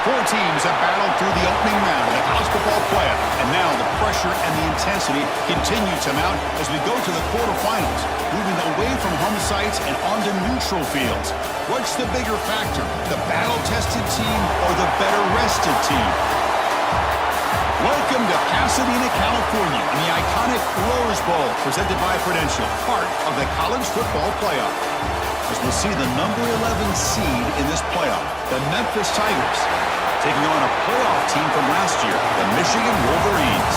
Four teams have battled through the opening round of the college football playoff, and now the pressure and the intensity continue to mount as we go to the quarterfinals, moving away from home sites and onto neutral fields. What's the bigger factor, the battle-tested team or the better-rested team? Welcome to Pasadena, California, in the iconic Rose Bowl, presented by Prudential, part of the college football playoff. As we'll see the number 11 seed in this playoff, the Memphis Tigers, taking on a playoff team from last year, the Michigan Wolverines.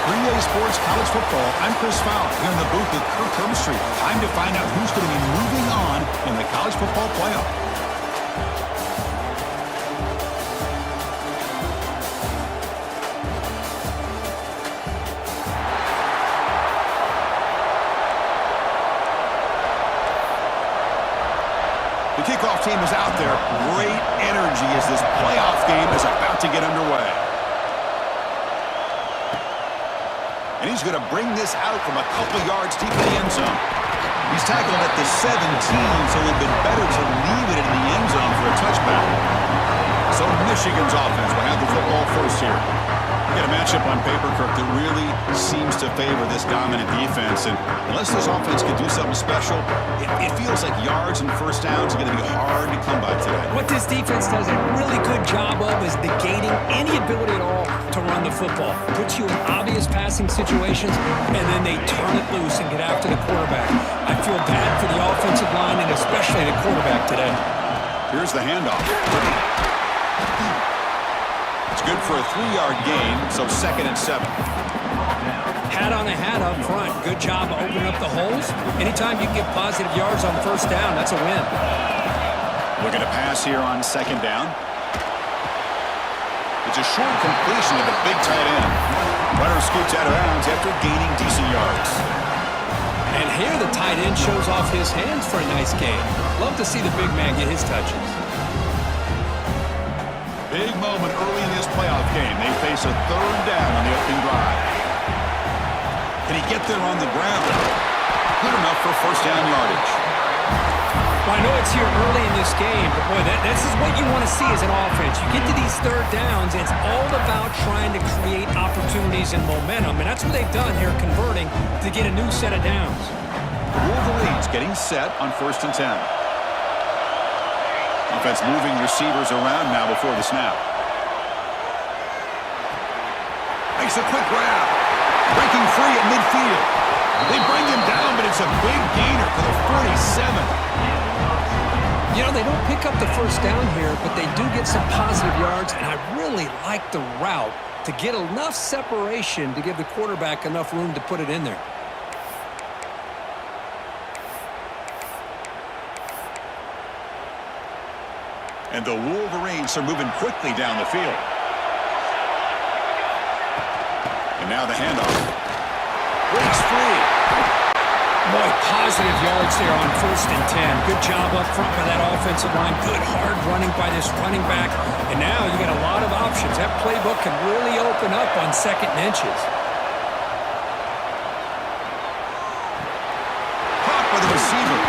3A Sports College Football, I'm Chris Fowler, here in the booth with Kirk Herbstreit. Time to find out who's going to be moving on in the college football playoff. The kickoff team is out there. Great energy as this playoff game is about to get underway. And he's going to bring this out from a couple yards deep in the end zone. He's tackled at the 17, so it would have been better to leave it in the end zone for a touchback. So Michigan's offense will have the football first here. We got a matchup on paper, Kirk, that really seems to favor this dominant defense. And unless this offense can do something special, it feels like yards and first downs are going to be hard to come by today. What this defense does a really good job of is negating any ability at all to run the football. Puts you in obvious passing situations, and then they turn it loose and get after the quarterback. I feel bad for the offensive line and especially the quarterback today. Here's the handoff. Good for a 3-yard gain, so 2nd and 7. Hat on a hat up front. Good job of opening up the holes. Anytime you get positive yards on first down, that's a win. Looking to pass here on 2nd down. It's a short completion to the big tight end. Runner scoots out of bounds after gaining decent yards. And here the tight end shows off his hands for a nice gain. Love to see the big man get his touches. Big moment early in this playoff game. They face a third down on the opening drive. Can he get there on the ground? Good enough for first down yardage. Well, I know it's here early in this game, but boy, this is what you want to see as an offense. You get to these third downs, it's all about trying to create opportunities and momentum, and that's what they've done here, converting to get a new set of downs. The Wolverines getting set on 1st and 10. Offense moving receivers around now before the snap. Makes a quick grab. Breaking free at midfield. They bring him down, but it's a big gainer for the 47. You know, they don't pick up the first down here, but they do get some positive yards, and I really like the route to get enough separation to give the quarterback enough room to put it in there. And the Wolverines are moving quickly down the field. And now the handoff. Breaks free. Boy, positive yards there on 1st and 10. Good job up front by that offensive line. Good hard running by this running back. And now you got a lot of options. That playbook can really open up on 2nd and inches. Caught by the receiver.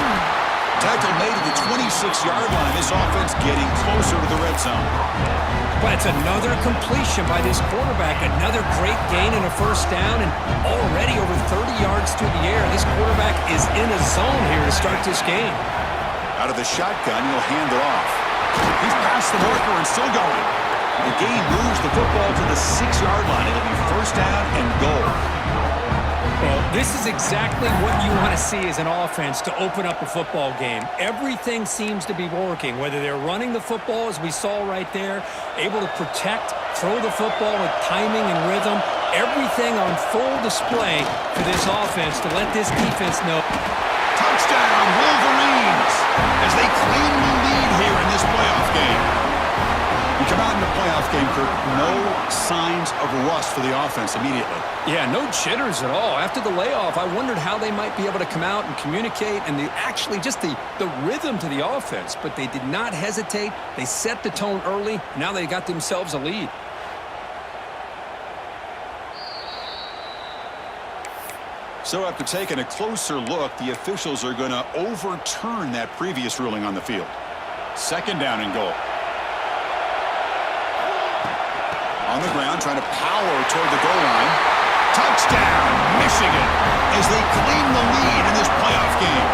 Tackle made at the 26-yard line. This offense getting closer to the red zone. But it's another completion by this quarterback. Another great gain in a first down, and already over 30 yards through the air. This quarterback is in a zone here to start this game. Out of the shotgun, he'll hand it off. He's past the marker and still going. The gain moves the football to the 6-yard line. It'll be first down and goal. Well, this is exactly what you want to see as an offense to open up a football game. Everything seems to be working, whether they're running the football, as we saw right there, able to protect, throw the football with timing and rhythm, everything on full display for this offense to let this defense know. Touchdown, Wolverines, as they claim the lead here in this playoff game. You come out in the playoff game, Kurt, no signs of rust for the offense immediately. Yeah, no jitters at all. After the layoff, I wondered how they might be able to come out and communicate and actually just the rhythm to the offense. But they did not hesitate. They set the tone early. Now they got themselves a lead. So after taking a closer look, the officials are going to overturn that previous ruling on the field. 2nd down and goal. On the ground, trying to power toward the goal line. Touchdown, Michigan, as they claim the lead in this playoff game.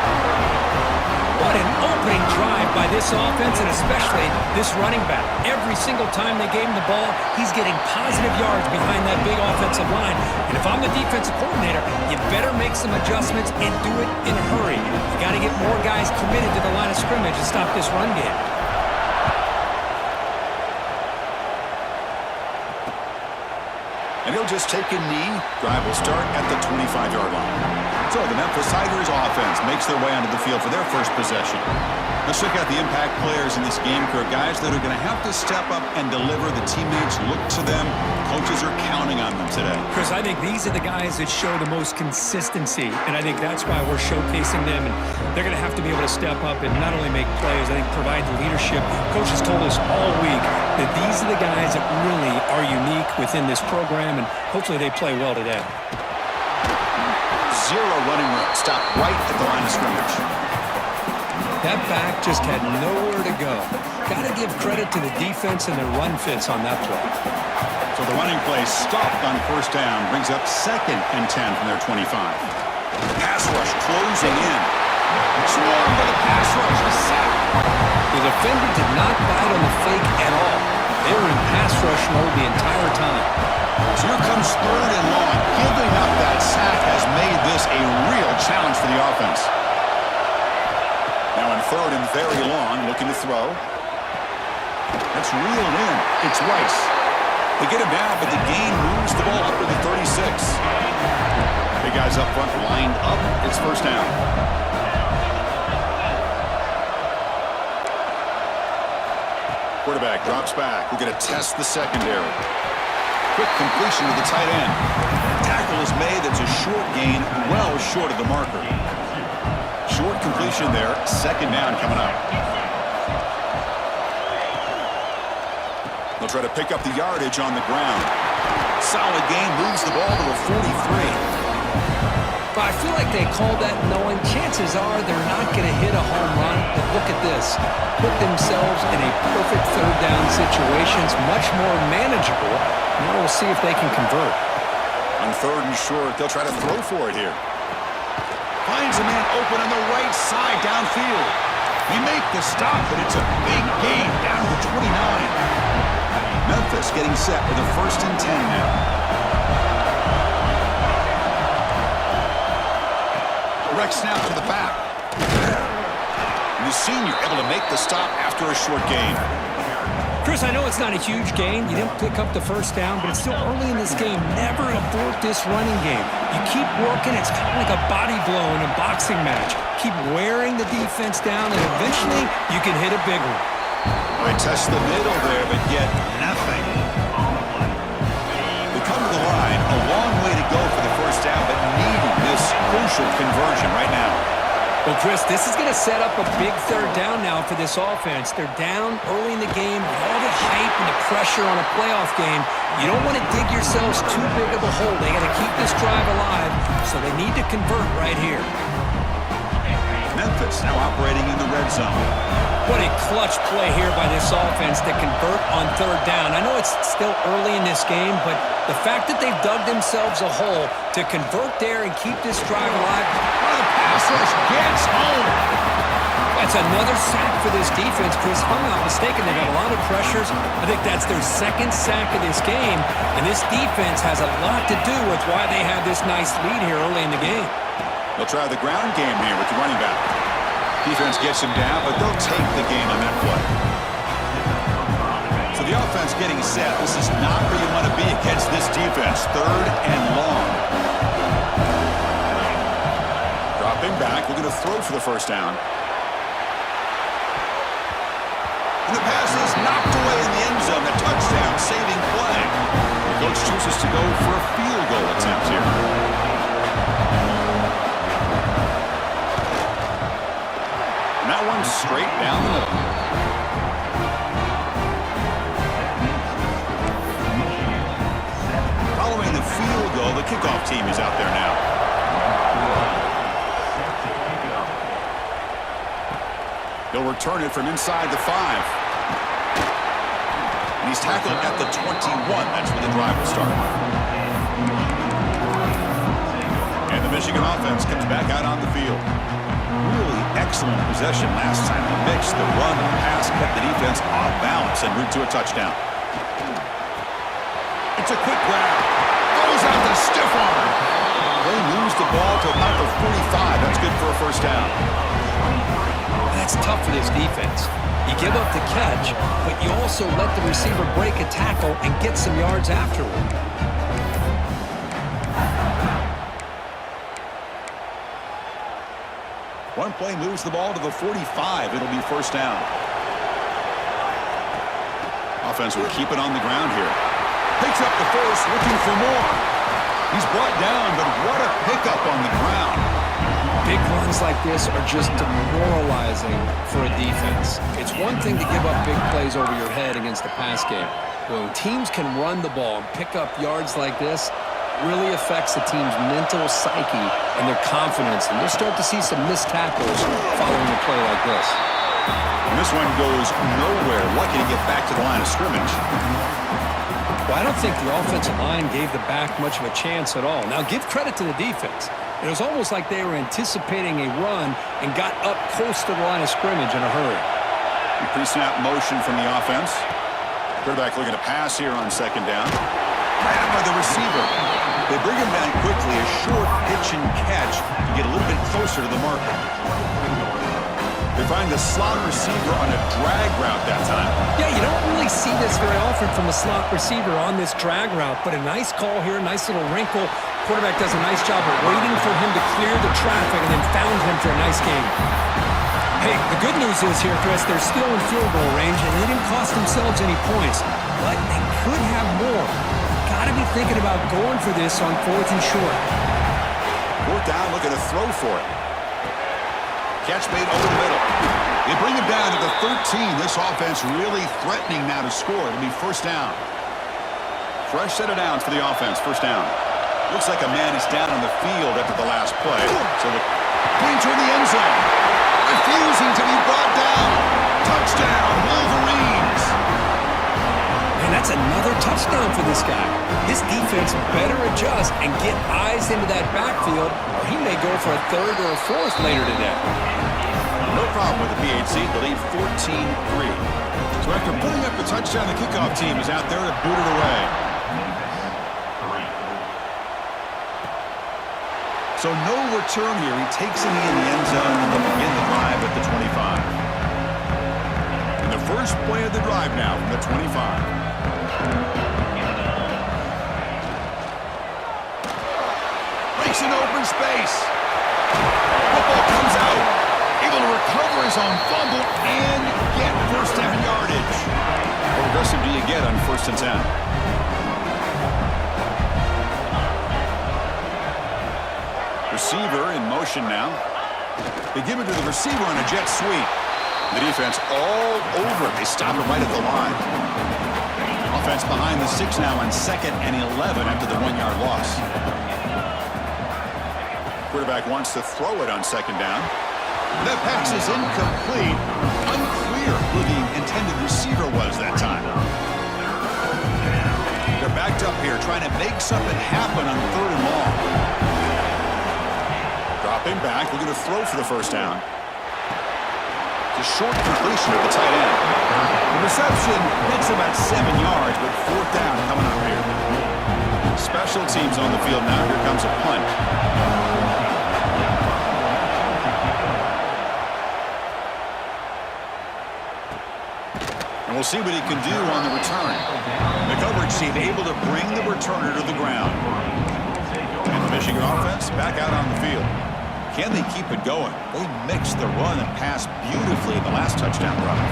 What an opening drive by this offense, and especially this running back. Every single time they gave him the ball, he's getting positive yards behind that big offensive line. And if I'm the defensive coordinator, you better make some adjustments and do it in a hurry. You got to get more guys committed to the line of scrimmage and stop this run game. And he'll just take a knee. Drive will start at the 25-yard line. So the Memphis Tigers offense makes their way onto the field for their first possession. Let's check out the impact players in this game, Kurt. Guys that are going to have to step up and deliver. The teammates look to them. Coaches are counting on them today. Chris, I think these are the guys that show the most consistency, and I think that's why we're showcasing them. And they're going to have to be able to step up and not only make plays, I think provide the leadership. Coaches told us all week that these are the guys that really are unique within this program, and hopefully they play well today. Zero running room. Stop right at the line of scrimmage. That back just had nowhere to go. Got to give credit to the defense and their run fits on that play. So the running play stopped on first down. Brings up 2nd and 10 from their 25. Pass rush closing in. Swarmed by the pass rush. A sack. The defender did not bite on the fake at all. They were in pass rush mode the entire time. So here comes 3rd and long. Giving up that sack has made this a real challenge for the offense. Now in 3rd and very long, looking to throw. That's reeled in. It's Rice. They get him down, but the gain moves the ball up to the 36. Big guys up front lined up. It's first down. Quarterback drops back. We're going to test the secondary. Quick completion to the tight end. Tackle is made. That's a short gain, well short of the marker. Short completion there. 2nd down coming up. The They'll try to pick up the yardage on the ground. Solid gain, moves the ball to a 43. I feel like they called that knowing chances are they're not going to hit a home run. But look at this. Put themselves in a perfect third down situation. It's much more manageable. Now we'll see if they can convert. On third and short, they'll try to throw for it here. Finds a man open on the right side downfield. They make the stop, but it's a big gain down to the 29. Memphis getting set with a 1st and 10 now. Direct snap to the back. And the senior able to make the stop after a short gain. Chris, I know it's not a huge gain. You didn't pick up the 1st down, but it's still early in this game. Never abort this running game. You keep working. It's kind of like a body blow in a boxing match. Keep wearing the defense down, and eventually you can hit a big one. I test the middle there, but yet nothing. They come to the line. A long way to go for the 1st down, but needing this crucial conversion right now. Well, Chris, this is going to set up a big 3rd down now for this offense. They're down early in the game with all the hype and the pressure on a playoff game. You don't want to dig yourselves too big of a hole. They got to keep this drive alive, so they need to convert right here. Memphis now operating in the red zone. What a clutch play here by this offense to convert on 3rd down. I know it's still early in this game, but the fact that they've dug themselves a hole to convert there and keep this drive alive. The pass rush gets home. That's another sack for this defense, Chris. If I'm not mistaken, they've had a lot of pressures. I think that's their 2nd sack of this game, and this defense has a lot to do with why they have this nice lead here early in the game. They'll try the ground game here with the running back. Defense gets him down, but they'll take the gain on that play. So the offense getting set. This is not where you want to be against this defense. 3rd and long. Dropping back. We're going to throw for the 1st down. And the pass is knocked away in the end zone. A touchdown saving play. The coach chooses to go for a field goal attempt here. And that one's straight down the middle. Following the field goal, the kickoff team is out there now. He'll return it from inside the 5. And he's tackled at the 21. That's where the drive will start. And the Michigan offense comes back out on the field. Really excellent possession last time. The mix, the run, the pass kept the defense off balance en route to a touchdown. It's a quick grab. Throws out the stiff arm. They moves the ball to about the 45. That's good for a 1st down. That's tough for this defense. You give up the catch, but you also let the receiver break a tackle and get some yards afterward. One play moves the ball to the 45. It'll be 1st down. Offense will keep it on the ground here. Picks up the 1st, looking for more. He's brought down, but what a pickup on the ground. Big runs like this are just demoralizing for a defense. It's one thing to give up big plays over your head against the pass game. When teams can run the ball and pick up yards like this, really affects the team's mental psyche and their confidence. And you'll start to see some missed tackles following a play like this. And this one goes nowhere. Lucky to get back to the line of scrimmage. Well, I don't think the offensive line gave the back much of a chance at all. Now, give credit to the defense. It was almost like they were anticipating a run and got up close to the line of scrimmage in a hurry. Pre-snap motion from the offense. Quarterback looking to pass here on 2nd down. Grabbed by the receiver. They bring him down quickly. A short pitch and catch to get a little bit closer to the marker. They find the slot receiver on a drag route that time. Yeah, you don't really see this very often from a slot receiver on this drag route, but a nice call here, nice little wrinkle. Quarterback does a nice job of waiting for him to clear the traffic and then found him for a nice game. Hey, the good news is here, Chris, they're still in field goal range and they didn't cost themselves any points, but they could have more. Got to be thinking about going for this on 4th and short. 4th down, looking to throw for it. Catch made over the middle. They bring him down to the 13. This offense really threatening now to score. It'll be first down. Fresh set of downs for the offense. First down. Looks like a man is down on the field after the last play. So the pointer in the end zone. Refusing to be brought down. Touchdown, Wolverines. And that's another touchdown for this guy. His defense better adjust and get eyes into that backfield, or he may go for a third or a fourth later today. No problem with the PHC. The lead 14-3. So after putting up the touchdown, the kickoff team is out there to boot it away. So no return here. He takes it in the end zone and they'll begin the drive at the 25. And the first play of the drive now from the 25. Breaks an open space. Football comes out. Able to recover his own fumble and get first down yardage. How aggressive do you get on 1st and 10? Receiver in motion now. They give it to the receiver on a jet sweep. The defense all over it. They stop it right at the line. Offense behind the 6 now on 2nd and 11 after the 1-yard loss. Quarterback wants to throw it on 2nd down. That pass is incomplete. Unclear who the intended receiver was that time. They're backed up here trying to make something happen on 3rd and long. Dropping back, looking to throw for the first down. It's a short completion of the tight end. The reception hits about 7 yards, but 4th down coming up here. Special teams on the field now. Here comes a punt. And we'll see what he can do on the return. The coverage team able to bring the returner to the ground. And the Michigan offense back out on the field. Can they keep it going? They mixed the run and pass beautifully in the last touchdown drive.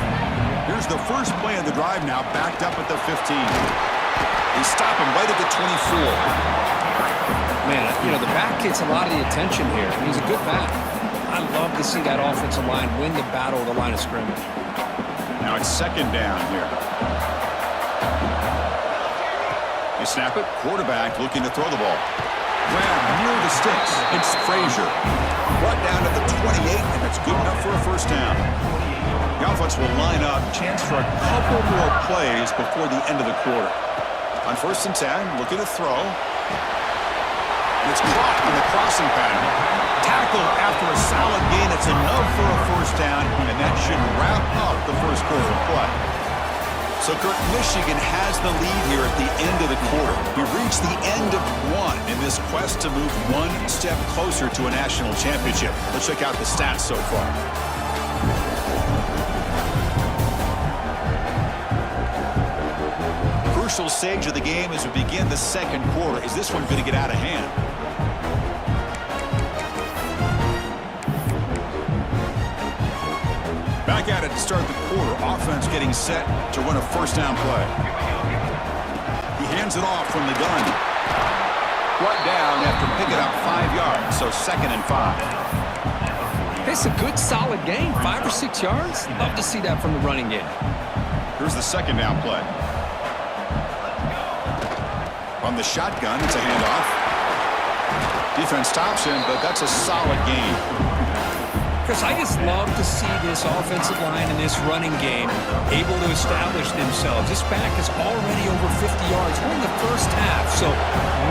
Here's the first play of the drive now, backed up at the 15. They stop him right at the 24. Man, you know, the back gets a lot of the attention here. He's a good back. I love to see that offensive line win the battle of the line of scrimmage. Now it's 2nd down here. They snap it. Quarterback looking to throw the ball. Grab near the sticks. It's Frazier. Brought down to the 28, and it's good enough for a first down. The offense will line up. Chance for a couple more plays before the end of the quarter. On 1st and 10, looking to throw. And it's caught on the crossing pattern. Tackle after a solid gain. It's enough for a first down, and that should wrap up the first quarter of play. So, Kurt, Michigan has the lead here at the end of the quarter. We've reached the end of 1 in this quest to move 1 step closer to a national championship. Let's check out the stats so far. Crucial stage of the game as we begin the 2nd quarter. Is this one going to get out of hand? Back at it to start the quarter. Offense getting set to run a first down play. He hands it off from the gun. Brought down after picking up 5 yards, so 2nd and 5. It's a good, solid game. 5 or 6 yards. Love to see that from the running game. Here's the 2nd down play. On the shotgun, it's a handoff. Defense stops him, but that's a solid game. Chris, I just love to see this offensive line and this running game able to establish themselves. This back is already over 50 yards. We're in the first half, so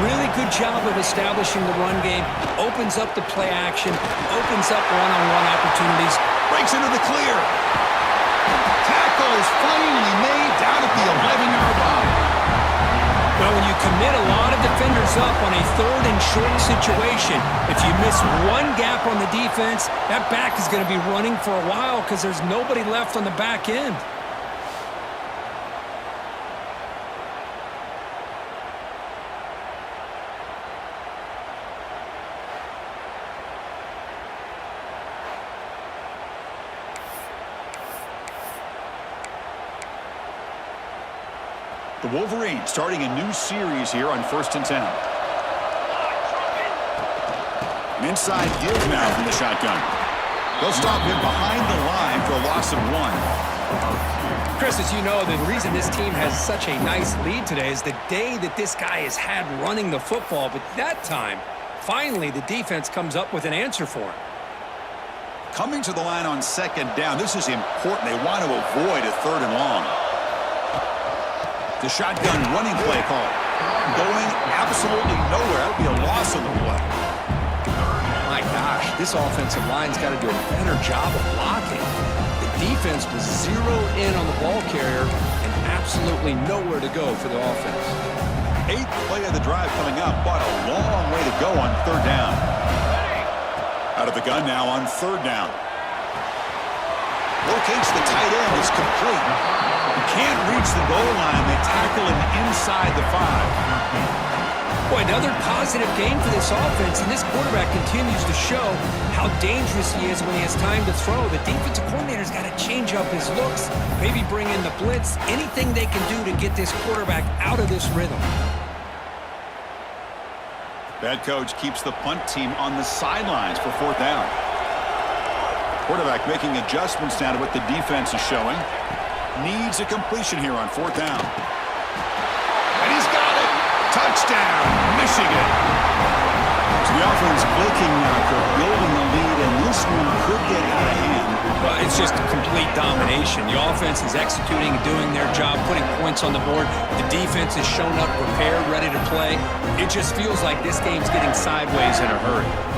really good job of establishing the run game. Opens up the play action, opens up one-on-one opportunities. Breaks into the clear. Tackle is finally made down at the 11-yard line. Well, when you commit a lot of defenders up on a 3rd and short situation, if you miss one gap on the defense, that back is going to be running for a while because there's nobody left on the back end. The Wolverines starting a new series here on 1st and 10. An inside give now from the shotgun. They'll stop him behind the line for a loss of 1. Chris, as you know, the reason this team has such a nice lead today is the day that this guy has had running the football. But that time, finally, the defense comes up with an answer for him. Coming to the line on 2nd down, this is important. They want to avoid a 3rd and long. The shotgun running play call. Going absolutely nowhere. That would be a loss on the play. My gosh, this offensive line's got to do a better job of blocking. The defense was zeroed in on the ball carrier and absolutely nowhere to go for the offense. 8th play of the drive coming up, but a long way to go on 3rd down. Out of the gun now on 3rd down. Locates the tight end. It's complete. He can't reach the goal line. They tackle him inside the 5. Boy, another positive game for this offense, and this quarterback continues to show how dangerous he is when he has time to throw. The defensive coordinator's got to change up his looks, maybe bring in the blitz, anything they can do to get this quarterback out of this rhythm. Bad coach keeps the punt team on the sidelines for 4th down. Quarterback making adjustments now to what the defense is showing. Needs a completion here on 4th down. And he's got it! Touchdown, Michigan! So the offense blinking now for building the lead, and this one could get out of hand. Well, it's just complete domination. The offense is executing and doing their job, putting points on the board. The defense has shown up prepared, ready to play. It just feels like this game's getting sideways in a hurry.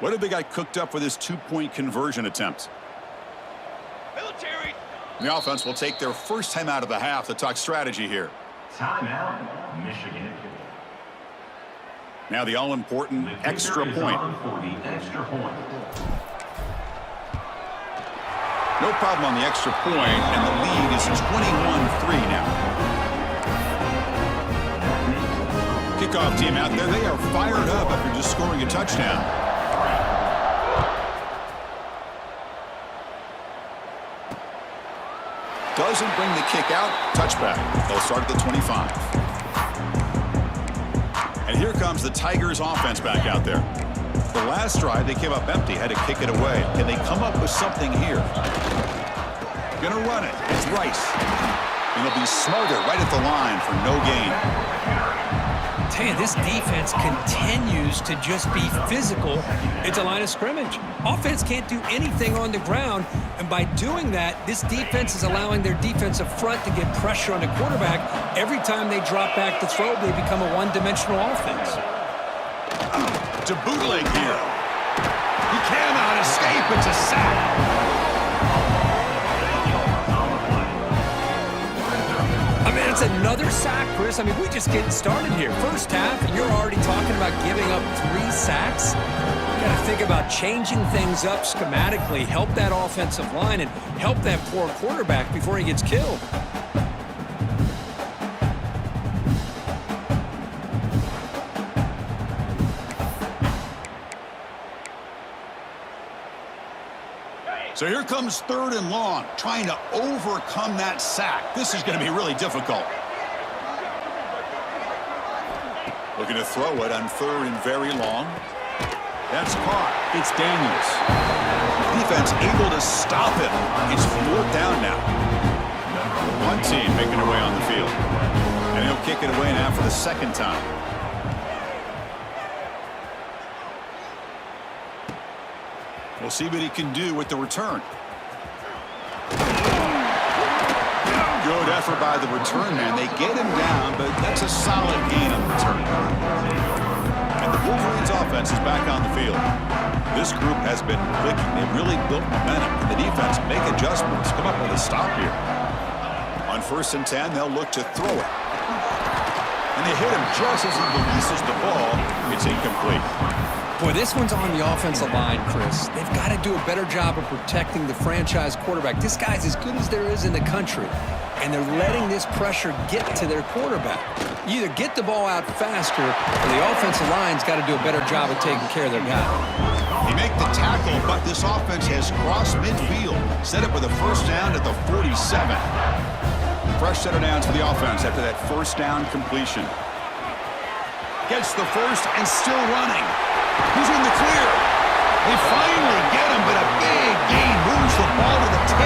What have they got cooked up for this two-point conversion attempt? Military. The offense will take their first time out of the half to talk strategy here. Timeout, Michigan. Now the all-important extra point. For the extra point. No problem on the extra point, and the lead is 21-3 now. Kickoff team out there, they are fired up after just scoring a touchdown. Doesn't bring the kick out. Touchback. They'll start at the 25. And here comes the Tigers offense back out there. The last drive, they came up empty, had to kick it away. Can they come up with something here? Gonna run it. It's Rice. And they'll be smarter right at the line for no gain. Tell you, this defense continues to just be physical at the line of scrimmage. Offense can't do anything on the ground, and by doing that, this defense is allowing their defensive front to get pressure on the quarterback. Every time they drop back to throw, they become a one-dimensional offense. To bootleg here. He cannot escape. It's a sack. It's another sack, Chris. I mean, we're just getting started here. First half, and you're already talking about giving up 3 sacks. You got to think about changing things up schematically, help that offensive line, and help that poor quarterback before he gets killed. So here comes 3rd and long, trying to overcome that sack. This is going to be really difficult. Looking to throw it on 3rd and very long. That's caught. It's Daniels. Defense able to stop it. It's 4th down now. One team making their way on the field. And he'll kick it away now for the 2nd time. We'll see what he can do with the return. Good effort by the return man. They get him down, but that's a solid gain on the return. And the Wolverines offense is back on the field. This group has been clicking. They've really built momentum. And the defense make adjustments. Come up with a stop here. On 1st and 10, they'll look to throw it. And they hit him just as he releases the ball. It's incomplete. Boy, this one's on the offensive line, Chris. They've got to do a better job of protecting the franchise quarterback. This guy's as good as there is in the country, and they're letting this pressure get to their quarterback. You either get the ball out faster, or the offensive line's got to do a better job of taking care of their guy. They make the tackle, but this offense has crossed midfield. Set up with a 1st down at the 47. Fresh set of downs for the offense after that 1st down completion. Gets the 1st and still running. He's in the clear. They finally get him, but a big gain moves the ball to the 10.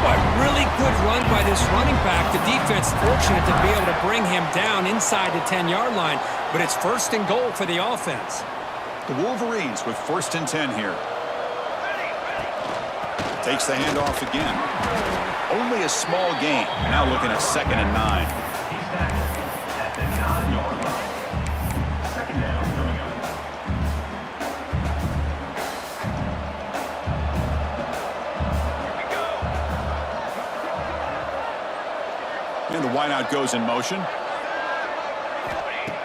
A really good run by this running back. The defense fortunate to be able to bring him down inside the 10-yard line, but it's 1st and goal for the offense. The Wolverines with 1st and 10 here. Takes the handoff again. Only a small gain. Now looking at 2nd and 9. At the 9-yard line. 2nd down coming up. And the wideout goes in motion.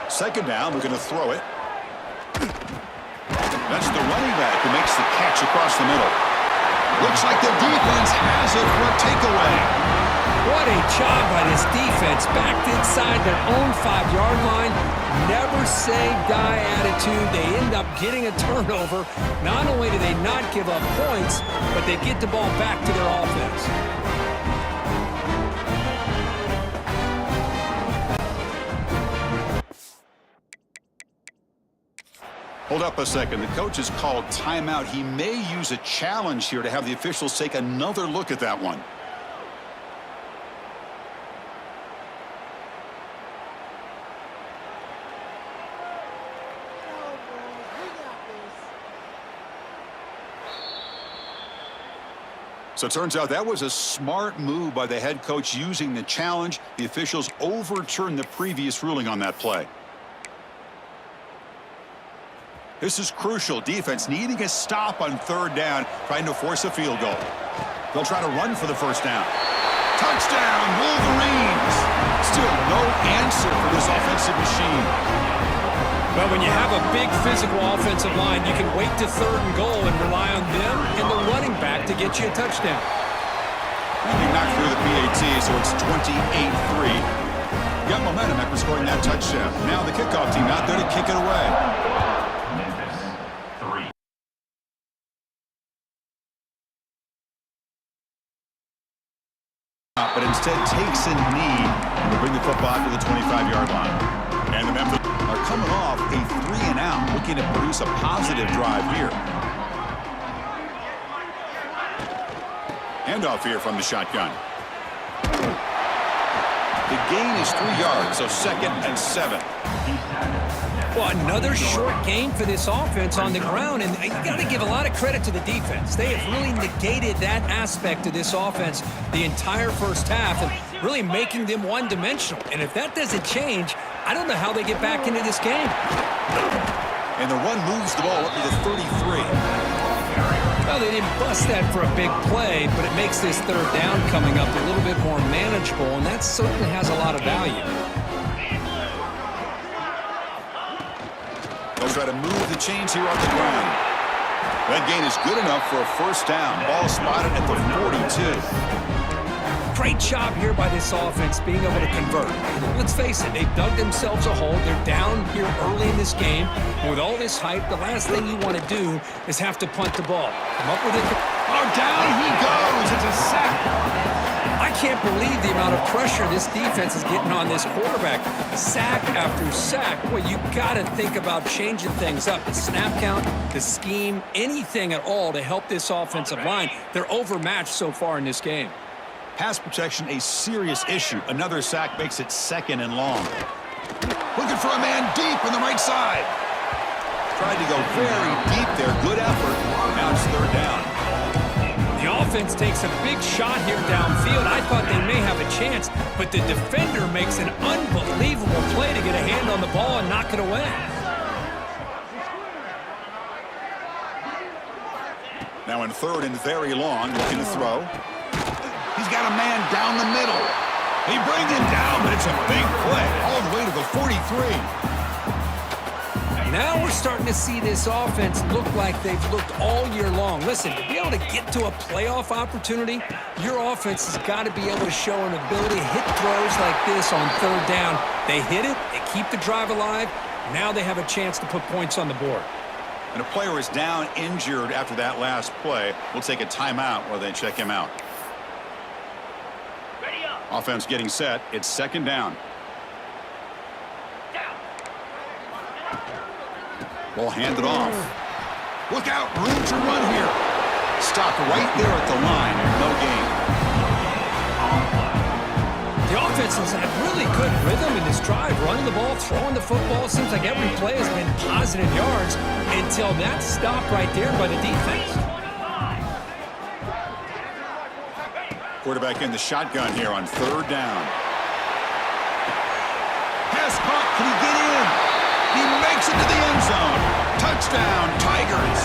2nd down, we're going to throw it. That's the running back who makes the catch across the middle. Looks like the defense has it for a takeaway. What a job by this defense. Backed inside their own 5-yard line. Never say die attitude. They end up getting a turnover. Not only do they not give up points, but they get the ball back to their offense. Hold up a second. The coach has called timeout. He may use a challenge here to have the officials take another look at that one. So it turns out that was a smart move by the head coach using the challenge. The officials overturned the previous ruling on that play. This is crucial. Defense needing a stop on third down, trying to force a field goal. They'll try to run for the first down. Touchdown, Wolverines! Still no answer for this offensive machine. Well, when you have a big physical offensive line, you can wait to third and goal and rely on them and the running back to get you a touchdown. They knocked through the PAT, so it's 28-3. Got momentum after scoring that touchdown. Now the kickoff team out there to kick it away. Memphis 3. But instead takes a knee and will bring the football to the 25-yard line. And the Memphis are coming off a 3-and-out, looking to produce a positive drive here. Handoff here from the shotgun. The gain is 3 yards, so 2nd and 7. Well, another short game for this offense on the ground, and you got to give a lot of credit to the defense. They have really negated that aspect of this offense the entire first half and really making them one-dimensional. And if that doesn't change, I don't know how they get back into this game. And the run moves the ball up to the 33. Well, they didn't bust that for a big play, but it makes this third down coming up a little bit more manageable, and that certainly has a lot of value. They'll try to move the chains here on the ground. That gain is good enough for a first down. Ball spotted at the 42. Great job here by this offense being able to convert. Let's face it, they've dug themselves a hole. They're down here early in this game. And with all this hype, the last thing you want to do is have to punt the ball. Come up with it. Oh, down he goes. It's a sack. I can't believe the amount of pressure this defense is getting on this quarterback. Sack after sack. Well, you got to think about changing things up. The snap count, the scheme, anything at all to help this offensive line. They're overmatched so far in this game. Pass protection, a serious issue. Another sack makes it 2nd and long. Looking for a man deep on the right side. Tried to go very deep there. Good effort. Now it's third down. The offense takes a big shot here downfield. I thought they may have a chance, but the defender makes an unbelievable play to get a hand on the ball and knock it away. Now in 3rd and very long, looking to throw. He's got a man down the middle. He brings him down, but it's a big play all the way to the 43. Now we're starting to see this offense look like they've looked all year long. Listen, to be able to get to a playoff opportunity, your offense has got to be able to show an ability to hit throws like this on third down. They hit it, they keep the drive alive. Now they have a chance to put points on the board. And a player is down injured after that last play. We'll take a timeout while they check him out. Offense getting set. It's 2nd down. Ball handed off. Look out. Room to run here. Stopped right there at the line. No gain. The offense has had really good rhythm in this drive. Running the ball, throwing the football. Seems like every play has been positive yards until that stop right there by the defense. Quarterback in the shotgun here on third down. Pass caught. Can he get in? He makes it to the end zone. Touchdown, Tigers.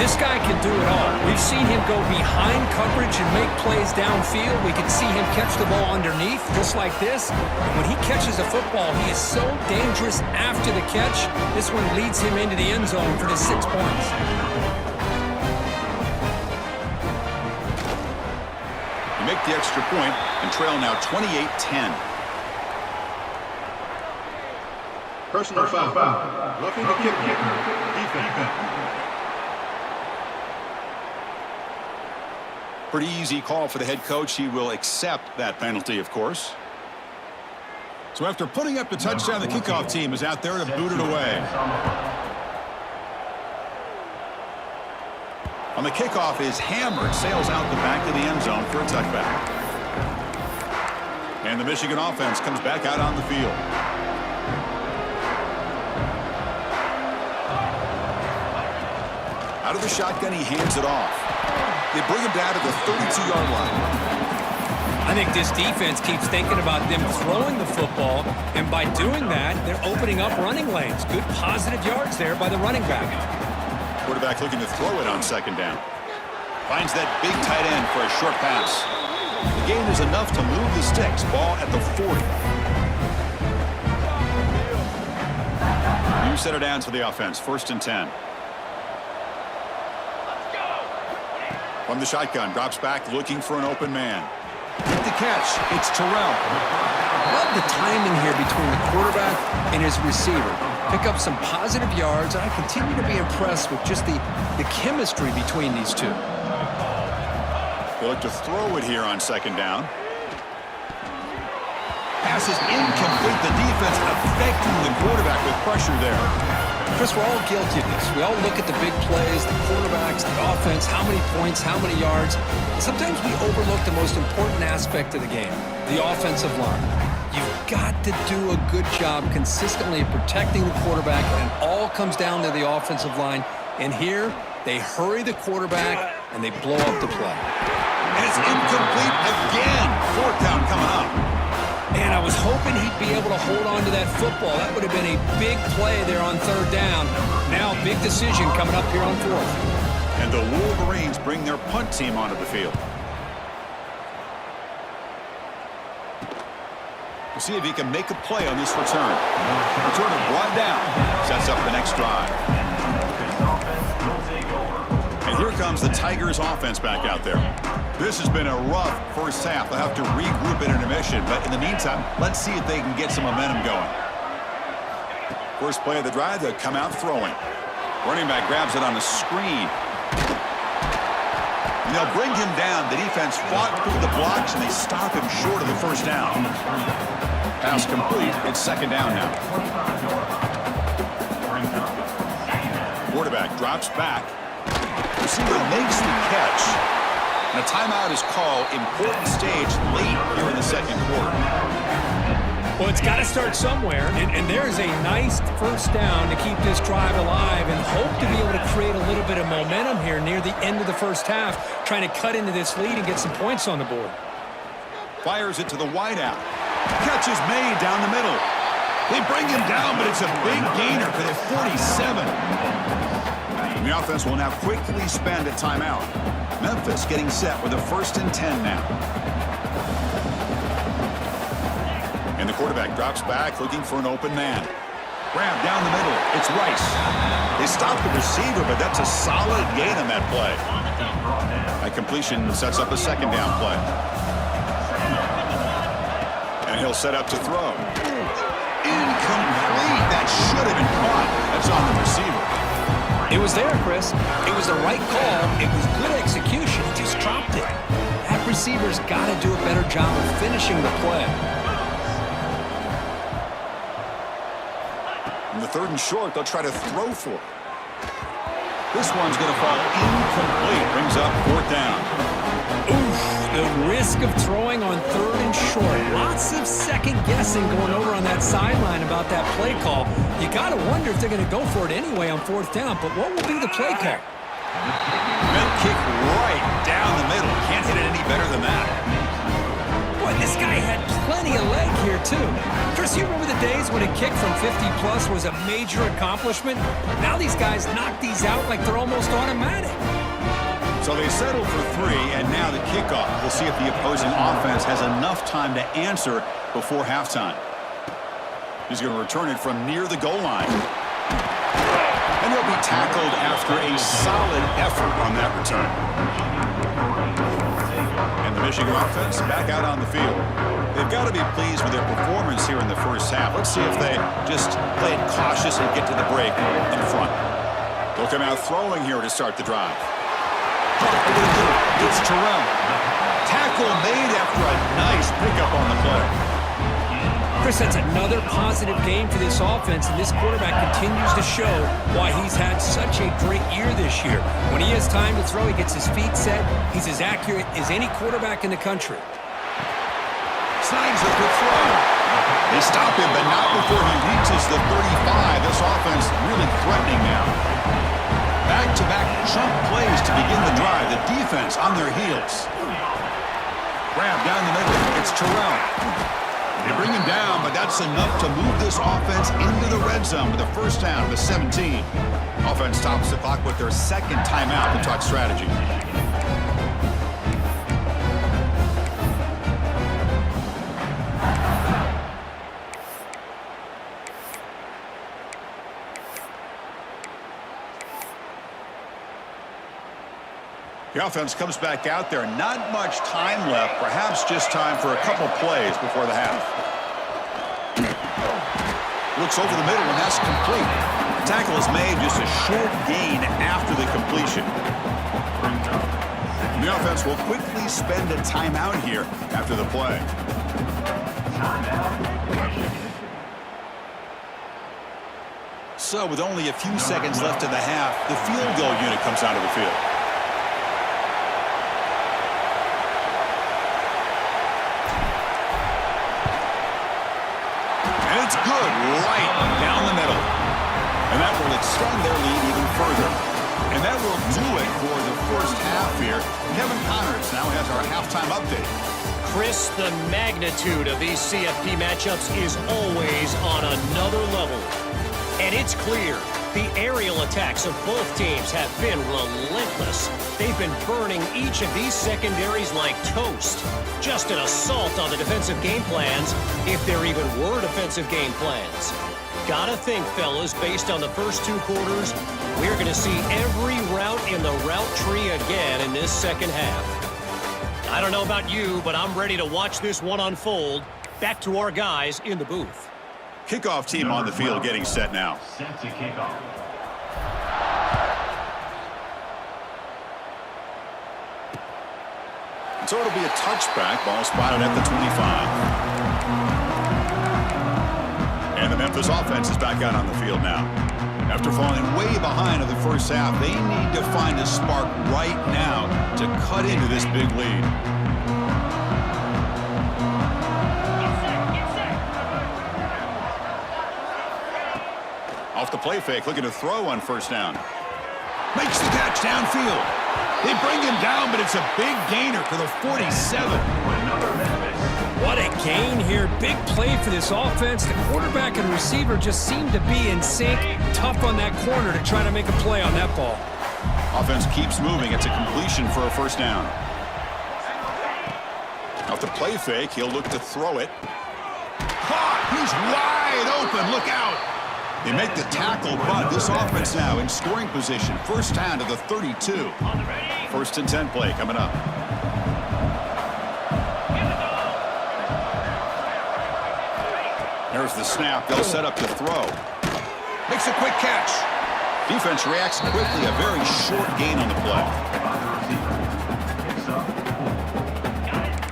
This guy can do it all. We've seen him go behind coverage and make plays downfield. We can see him catch the ball underneath, just like this. And when he catches a football, he is so dangerous after the catch. This one leads him into the end zone for the 6 points. Make the extra point and trail now 28-10. Personal foul. Roughing the kicker. Defense. Pretty easy call for the head coach. He will accept that penalty, of course. So after putting up the touchdown, the kickoff team is out there to boot it away. On the kickoff is hammered, sails out the back of the end zone for a touchback. And the Michigan offense comes back out on the field. Out of the shotgun, he hands it off. They bring him down to the 32-yard line. I think this defense keeps thinking about them throwing the football, and by doing that, they're opening up running lanes. Good positive yards there by the running back. Quarterback looking to throw it on second down. Finds that big tight end for a short pass. The gain is enough to move the sticks. Ball at the 40. New set of downs for the offense. 1st and 10. From the shotgun, drops back, looking for an open man. With the catch, it's Terrell. Love the timing here between the quarterback and his receiver. Pick up some positive yards, and I continue to be impressed with just the chemistry between these two. They look to throw it here on second down. Pass is incomplete. The defense affecting the quarterback with pressure there. Chris, we're all guilty of this. We all look at the big plays, the quarterbacks, the offense, how many points, how many yards. Sometimes we overlook the most important aspect of the game, the offensive line. You've got to do a good job consistently protecting the quarterback, and it all comes down to the offensive line. And here, they hurry the quarterback, and they blow up the play. And it's incomplete again. 4th down coming up. And I was hoping he'd be able to hold on to that football. That would have been a big play there on 3rd down. Now, big decision coming up here on 4th. And the Wolverines bring their punt team onto the field. We'll see if he can make a play on this return. Returner brought down. Sets up the next drive. And here comes the Tigers offense back out there. This has been a rough first half. They'll have to regroup at intermission, but in the meantime, let's see if they can get some momentum going. First play of the drive, they'll come out throwing. Running back grabs it on the screen. And they'll bring him down. The defense fought through the blocks, and they stop him short of the 1st down. Pass complete. It's 2nd down now. Quarterback drops back. Receiver makes the catch. And a timeout is called. Important stage late here in the 2nd quarter. Well, it's got to start somewhere, and there's a nice 1st down to keep this drive alive and hope to be able to create a little bit of momentum here near the end of the 1st half, trying to cut into this lead and get some points on the board. Fires it to the wideout. Catch is made down the middle. They bring him down, but it's a big gainer for the 47. And the offense will now quickly spend a timeout. Memphis getting set with a 1st and 10 now. And the quarterback drops back, looking for an open man. Grab down the middle. It's Rice. They stop the receiver, but that's a solid gain on that play. That completion sets up a 2nd down play. And he'll set up to throw. Incomplete. That should have been caught. That's on the receiver. It was there, Chris. It was the right call. It was good execution. He just dropped it. That receiver's got to do a better job of finishing the play. In the 3rd and short, they'll try to throw for it. This one's going to fall incomplete. Brings up 4th down. Oof, the risk of throwing on 3rd and short. Lots of second guessing going over on that sideline about that play call. You got to wonder if they're going to go for it anyway on 4th down, but what will be the play call? That kick right down the middle. Can't hit it any better than that. Boy, this guy had plenty of leg here, too. Chris, you remember the days when a kick from 50-plus was a major accomplishment? Now these guys knock these out like they're almost automatic. So they settle for 3, and now the kickoff. We'll see if the opposing offense has enough time to answer before halftime. He's going to return it from near the goal line. And he'll be tackled after a solid effort on that return. And the Michigan offense back out on the field. They've got to be pleased with their performance here in the first half. Let's see if they just play it cautious and get to the break in front. They'll come out throwing here to start the drive. It's Terrell. Tackle made after a nice pickup on the play. Chris, that's another positive game for this offense, and this quarterback continues to show why he's had such a great year this year. When he has time to throw, he gets his feet set. He's as accurate as any quarterback in the country. Signs a good throw. They stop him, but not before he reaches the 35. This offense really threatening now. Back-to-back chunk plays to begin the drive. The defense on their heels. Grab down the middle. It's Terrell. They bring him down, but that's enough to move this offense into the red zone with a first down, the 17. Offense stops the clock with their second timeout to talk strategy. The offense comes back out there. Not much time left. Perhaps just time for a couple plays before the half. Looks over the middle, and that's complete. The tackle is made, just a short gain after the completion. The offense will quickly spend a timeout here after the play. So with only a few seconds left in the half, the field goal unit comes out of the field. It's good, right down the middle. And that will extend their lead even further. And that will do it for the first half here. Kevin Connors now has our halftime update. Chris, the magnitude of these CFP matchups is always on another level. And it's clear, the aerial attacks of both teams have been relentless. They've been burning each of these secondaries like toast. Just an assault on the defensive game plans, if there even were defensive game plans. Gotta think, fellas, based on the first two quarters, we're going to see every route in the route tree again in this second half. I don't know about you, but I'm ready to watch this one unfold. Back to our guys in the booth. Kickoff team on the field getting set now. Set to kick off. So it'll be a touchback. Ball spotted at the 25. And the Memphis offense is back out on the field now. After falling way behind in the first half, they need to find a spark right now to cut into this big lead. Off the play fake, looking to throw on first down. Makes the catch downfield. They bring him down, but it's a big gainer for the 47. What a gain here. Big play for this offense. The quarterback and receiver just seem to be in sync. Tough on that corner to try to make a play on that ball. Offense keeps moving. It's a completion for a first down. Off the play fake, he'll look to throw it. Caught! He's wide open. Look out! They make the tackle, but this offense now in scoring position. First down to the 32. First and 10 play coming up. There's the snap. They'll set up to throw. Makes a quick catch. Defense reacts quickly. A very short gain on the play.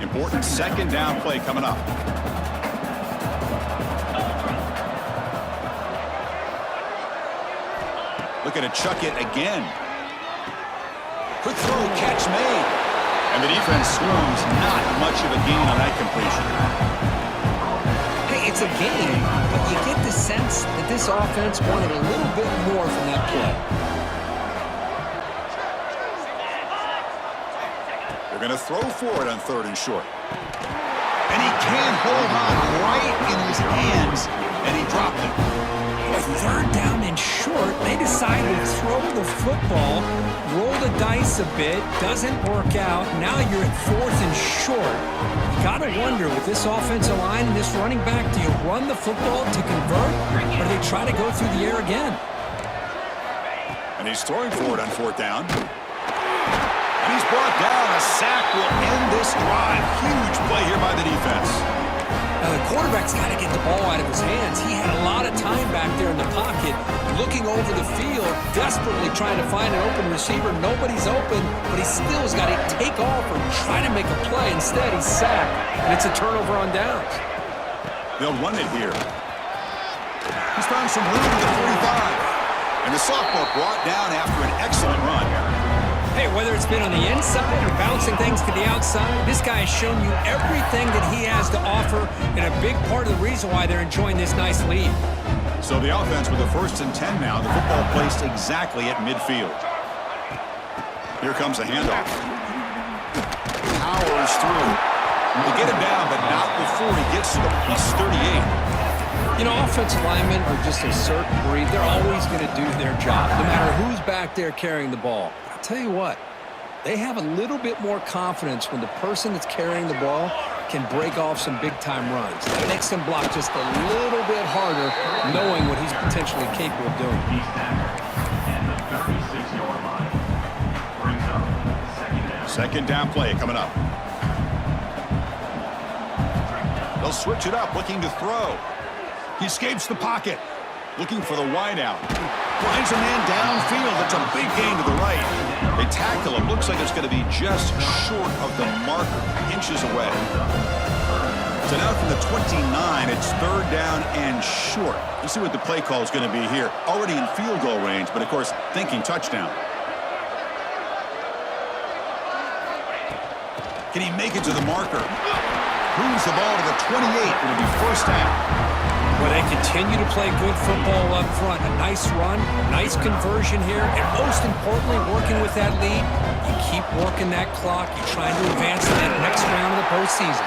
Important second down play coming up. Looking to chuck it again. Quick throw, catch made. And the defense screws. Not much of a gain on that completion. Hey, it's a game, but you get the sense that this offense wanted a little bit more from that play. They're going to throw for it on third and short. And he can't hold on right in his hands. And he dropped it. Third down and short, they decided to throw the football, roll the dice a bit, doesn't work out. Now you're at fourth and short. You got to wonder, with this offensive line and this running back, do you run the football to convert, or do they try to go through the air again? And he's throwing for it on fourth down. And he's brought down. A sack will end this drive. Huge play here by the defense. Now, the quarterback's got to get the ball out of his hands. He had a lot of time back there in the pocket, looking over the field, desperately trying to find an open receiver. Nobody's open, but he still has got to take off or try to make a play. Instead, he's sacked, and it's a turnover on downs. They'll run it here. He's found some room at the 45. And the sophomore brought down after an excellent run. Hey, whether it's been on the inside or bouncing things to the outside, this guy has shown you everything that he has to offer, and a big part of the reason why they're enjoying this nice lead. So the offense with the first and 10 now, the football placed exactly at midfield. Here comes a handoff. Powers through. They get him down, but not before he gets to the plus 38. You know, offensive linemen are just a certain breed. They're always going to do their job, no matter who's back there carrying the ball. I'll tell you what, they have a little bit more confidence when the person that's carrying the ball can break off some big-time runs. That makes them block just a little bit harder, knowing what he's potentially capable of doing. He's tackled. And the 36-yard line brings up second down. Second down play coming up. They'll switch it up, looking to throw. He escapes the pocket, looking for the wideout. Finds a man downfield. That's a big gain to the right. They tackle him. Looks like it's going to be just short of the marker, inches away. So now from the 29, it's third down and short. Let's see what the play call is going to be here. Already in field goal range, but of course, thinking touchdown. Can he make it to the marker? Moves the ball to the 28. It'll be first down. Well, they continue to play good football up front. A nice run, nice conversion here, and most importantly, working with that lead, you keep working that clock. You're trying to advance to that next round of the postseason.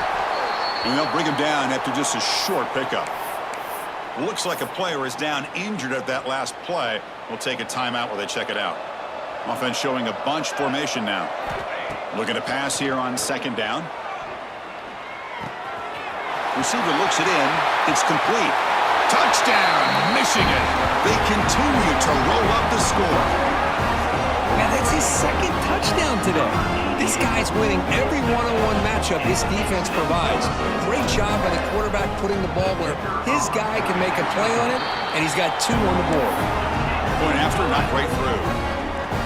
And they'll bring him down after just a short pickup. Looks like a player is down injured at that last play. We'll take a timeout while they check it out. Offense showing a bunch formation now. Looking to pass here on second down. Receiver looks it in. It's complete. Touchdown, Michigan. They continue to roll up the score. Man, that's his second touchdown today. This guy's winning every one-on-one matchup this defense provides. Great job by the quarterback putting the ball where his guy can make a play on it, and he's got 2 on the board. Point after, not right through.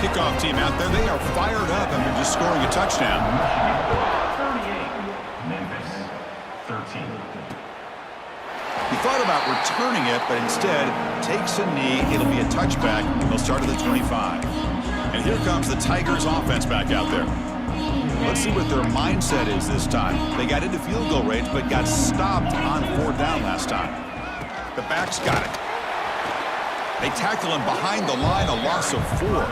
Kickoff team out there. They are fired up after just scoring a touchdown. 38, Memphis 13. He thought about returning it, but instead takes a knee. It'll be a touchback. They'll start at the 25. And here comes the Tigers offense back out there. Let's see what their mindset is this time. They got into field goal range, but got stopped on 4th down last time. The backs got it. They tackle him behind the line, a loss of 4.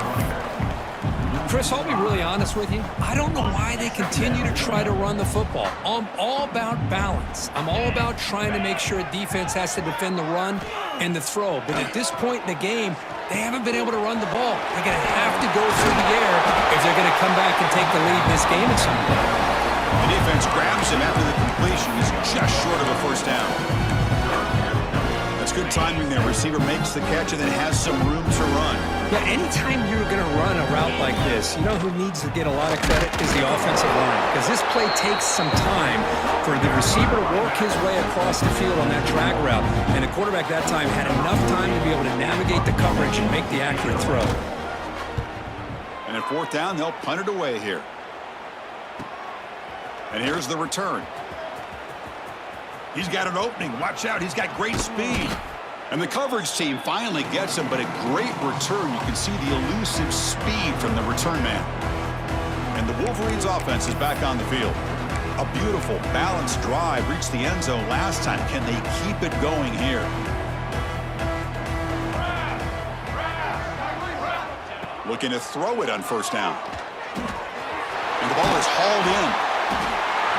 Chris, I'll be really honest with you. I don't know why they continue to try to run the football. I'm all about balance. I'm all about trying to make sure a defense has to defend the run and the throw. But at this point in the game, they haven't been able to run the ball. They're going to have to go through the air if they're going to come back and take the lead in this game at some point. The defense grabs him after the completion. He's just short of a first down. That's good timing there. Receiver makes the catch and then has some room to run. Yeah, anytime you're going to run a route like this, you know who needs to get a lot of credit is the offensive line. Because this play takes some time for the receiver to work his way across the field on that drag route. And the quarterback that time had enough time to be able to navigate the coverage and make the accurate throw. And at 4th down, they'll punt it away here. And here's the return. He's got an opening. Watch out. He's got great speed. And the coverage team finally gets him, but a great return. You can see the elusive speed from the return man. And the Wolverines offense is back on the field. A beautiful, balanced drive reached the end zone last time. Can they keep it going here? Looking to throw it on first down. And the ball is hauled in.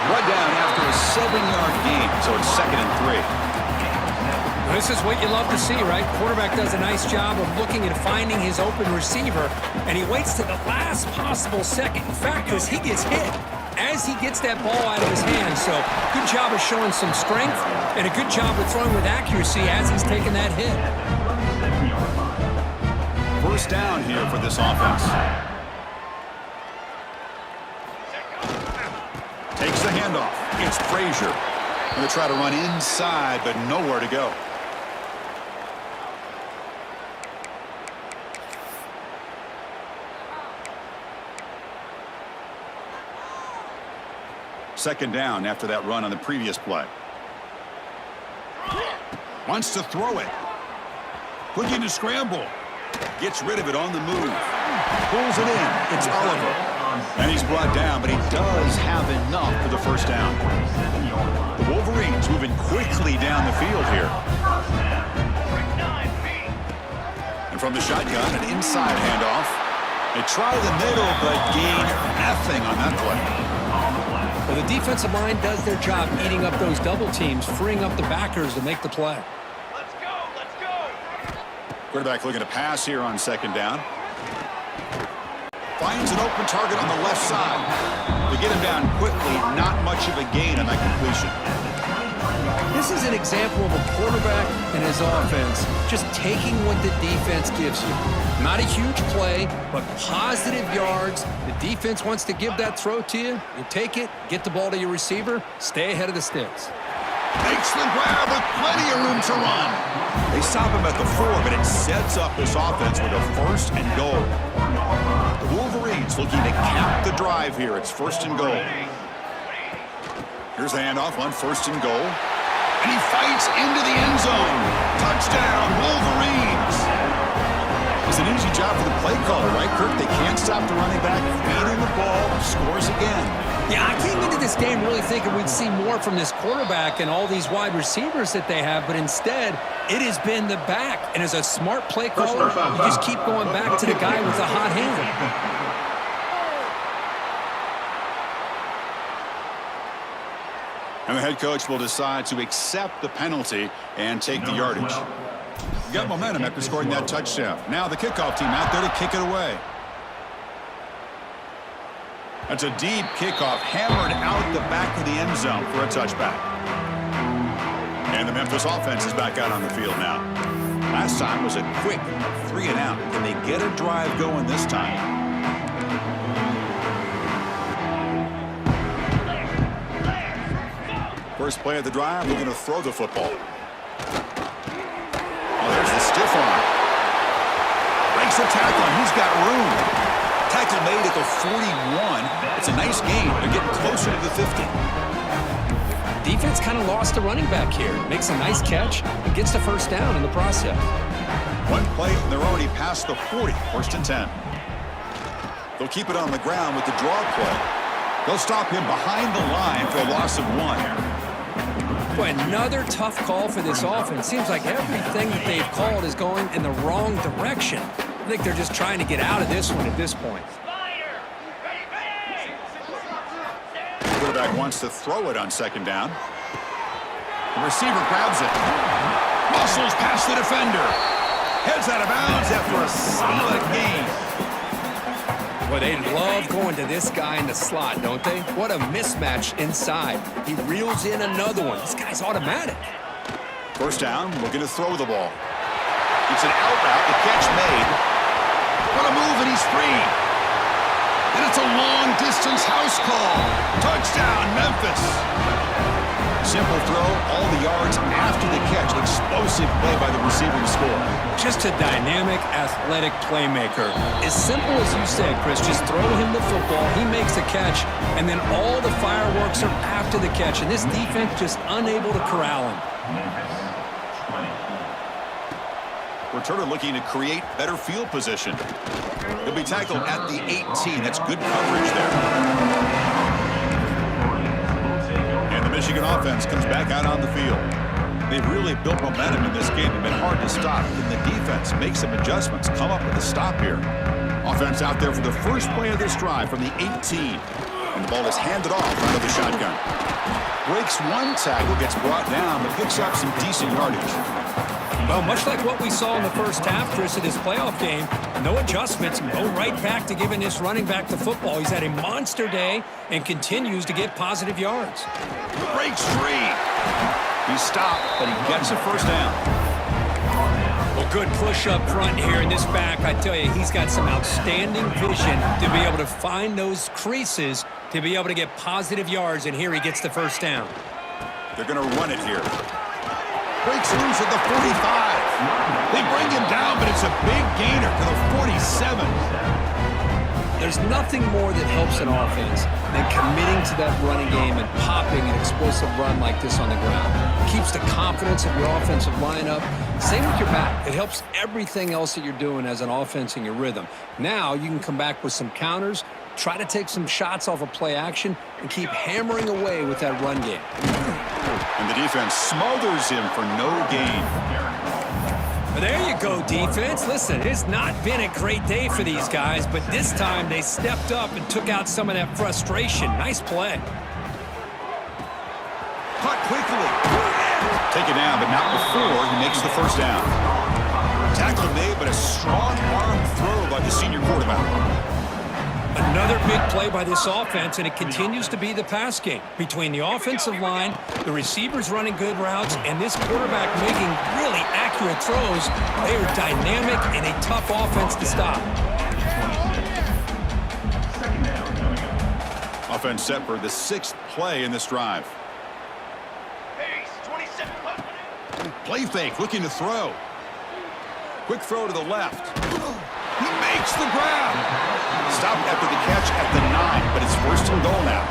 Brought down after a 7-yard gain, so it's 2nd and 3. This is what you love to see, right? Quarterback does a nice job of looking and finding his open receiver, and he waits to the last possible second. In fact, because he gets hit as he gets that ball out of his hand. So good job of showing some strength and a good job of throwing with accuracy as he's taking that hit. First down here for this offense. Takes the handoff. It's Frazier. Going to try to run inside, but nowhere to go. Second down after that run on the previous play. Wants to throw it. Looking to scramble. Gets rid of it on the move. Pulls it in. It's Oliver. And he's brought down, but he does have enough for the first down. The Wolverines moving quickly down the field here. And from the shotgun, an inside handoff. They try the middle, but gain nothing on that play. Well, the defensive line does their job eating up those double teams, freeing up the backers to make the play. Let's go, let's go. Quarterback looking to pass here on second down. Finds an open target on the left side. They get him down quickly, not much of a gain on that completion. This is an example of a quarterback and his offense just taking what the defense gives you. Not a huge play, but positive yards. The defense wants to give that throw to you. You take it, get the ball to your receiver, stay ahead of the sticks. Makes the grab with plenty of room to run. They stop him at the 4, but it sets up this offense with a 1st and goal. The Wolverines looking to cap the drive here. It's 1st and goal. Here's the handoff on 1st and goal. And he fights into the end zone. Touchdown, Wolverines. It's an easy job for the play caller, right, Kirk? They can't stop the running back, feeding the ball, scores again. Yeah, I came into this game really thinking we'd see more from this quarterback and all these wide receivers that they have, but instead, it has been the back. And as a smart play caller, you just keep going back to the guy with the hot hand. And the head coach will decide to accept the penalty and take the yardage. Got momentum after scoring that touchdown. Now the kickoff team out there to kick it away. That's a deep kickoff, hammered out the back of the end zone for a touchback. And the Memphis offense is back out on the field now. Last time was a quick 3 and out. Can they get a drive going this time? First play of the drive, we're going to throw the football. Oh, there's the stiff arm. Breaks the tackle, and he's got room. Tackle made at the 41. It's a nice gain. They're getting closer to the 50. Defense kind of lost the running back here. Makes a nice catch and gets the 1st down in the process. One play, and they're already past the 40. 1st and 10. They'll keep it on the ground with the draw play. They'll stop him behind the line for a loss of 1. Boy, another tough call for this offense. Seems like everything that they've called is going in the wrong direction. I think they're just trying to get out of this one at this point. The quarterback wants to throw it on 2nd down. The receiver grabs it. Muscles past the defender. Heads out of bounds after a solid gain. Well, they love going to this guy in the slot, don't they? What a mismatch inside. He reels in another one. This guy's automatic. 1st down, looking to throw the ball. It's an out route, the catch made. What a move, and he's free. And it's a long-distance house call. Touchdown, Memphis. Simple throw, all the yards after the catch. Explosive play by the receiver to score. Just a dynamic, athletic playmaker. As simple as you said, Chris, just throw him the football, he makes a catch, and then all the fireworks are after the catch, and this defense just unable to corral him. Returner looking to create better field position. He'll be tackled at the 18. That's good coverage there. And the Michigan offense comes back out on the field. They've really built momentum in this game. They've been hard to stop. And the defense makes some adjustments, come up with a stop here. Offense out there for the first play of this drive from the 18. And the ball is handed off out of the shotgun. Breaks one tackle, gets brought down, but picks up some decent yardage. Well, much like what we saw in the first half, Chris, of this playoff game, no adjustments, go right back to giving this running back the football. He's had a monster day and continues to get positive yards. Breaks free. He stopped, but he gets a 1st down. Well, good push up front here in this back. I tell you, he's got some outstanding vision to be able to find those creases, to be able to get positive yards, and here he gets the 1st down. They're going to run it here. Breaks loose at the 45. They bring him down, but it's a big gainer to the 47. There's nothing more that helps an offense than committing to that running game and popping an explosive run like this on the ground. It keeps the confidence of your offensive lineup. Same with your back. It helps everything else that you're doing as an offense in your rhythm. Now you can come back with some counters, try to take some shots off of play action, and keep hammering away with that run game. And the defense smothers him for no gain. Well, there you go, defense. Listen, it's not been a great day for these guys, but this time they stepped up and took out some of that frustration. Nice play. quickly. Taken down, but not before he makes the first down. Tackle made, but a strong arm throw by the senior quarterback. Another big play by this offense, and it continues to be the pass game. Between the offensive line, the receivers running good routes, and this quarterback making really accurate throws, they are dynamic and a tough offense to stop. Offense set for the 6th play in this drive. Pace, 27. Play fake, looking to throw. Quick throw to the left. He makes the grab. Stopped after the catch at the 9, but it's 1st and goal now.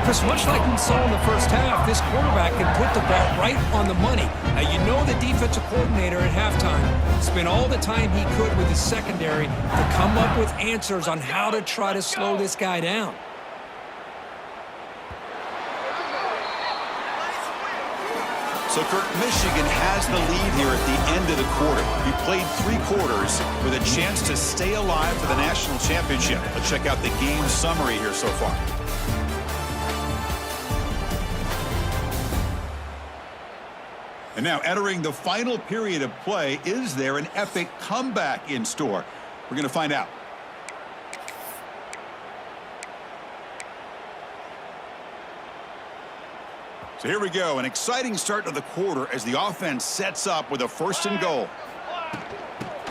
Chris, much like we saw in the first half, this quarterback can put the ball right on the money. Now, you know the defensive coordinator at halftime spent all the time he could with his secondary to come up with answers on how to try to slow this guy down. So, Kirk, Michigan has the lead here at the end of the quarter. We played 3 quarters with a chance to stay alive for the national championship. Let's check out the game summary here so far. And now entering the final period of play, is there an epic comeback in store? We're going to find out. So here we go, an exciting start to the quarter as the offense sets up with a 1st and goal.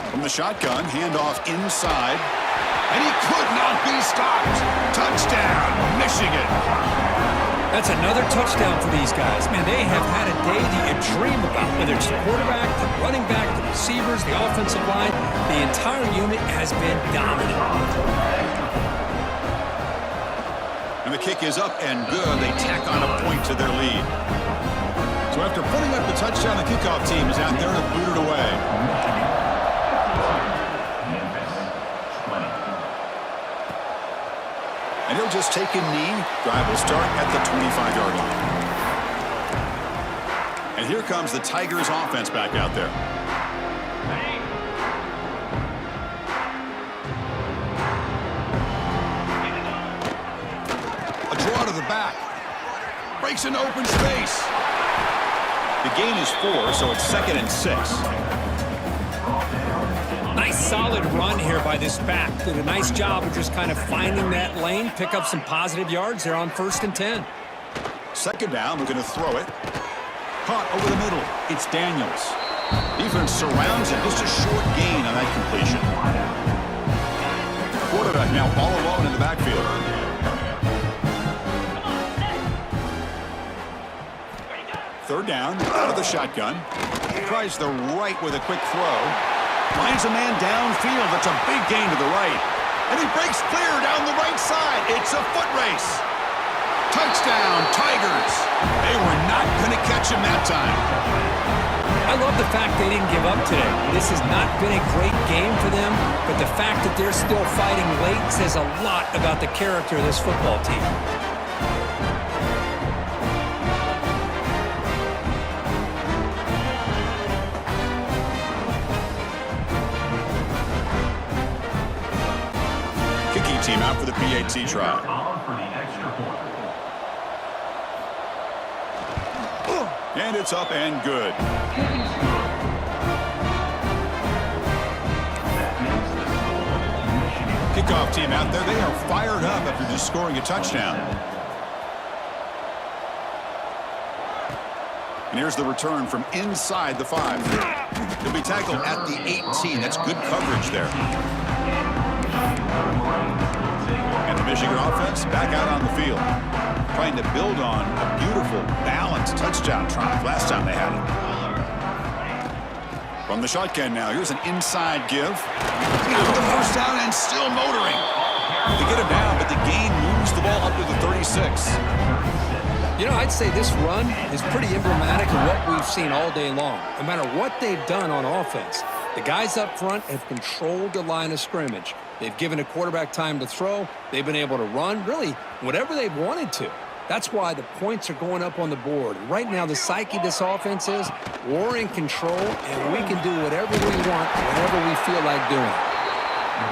From the shotgun, handoff inside, and he could not be stopped. Touchdown, Michigan. That's another touchdown for these guys. Man, they have had a day that you dream about, whether it's the quarterback, the running back, the receivers, the offensive line. The entire unit has been dominant. And the kick is up and good. They tack on a point to their lead. So after putting up the touchdown, the kickoff team is out there to boot it away. And he'll just take a knee. Drive will start at the 25-yard line. And here comes the Tigers offense back out there. To the back. Breaks an open space. The gain is 4, so it's 2nd and 6. Nice solid run here by this back. Did a nice job of just kind of finding that lane, pick up some positive yards. They're on 1st and 10. 2nd down, we're going to throw it. Caught over the middle. It's Daniels. Defense surrounds him. Just a short gain on that completion. Quarterback now all alone in the backfield. Third down, out of the shotgun. Tries the right with a quick throw. Finds a man downfield. That's a big gain to the right. And he breaks clear down the right side. It's a foot race. Touchdown, Tigers. They were not going to catch him that time. I love the fact they didn't give up today. This has not been a great game for them, but the fact that they're still fighting late says a lot about the character of this football team. Team out for the PAT try. And it's up and good. Kickoff team out there. They are fired up after just scoring a touchdown. And here's the return from inside the 5. He'll be tackled at the 18. That's good coverage there. And the Michigan offense back out on the field, trying to build on a beautiful, balanced touchdown drive last time they had it. From the shotgun now, here's an inside give. Got the 1st down and still motoring. They get him down, but the gain moves the ball up to the 36. You know, I'd say this run is pretty emblematic of what we've seen all day long. No matter what they've done on offense, the guys up front have controlled the line of scrimmage. They've given a quarterback time to throw. They've been able to run, really, whatever they've wanted to. That's why the points are going up on the board. Right now, the psyche of this offense is we're in control, and we can do whatever we want, whatever we feel like doing.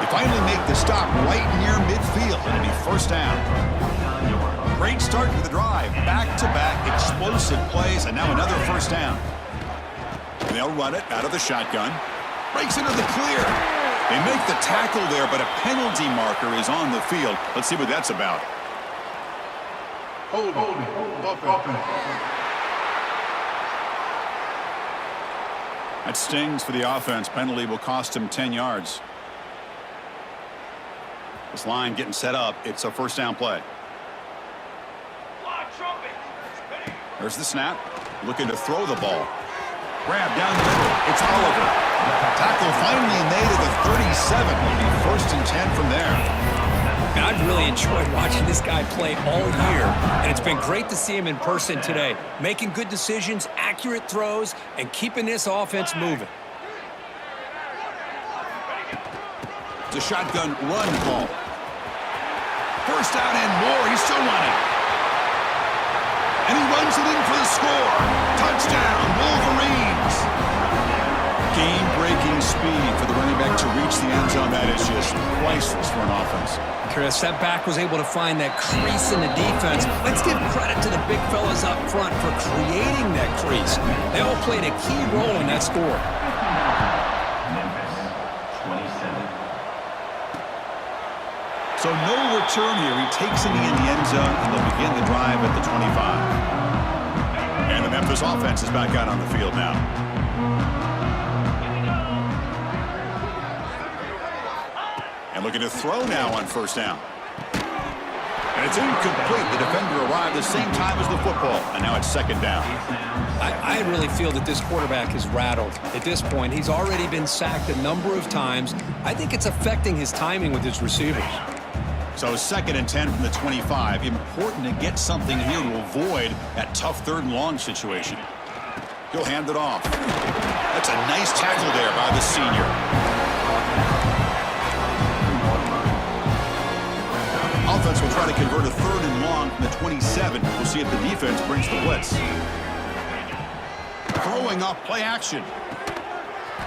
They finally make the stop right near midfield. It'll be 1st down. Great start to the drive. Back-to-back explosive plays, and now another first down. They'll run it out of the shotgun. Breaks into the clear. They make the tackle there, but a penalty marker is on the field. Let's see what that's about. Hold offense. That stings for the offense. Penalty will cost him 10 yards. This line getting set up. It's a first down play. There's the snap. Looking to throw the ball. Grab down the middle. It's Oliver. Tackle finally made at the 37. Will be first and 10 from there. And I've really enjoyed watching this guy play all year, and it's been great to see him in person today, making good decisions, accurate throws, and keeping this offense moving. It's a shotgun run call. First down and more. He's still running. And he runs it in for the score. Touchdown, Wolverines. Game-breaking speed for the running back to reach the end zone. That is just priceless for an offense. Chris, that back was able to find that crease in the defense. Let's give credit to the big fellas up front for creating that crease. They all played a key role in that score. So no return here. He takes it in the end zone, and they'll begin the drive at the 25. And the Memphis offense is back out on the field now. And looking to throw now on first down. And it's incomplete. The defender arrived the same time as the football, and now it's second down. I really feel that this quarterback is rattled. At this point, he's already been sacked a number of times. I think it's affecting his timing with his receivers. So second and 10 from the 25. Important to get something here to avoid that tough third and long situation. He'll hand it off. That's a nice tackle there by the senior. Offense will try to convert a third and long from the 27. We'll see if the defense brings the blitz. Throwing off play action.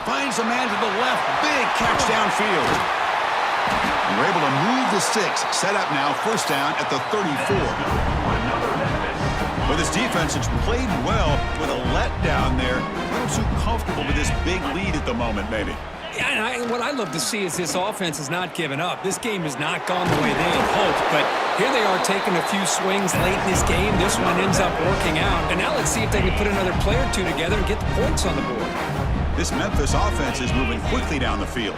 Finds a man to the left. Big catch downfield. And we're able to move the sticks. Set up now, first down at the 34. But this defense has played well with a letdown there. A little too comfortable with this big lead at the moment, maybe. Yeah, and what I love to see is this offense has not given up. This game has not gone the way they had hoped, but here they are taking a few swings late in this game. This one ends up working out. And now let's see if they can put another play or two together and get the points on the board. This Memphis offense is moving quickly down the field.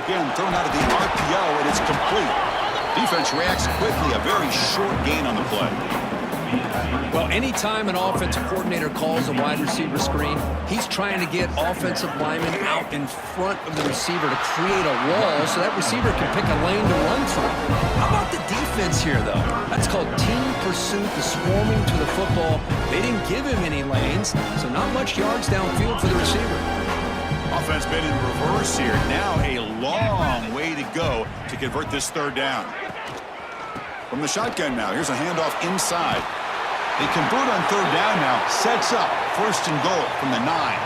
Again, thrown out of the RPO, and it's complete. Defense reacts quickly. A very short gain on the play. Well, anytime an offensive coordinator calls a wide receiver screen, he's trying to get offensive linemen out in front of the receiver to create a wall so that receiver can pick a lane to run through. How about the defense here, though? That's called team pursuit, the swarming to the football. They didn't give him any lanes, so not much yards downfield for the receiver. Offense been in reverse here. Now a long way to go to convert this third down. From the shotgun now, here's a handoff inside. They convert on third down now. Sets up first and goal from the 9.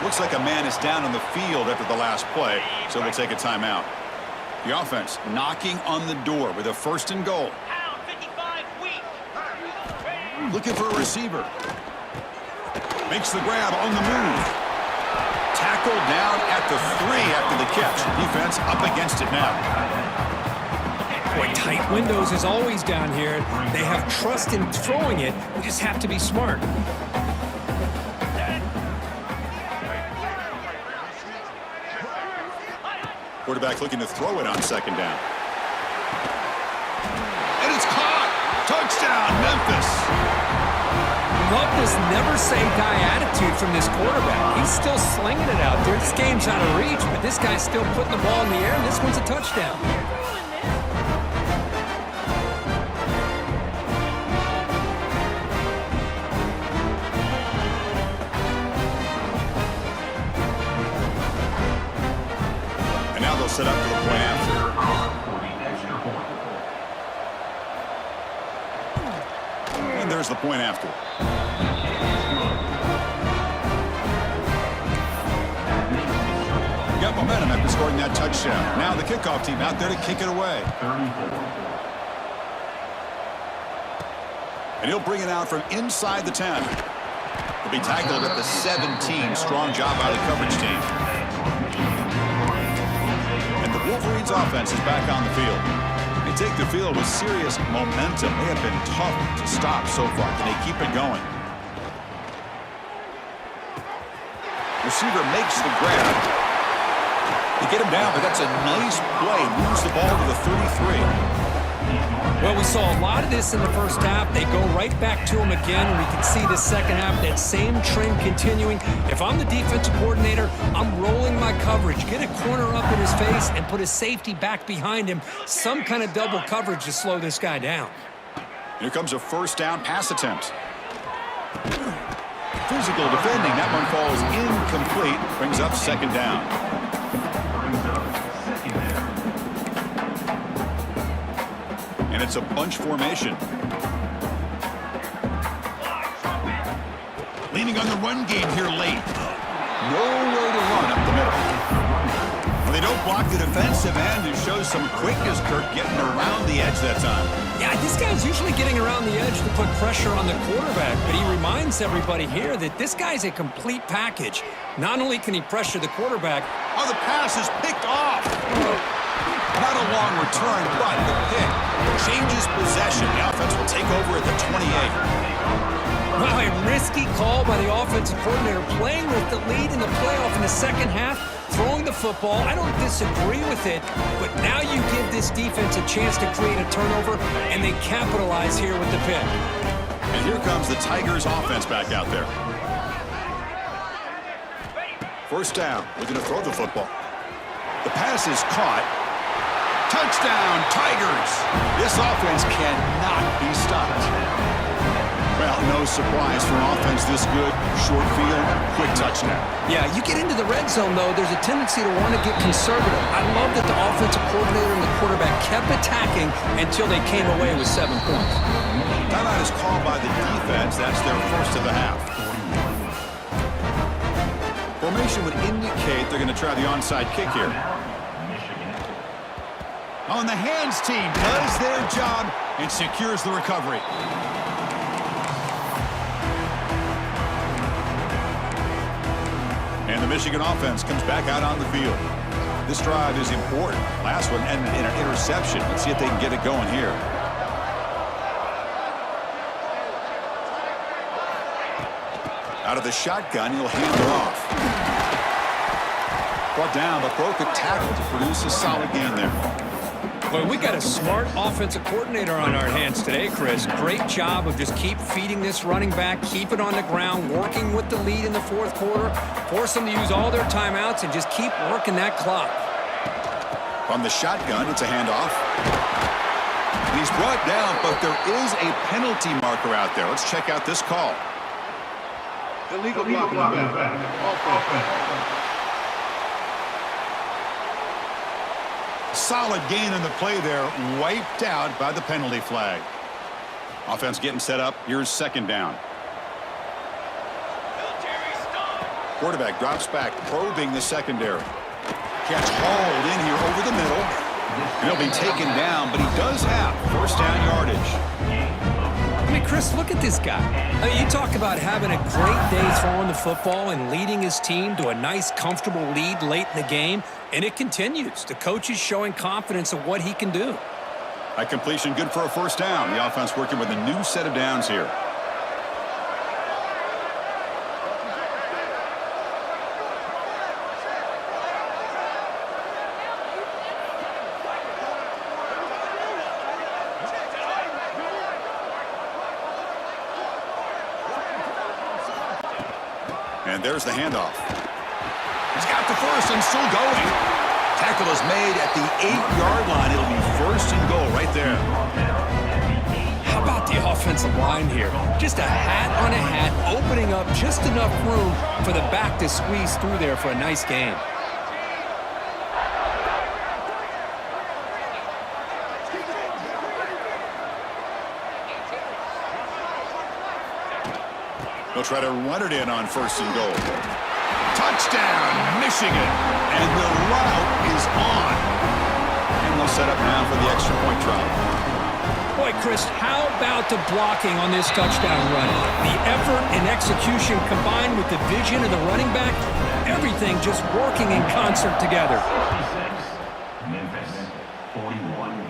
Looks like a man is down on the field after the last play, so we'll take a timeout. The offense knocking on the door with a first and goal. Looking for a receiver. Makes the grab on the move. Tackled down at the 3 after the catch. Defense up against it now. Boy, tight windows is always down here. They have trust in throwing it. They just have to be smart. Quarterback looking to throw it on second down. And it's caught! Touchdown, Memphis! Love this never-say-die attitude from this quarterback. He's still slinging it out there. This game's out of reach, but this guy's still putting the ball in the air, and this one's a touchdown. And now they'll set up for the point after. And there's the point after. Got momentum after scoring that touchdown. Now the kickoff team out there to kick it away. 34. And he'll bring it out from inside the 10. He'll be tackled at the 17. Strong job by the coverage team. And the Wolverines offense is back on the field. They take the field with serious momentum. They have been tough to stop so far. Can they keep it going? Receiver makes the grab. They get him down, but that's a nice play. Moves the ball to the 33. Well, we saw a lot of this in the first half. They go right back to him again, and we can see the second half, that same trend continuing. If I'm the defensive coordinator, I'm rolling my coverage. Get a corner up in his face and put his safety back behind him. Some kind of double coverage to slow this guy down. Here comes a first down pass attempt. Physical defending. That one falls incomplete. Brings up second down. And it's a bunch formation. Leaning on the run game here late. Nowhere to run up the middle. Well, they don't block the defensive end, who shows some quickness, Kirk, getting around the edge that time. Yeah, this guy's usually getting around the edge to put pressure on the quarterback, but he reminds everybody here that this guy's a complete package. Not only can he pressure the quarterback. Oh, the pass is picked off. Not a long return, but the pick changes possession. The offense will take over at the 28. Wow, a risky call by the offensive coordinator, playing with the lead in the playoff in the second half, throwing the football. I don't disagree with it, but now you give this defense a chance to create a turnover, and they capitalize here with the pick. And here comes the Tigers offense back out there. First down. We're going to throw the football. The pass is caught. Touchdown, Tigers! This offense cannot be stopped. Well, no surprise for an offense this good. Short field, quick touchdown. Yeah, you get into the red zone, though, there's a tendency to want to get conservative. I love that the offensive coordinator and the quarterback kept attacking until they came away with 7 points. Timeout is called by the defense. That's their first of the half. Formation would indicate they're going to try the onside kick here. On the hands team does their job and secures the recovery. And the Michigan offense comes back out on the field. This drive is important. Last one ended in an interception. Let's see if they can get it going here. Out of the shotgun, he'll hand it off. Brought down, but broke a tackle to produce a solid gain there. Well, we got a smart offensive coordinator on our hands today, Chris. Great job of just keep feeding this running back, keep it on the ground, working with the lead in the fourth quarter, force them to use all their timeouts, and just keep working that clock. From the shotgun, it's a handoff. And he's brought down, but there is a penalty marker out there. Let's check out this call. Illegal blocking back. Offense. Solid gain in the play there, wiped out by the penalty flag. Offense getting set up. Here's second down. Quarterback drops back, probing the secondary. Catch hauled in here over the middle. And he'll be taken down, but he does have first down yardage. I mean, Chris, look at this guy. I mean, you talk about having a great day throwing the football and leading his team to a nice, comfortable lead late in the game, and it continues. The coach is showing confidence of what he can do. That completion good for a first down. The offense working with a new set of downs here. And there's the handoff. He's got the first and still going. Tackle is made at the 8-yard line. It'll be first and goal right there. How about the offensive line here? Just a hat on a hat, opening up just enough room for the back to squeeze through there for a nice gain. They'll try to run it in on first and goal. Touchdown, Michigan. And the route is on. And they'll set up now for the extra point try. Boy, Boy, Chris, how about the blocking on this touchdown run? The effort and execution combined with the vision of the running back, everything just working in concert together. 66, Memphis, 41.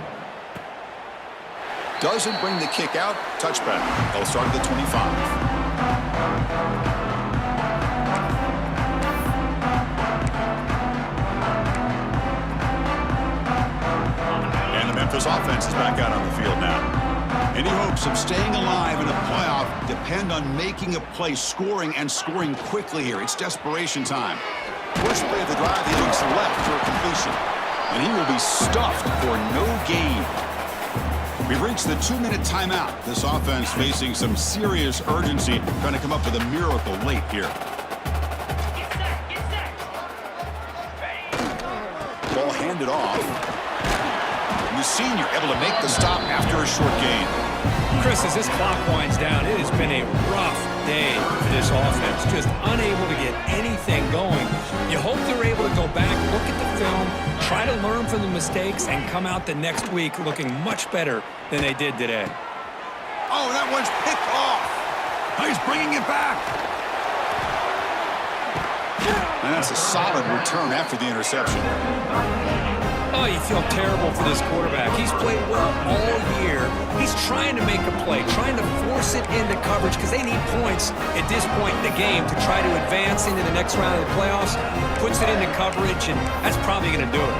Doesn't bring the kick out. Touchback. They'll start at the 25. Memphis offense is back out on the field now. Any hopes of staying alive in a playoff depend on making a play, scoring, and scoring quickly here. It's desperation time. First play of the drive, he looks left for a completion. And he will be stuffed for no gain. We've reached the 2-minute timeout. This offense facing some serious urgency, trying to come up with a miracle late here. Ball handed off. The senior able to make the stop after a short gain. Chris, as this clock winds down, it has been a rough day for this offense. Just unable to get anything going. You hope they're able to go back, look at the film, try to learn from the mistakes, and come out the next week looking much better than they did today. Oh, that one's picked off. He's bringing it back. And that's a solid return after the interception. Oh, you feel terrible for this quarterback. He's played well all year. He's trying to make a play, trying to force it into coverage because they need points at this point in the game to try to advance into the next round of the playoffs. Puts it into coverage, and that's probably going to do it.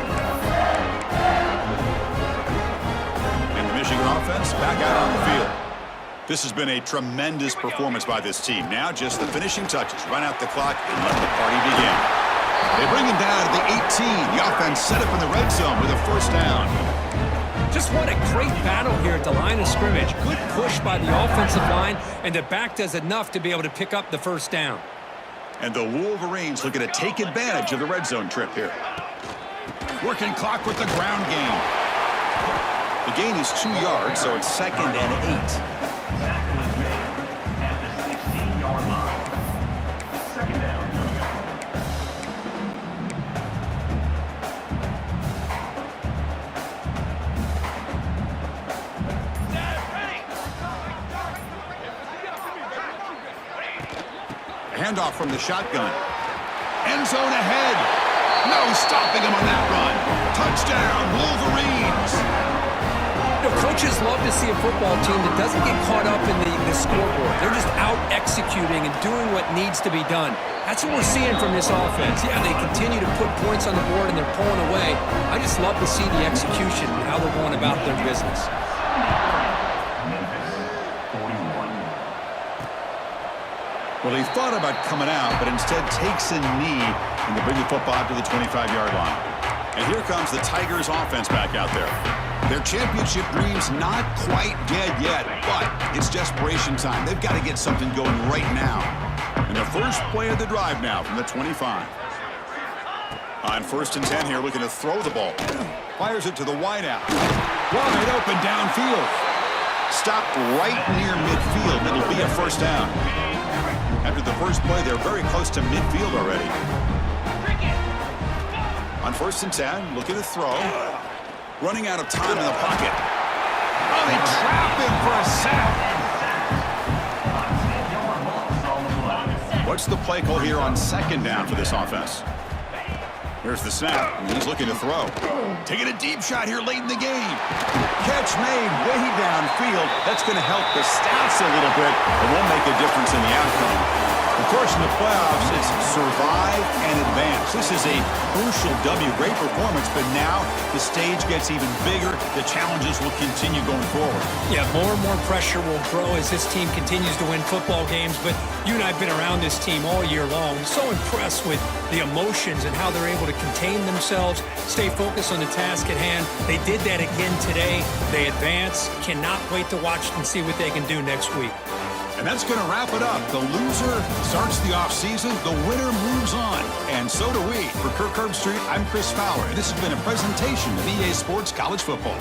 And the Michigan offense back out on the field. This has been a tremendous performance by this team. Now just the finishing touches. Run out the clock and let the party begin. They bring him down to the 18. The offense set up in the red zone with a first down. Just what a great battle here at the line of scrimmage. Good push by the offensive line, and the back does enough to be able to pick up the first down. And the Wolverines looking to take advantage of the red zone trip here. Working clock with the ground game. The gain is 2 yards, so it's 2nd and 8. Sack was made at the 16-yard line. Second down. Handoff from the shotgun. End zone ahead. No stopping him on that run. Touchdown, Wolverines. You know, coaches love to see a football team that doesn't get caught up in the scoreboard. They're just out executing and doing what needs to be done. That's what we're seeing from this offense. Yeah, they continue to put points on the board and they're pulling away. I just love to see the execution and how they're going about their business. Well, he thought about coming out, but instead takes a knee and they bring the football out to the 25-yard line. And here comes the Tigers offense back out there. Their championship dreams not quite dead yet, but it's desperation time. They've got to get something going right now. And their first play of the drive now from the 25. On 1st and 10 here, looking to throw the ball. Fires it to the wideout. Wide open downfield. Stopped right near midfield. It'll be a first down. After the first play, they're very close to midfield already. On 1st and 10, looking to throw. Running out of time in the pocket. Oh, they trap him for a sack. What's the play call here on 2nd down for this offense? Here's the snap. He's looking to throw. Taking a deep shot here late in the game. Catch made way downfield. That's going to help the stats a little bit, but won't make a difference in the outcome. Of course, in the playoffs, it's survive and advance. This is a crucial W. Great performance, but now the stage gets even bigger. The challenges will continue going forward. Yeah, more and more pressure will grow as this team continues to win football games, but you and I have been around this team all year long. So impressed with the emotions and how they're able to contain themselves, stay focused on the task at hand. They did that again today. They advance. Cannot wait to watch and see what they can do next week. And that's going to wrap it up. The loser starts the offseason. The winner moves on. And so do we. For Kirk Herbstreit, I'm Chris Fowler. And this has been a presentation of EA Sports College Football.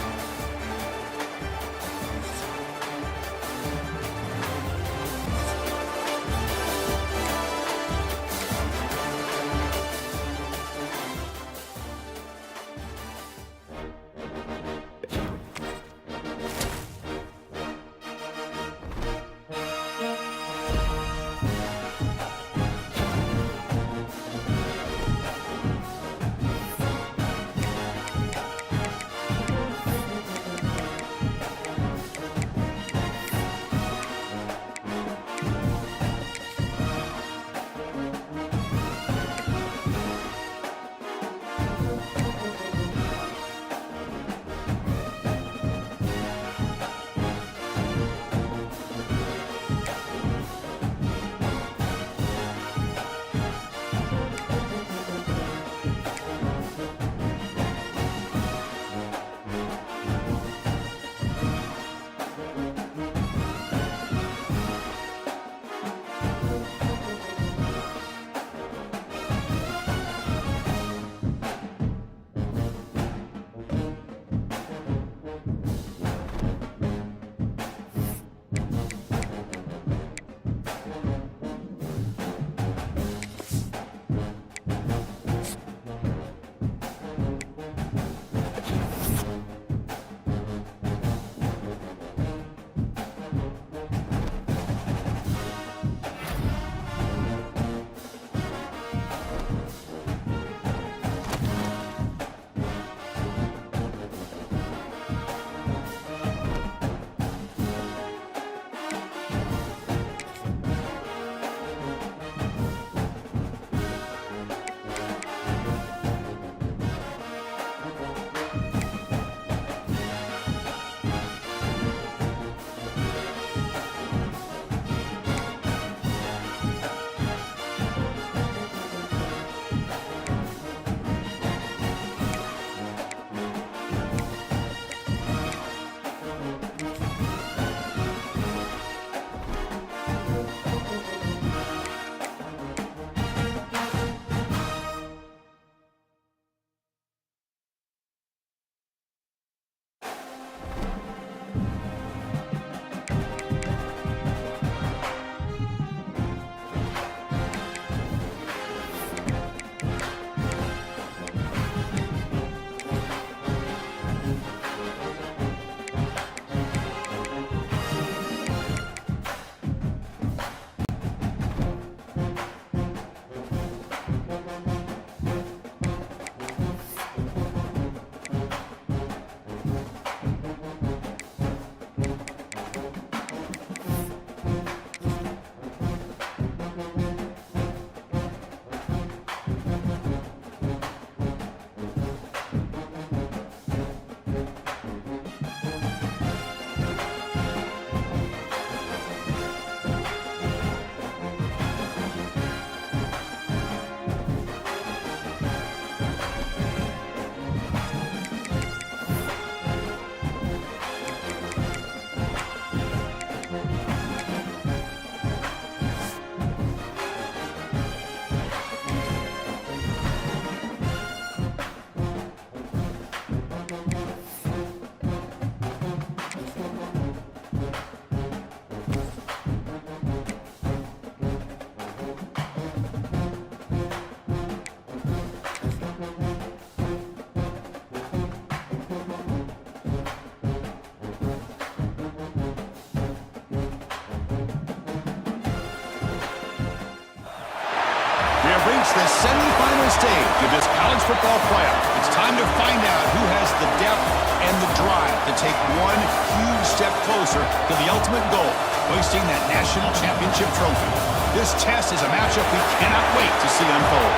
the semifinal stage of this college football playoff. It's time to find out who has the depth and the drive to take one huge step closer to the ultimate goal, hoisting that national championship trophy. This test is a matchup we cannot wait to see unfold.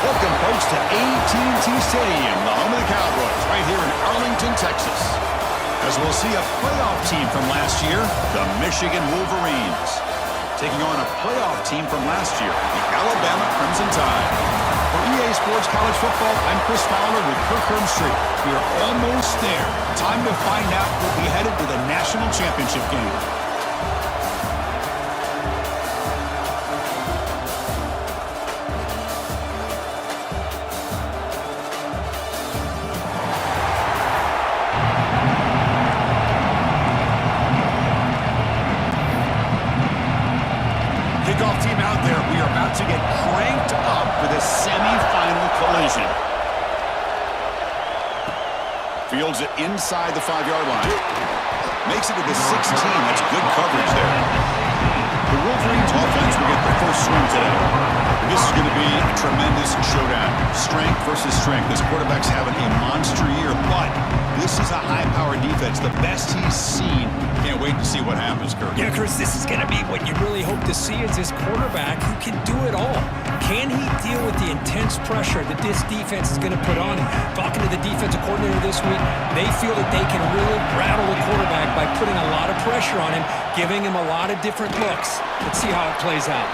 Welcome, folks, to AT&T Stadium, the home of the Cowboys, right here in Arlington, Texas. As we'll see a playoff team from last year, the Michigan Wolverines, taking on a playoff team from last year, the Alabama Crimson Tide. For EA Sports College Football, I'm Chris Fowler with Kirk Herbstreit. We are almost there. Time to find out who'll be headed to the national championship game. Kickoff team out there. We are about to get cranked up for this semifinal collision. Fields it inside the 5-yard line. Makes it to the 16. That's good coverage there. The Wolverines offense will get the first swing today. This is going to be a tremendous showdown. Strength versus strength. This quarterback's having a monster year, but this is a high-powered defense, the best he's seen. Can't wait to see what happens, Kirk. Yeah, Chris, this is going to be what you really hope to see is this quarterback who can do it all. Can he deal with the intense pressure that this defense is going to put on him? Talking to the defensive coordinator this week, they feel that they can really rattle the quarterback by putting a lot of pressure on him, giving him a lot of different looks. Let's see how it plays out.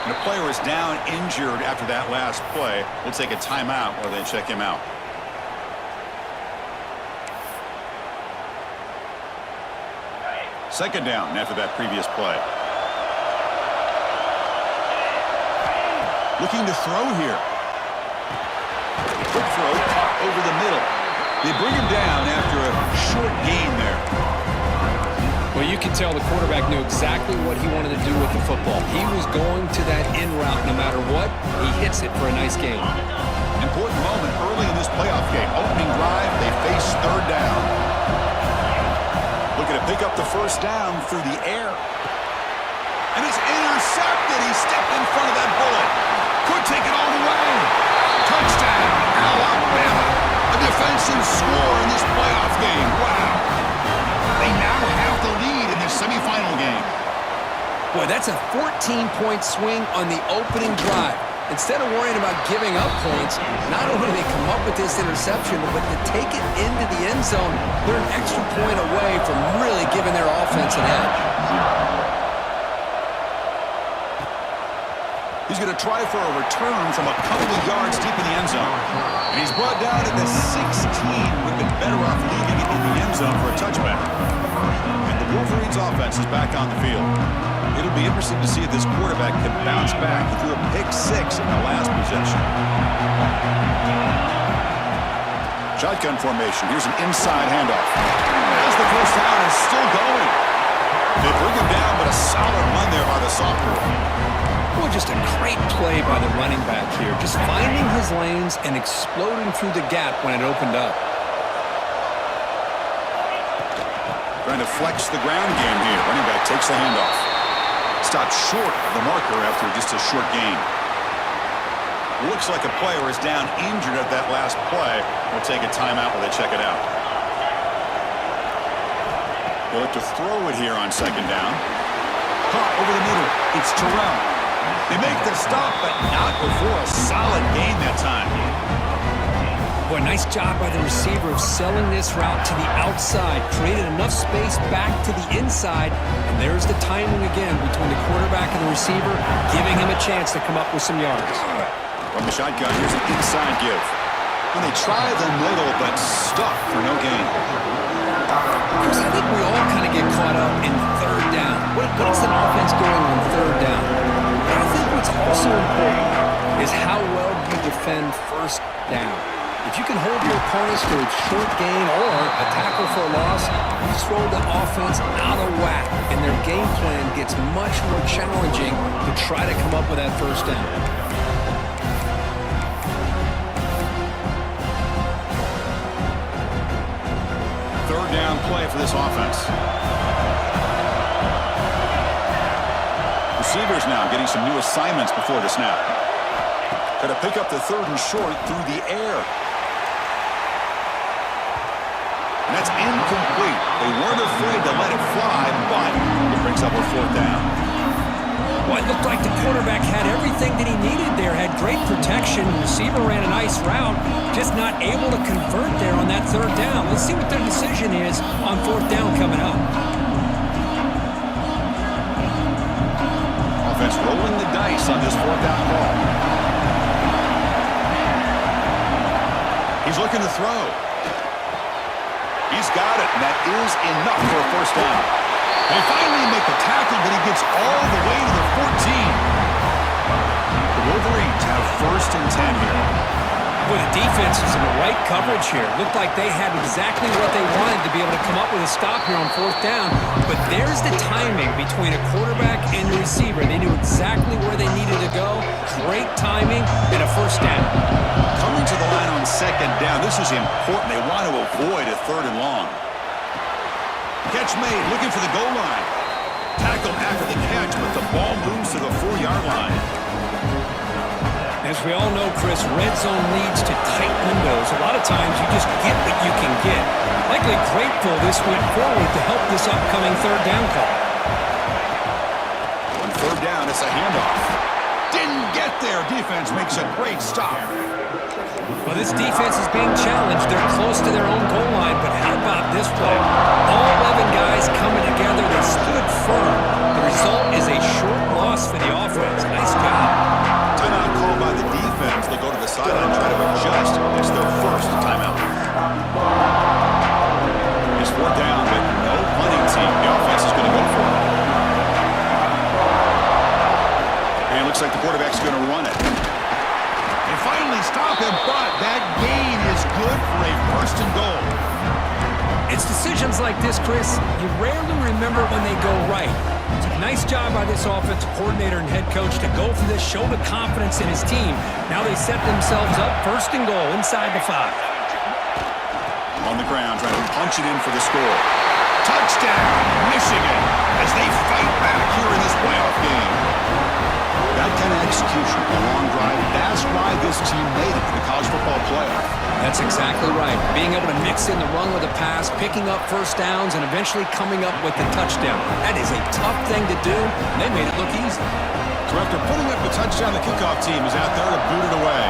The player is down injured after that last play. We'll take a timeout while they check him out. Second down after that previous play. Looking to throw here. Quick throw caught over the middle. They bring him down after a short gain there. Well, you can tell the quarterback knew exactly what he wanted to do with the football. He was going to that in route no matter what. He hits it for a nice gain. Important moment early in this playoff game. Opening drive, they face third down. Looking to pick up the first down through the air. And it's intercepted. He stepped in front of that bullet. Could take it all the way. Touchdown, Alabama. A defensive score in this playoff game. Wow. They now have the lead in this semifinal game. Boy, that's a 14-point swing on the opening drive. Instead of worrying about giving up points, not only do they come up with this interception, but to take it into the end zone, they're an extra point away from really giving their offense an edge. He's going to try for a return from a couple of yards deep in the end zone. And he's brought down at the 16. Would have been better off leaving it in the end zone for a touchback. And the Wolverines offense is back on the field. It'll be interesting to see if this quarterback can bounce back. He threw a pick 6 in the last possession. Shotgun formation. Here's an inside handoff. As the first down is still going. They bring him down, but a solid run there by the sophomore. Well, just a great play by the running back here. Just finding his lanes and exploding through the gap when it opened up. Trying to flex the ground game here. Running back takes the handoff. Stopped short of the marker after just a short gain. Looks like a player is down injured at that last play. We'll take a timeout while they check it out. They'll look to throw it here on second down. Caught over the middle. It's Terrell. They make the stop, but not before a solid gain that time. Boy, nice job by the receiver of selling this route to the outside. Created enough space back to the inside. And there's the timing again between the quarterback and the receiver, giving him a chance to come up with some yards. From the shotgun, here's an inside give. And they try the middle, but stuck for no gain. Chris, I think we all kind of get caught up in third down. What is an offense doing on third down? But I think what's also important is how well you defend first down. If you can hold your opponents to a short gain or a tackle for a loss, you throw the offense out of whack, and their game plan gets much more challenging to try to come up with that first down. Third down play for this offense. receivers now getting some new assignments before the snap. Got to pick up the 3rd and short through the air. And that's incomplete. They weren't afraid to let it fly, but it brings up a 4th down. Well, it looked like the quarterback had everything that he needed there, had great protection. The receiver ran a nice route, just not able to convert there on that 3rd down. Let's see what their decision is on 4th down coming up. Offense rolling the dice on this 4th down ball. He's looking to throw. He's got it, and that is enough for a 1st down. They finally make the tackle, but he gets all the way to the 14. The Wolverines have 1st and 10 here. Well, the defense is in the right coverage here. Looked like they had exactly what they wanted to be able to come up with a stop here on 4th down. But there's the timing between a quarterback and the receiver. They knew exactly where they needed to go. Great timing and a 1st down. Coming to the line on 2nd down. This is important. They want to avoid a 3rd and long. Catch made, looking for the goal line. Tackled after the catch, but the ball moves to the 4-yard line. As we all know, Chris, red zone leads to tight windows. A lot of times you just get what you can get. Likely grateful this went forward to help this upcoming 3rd down call. On 3rd down, it's a handoff. Didn't get there. Defense makes a great stop. Well, this defense is being challenged. They're close to their own goal line, but how about this play? All 11 guys coming together. They stood firm. The result is a short loss for the offense. Nice job. Timeout call by the defense. They'll go to the sideline, try to adjust. It's their 1st timeout. It's 4th down, but no punting team. The offense is going to go for it. And it looks like the quarterback's going to run it. They finally stop him, but that gain is good for a 1st and goal. It's decisions like this, Chris, you rarely remember when they go right. It's a nice job by this offensive coordinator and head coach to go for this, show the confidence in his team. Now they set themselves up 1st and goal inside the 5. On the ground, trying to punch it in for the score. Touchdown, Michigan, as they fight back here in this playoff game. That kind of execution, a long drive, that's why this team made it to the college football playoff. That's exactly right. Being able to mix in the run with a pass, picking up 1st downs, and eventually coming up with the touchdown. That is a tough thing to do, and they made it look easy. So after putting up the touchdown, the kickoff team is out there to boot it away.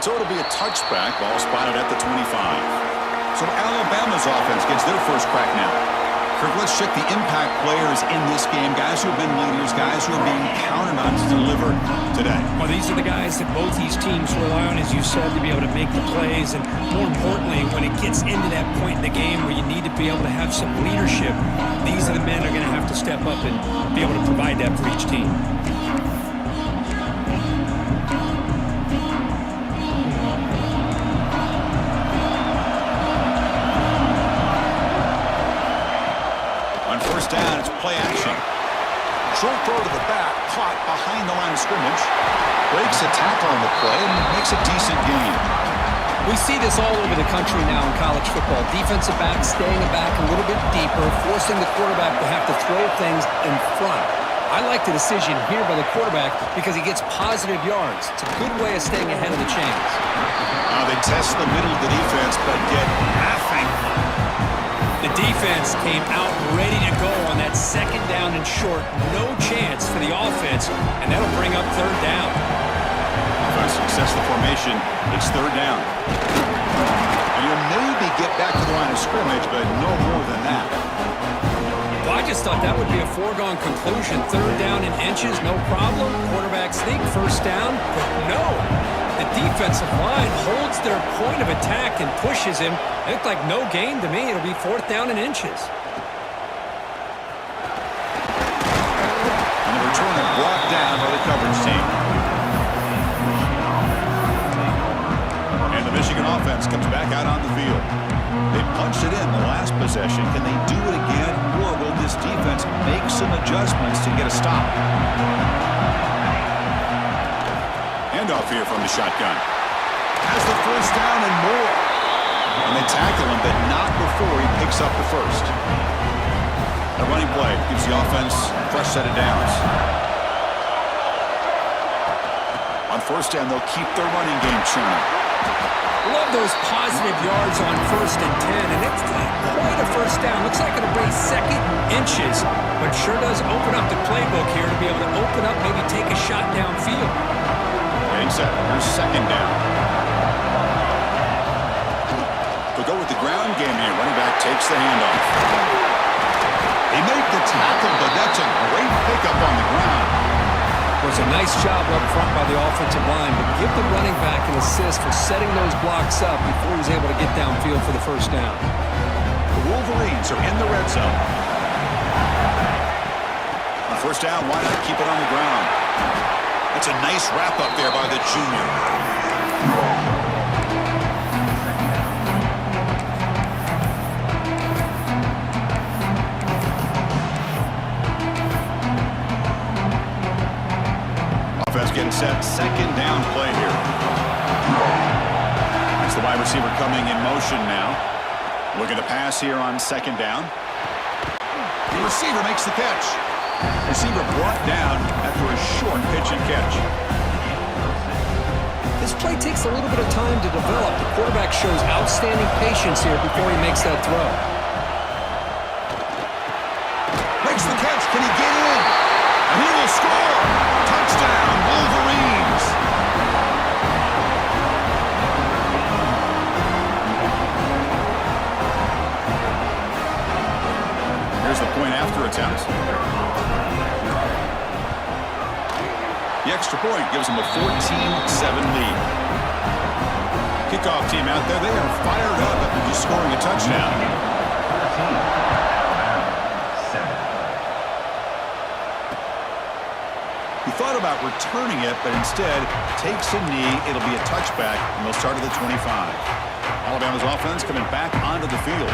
So it'll be a touchback, ball spotted at the 25. So Alabama's offense gets their 1st crack now. Kirk, let's check the impact players in this game. Guys who have been leaders, guys who are being counted on to deliver today. Well, these are the guys that both these teams rely on, as you said, to be able to make the plays. And more importantly, when it gets into that point in the game where you need to be able to have some leadership, these are the men that are going to have to step up and be able to provide that for each team. Down, it's play action. Short throw to the back, caught behind the line of scrimmage. Breaks a tackle on the play and makes a decent gain. We see this all over the country now in college football. Defensive backs staying back a little bit deeper, forcing the quarterback to have to throw things in front. I like the decision here by the quarterback because he gets positive yards. It's a good way of staying ahead of the chains. They test the middle of the defense, but get nothing. The defense came out ready to go on that 2nd down and short. No chance for the offense, and that'll bring up 3rd down. For a successful formation, it's 3rd down. And you'll maybe get back to the line of scrimmage, but no more than that. Well, I just thought that would be a foregone conclusion. 3rd down in inches, no problem. Quarterback sneak, 1st down, but no. The defensive line holds their point of attack and pushes him. It looked like no gain to me. It'll be 4th down in inches. And the returner brought down by the coverage team. And the Michigan offense comes back out on the field. They punched it in the last possession. Can they do it again, or will this defense make some adjustments to get a stop? Handoff here from the shotgun. Has the 1st down and more. And they tackle him, but not before he picks up the first. A running play gives the offense a fresh set of downs. On first down, they'll keep their running game churning. Love those positive yards on 1st and 10, and it's not quite a first down. Looks like it'll be second inches, but sure does open up the playbook here to be able to open up, maybe take a shot downfield. Getting set. Here's second down. They'll go with the ground game here. Running back takes the handoff. He made the tackle, but that's a great pickup on the ground. It was a nice job up front by the offensive line, but give the running back an assist for setting those blocks up before he was able to get downfield for the first down. The Wolverines are in the red zone. On first down, why not keep it on the ground? That's a nice wrap up there by the junior. Getting set, second down play here. That's the wide receiver coming in motion now. Looking to pass here on second down. The receiver makes the catch. Receiver brought down after a short pitch and catch. This play takes a little bit of time to develop. The quarterback shows outstanding patience here before he makes that throw. Makes the catch. Can he get in? And he will score. Touchdown, Wolverines. Here's the point after attempt. The extra point gives them a 14-7 lead. Kickoff team out there, they are fired up after just scoring a touchdown. Thought about returning it, but instead takes a knee. It'll be a touchback, and they'll start at the 25. Alabama's offense coming back onto the field.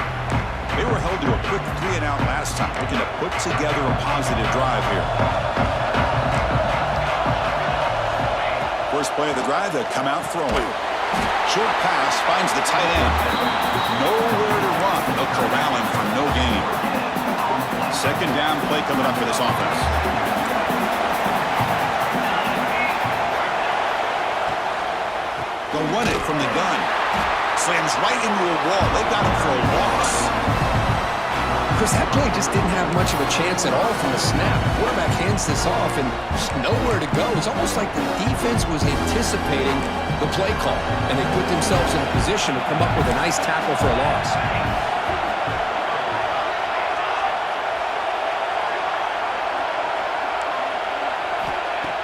They were held to a quick 3-and-out last time, looking to put together a positive drive here. First play of the drive, they'll come out throwing. Short pass finds the tight end. Nowhere to run. They'll corral him for no gain. Second down play coming up for this offense. They'll run it from the gun. Slams right into a wall. They've got him for a loss. Chris, that play just didn't have much of a chance at all from the snap. The quarterback hands this off and just nowhere to go. It's almost like the defense was anticipating the play call, and they put themselves in a position to come up with a nice tackle for a loss.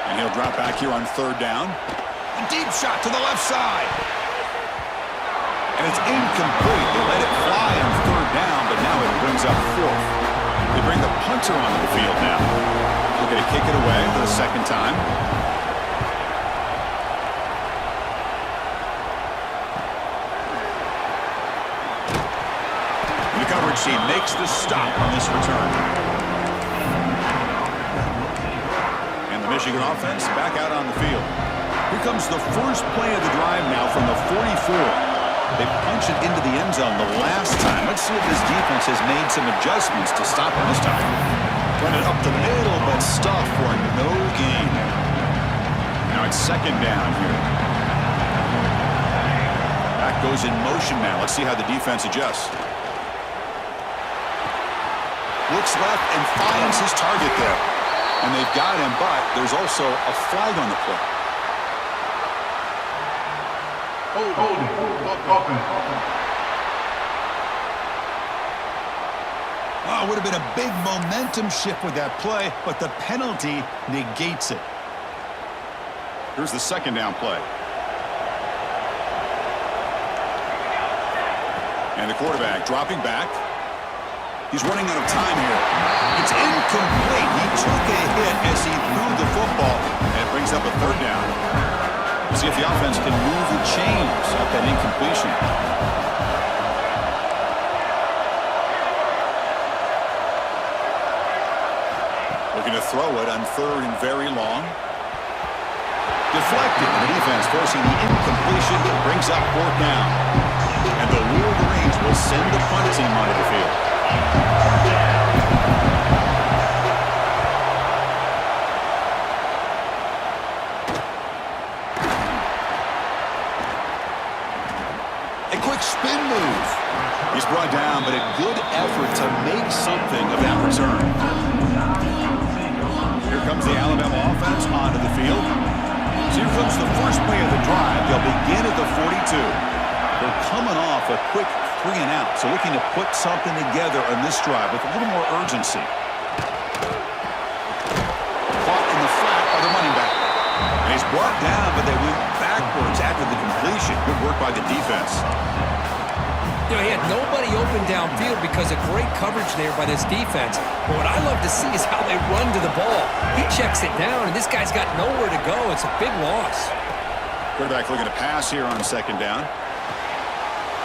And he'll drop back here on third down. A deep shot to the left side. And it's incomplete. They let it fly on third down, but now it brings up fourth. They bring the punter onto the field now. They're going to kick it away for the second time. And the coverage team makes the stop on this return. And the Michigan offense back out on the field. Here comes the first play of the drive now from the 44. They punched it into the end zone the last time. Let's see if this defense has made some adjustments to stop him this time. Run it up the middle, but stuff for no gain. Now it's second down here. Back goes in motion now. Let's see how the defense adjusts. Looks left and finds his target there. And they've got him, but there's also a flag on the play. Oh, it would have been a big momentum shift with that play, but the penalty negates it. Here's the second down play. And the quarterback dropping back. He's running out of time here. It's incomplete. He took a hit as he threw the football, and it brings up a third down. See if the offense can move the chains off that incompletion. Looking to throw it on third and very long. Deflected. The defense forcing the incompletion that brings up fourth down. And the send the punt team onto the field. A quick spin move. He's brought down, but a good effort to make something of that return. Here comes the Alabama offense onto the field. So here comes the first play of the drive. They'll begin at the 42. They're coming off a quick 3-and-out, so looking to put something together on this drive with a little more urgency. Caught in the flat by the running back. And he's brought down, but they went backwards after the completion. Good work by the defense. You know, he had nobody open downfield because of great coverage there by this defense. But what I love to see is how they run to the ball. He checks it down, and this guy's got nowhere to go. It's a big loss. Quarterback looking to pass here on second down.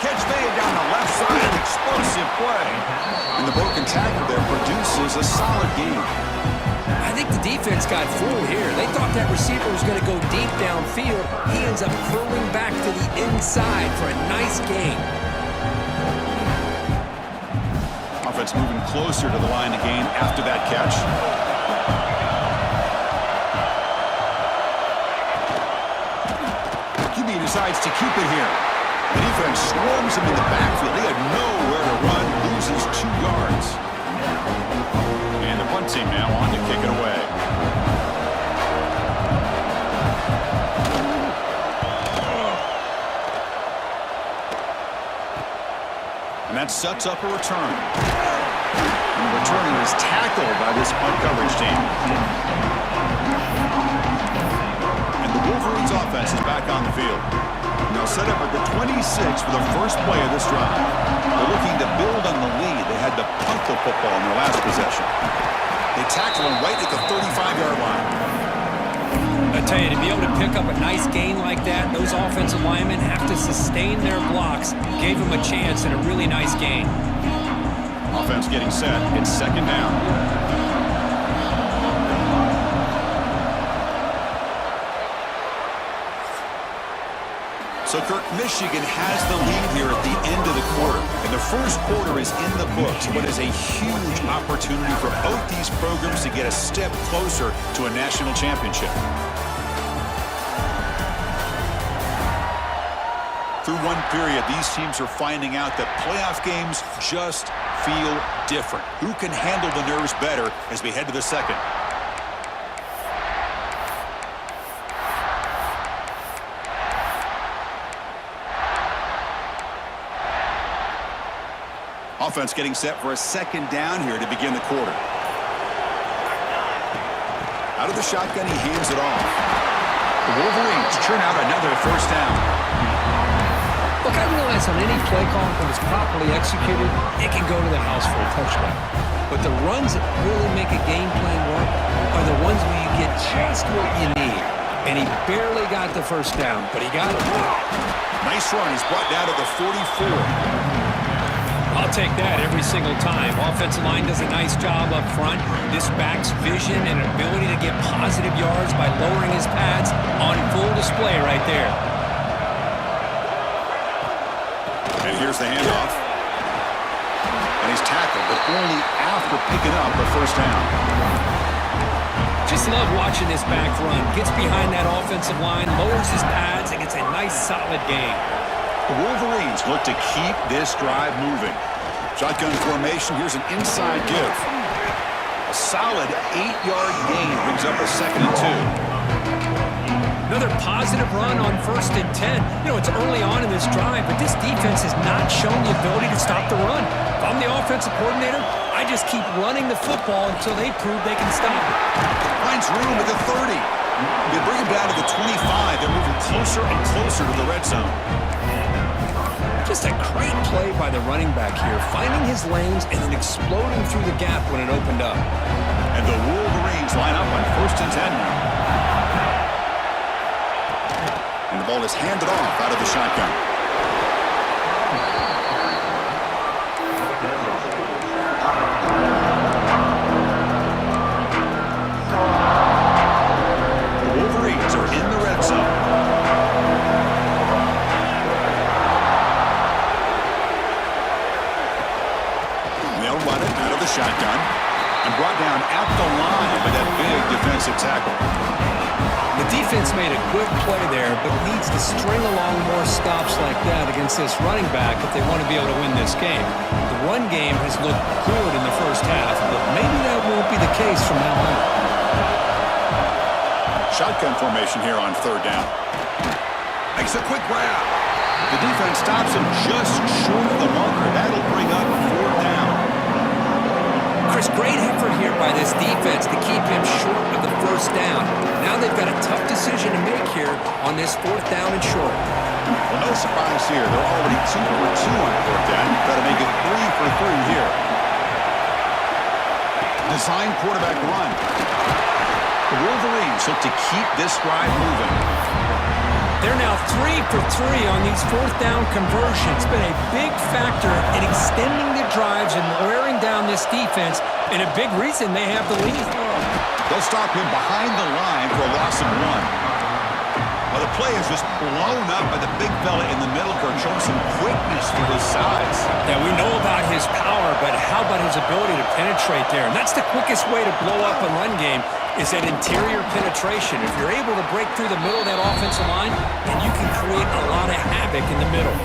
Catch made down the left side, an explosive play. And the broken tackle there produces a solid gain. I think the defense got fooled here. They thought that receiver was going to go deep downfield. He ends up curling back to the inside for a nice gain. Offense moving closer to the line of gain after that catch. QB decides to keep it here. The defense swarms him in the backfield. They had nowhere to run, loses 2 yards. And the punt team now on to kick it away. And that sets up a return. And the returner is tackled by this punt coverage team. And the Wolverines offense is back on the field. Now set up at the 26 for the first play of this drive. They're looking to build on the lead. They had to punt the football in their last possession. They tackle him right at the 35-yard line. I tell you, to be able to pick up a nice gain like that, those offensive linemen have to sustain their blocks. Gave them a chance and a really nice gain. Offense getting set. It's second down. So, Kirk, Michigan has the lead here at the end of the quarter. And the first quarter is in the books. What is a huge opportunity for both these programs to get a step closer to a national championship. Through one period, these teams are finding out that playoff games just feel different. Who can handle the nerves better as we head to the second? Offense getting set for a second down here to begin the quarter. Out of the shotgun, he hands it off. The Wolverines churn out another first down. Look, I realize on any play call, when it's properly executed, it can go to the house for a touchdown. But the runs that really make a game plan work are the ones where you get just what you need. And he barely got the first down, but he got it. Nice run. He's brought down to the 44. I'll take that every single time. Offensive line does a nice job up front. This back's vision and ability to get positive yards by lowering his pads on full display right there. And here's the handoff. And he's tackled, but only after picking up the first down. Just love watching this back run. Gets behind that offensive line, lowers his pads, and gets a nice solid gain. The Wolverines look to keep this drive moving. Shotgun formation. Here's an inside give. A solid 8-yard gain brings up a 2nd and 2. Another positive run on 1st and 10. You know, it's early on in this drive, but this defense has not shown the ability to stop the run. If I'm the offensive coordinator, I just keep running the football until they prove they can stop it. Finds room at the 30. They bring him down to the 25. They're moving closer and closer to the red zone. Just a great play by the running back here, finding his lanes and then exploding through the gap when it opened up. And the Wolverines line up on 1st and 10 now. And the ball is handed off out of the shotgun. The Wolverines are in the red zone. defensive tackle. The defense made a good play there, but needs to string along more stops like that against this running back if they want to be able to win this game. The run game has looked good in the first half, but maybe that won't be the case from now on. Shotgun formation here on third down. Makes a quick grab. The defense stops him just short of the marker. That'll bring up fourth down. Chris, great effort here by this defense to keep him short of the first down. Now they've got a tough decision to make here on this fourth down and short. Well, no surprise here. They're already 2 for 2 on fourth down. Got to make it 3 for 3 here. Design quarterback run. The Wolverines look to keep this drive moving. They're now 3 for 3 on these fourth down conversions. Been a big factor in extending the drives and wearing down this defense, and a big reason they have the lead. They'll stop him behind the line for a loss of 1. Well, the play is just blown up by the big fella in the middle, showing some quickness to his size. Yeah, we know about his power, but how about his ability to penetrate there? And that's the quickest way to blow up a run game, is that interior penetration. If you're able to break through the middle of that offensive line, then you can create a lot of havoc in the middle.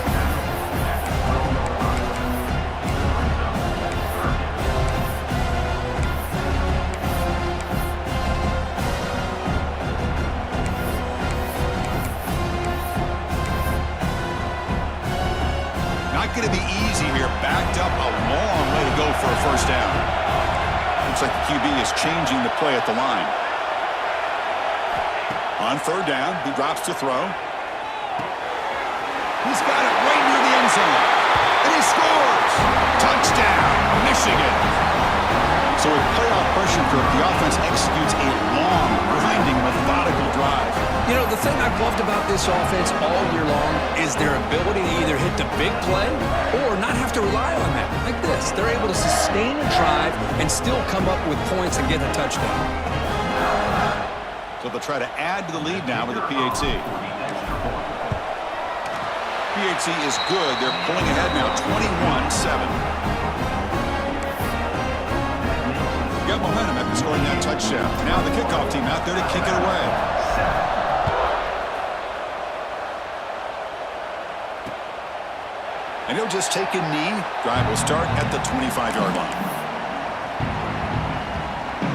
Not going to be easy here. Backed up a long way to go for a first down. Looks like the QB is changing the play at the line. On third down, he drops to throw. He's got it right near the end zone. And he scores! Touchdown, Michigan! So with playoff pressure group, the offense executes a long, grinding, methodical drive. You know, the thing I've loved about this offense all year long is their ability to either hit the big play or not have to rely on that. Like this, they're able to sustain a drive and still come up with points and get a touchdown. So they'll try to add to the lead now with the PAT. PAT is good. They're pulling ahead now, 21-7. Got momentum after scoring that touchdown. Now the kickoff team out there to kick it away. And he'll just take a knee. Drive will start at the 25-yard line.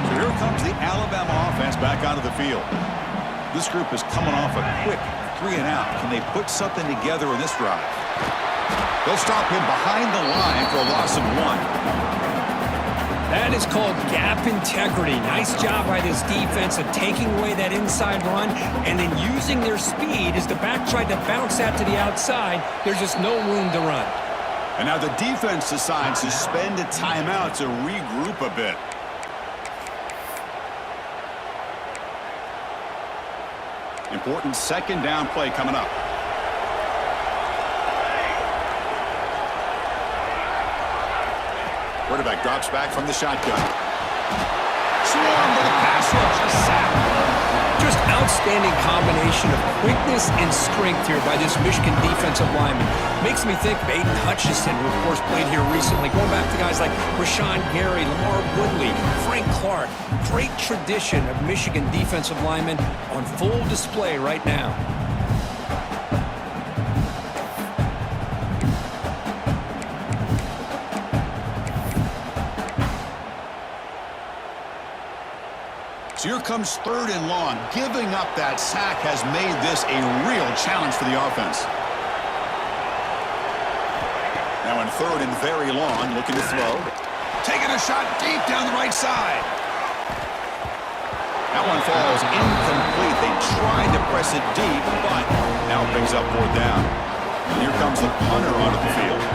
So here comes the Alabama offense back onto the field. This group is coming off a quick 3 and out. Can they put something together in this drive? They'll stop him behind the line for a loss of 1. That is called gap integrity. Nice job by this defense of taking away that inside run and then using their speed as the back tried to bounce that to the outside. There's just no room to run. And now the defense decides to spend a timeout to regroup a bit. Important second down play coming up. Quarterback drops back from the shotgun. Swarmed with a pass rush, a sack. Just outstanding combination of quickness and strength here by this Michigan defensive lineman. Makes me think of Aiden Hutchinson, who of course played here recently. Going back to guys like Rashawn Gary, Lamar Woodley, Frank Clark. Great tradition of Michigan defensive linemen on full display right now. So here comes third and long. Giving up that sack has made this a real challenge for the offense. Now in third and very long, looking to throw. Taking a shot deep down the right side. That one falls incomplete. They tried to press it deep, but now brings up fourth down. And here comes the punter onto the field.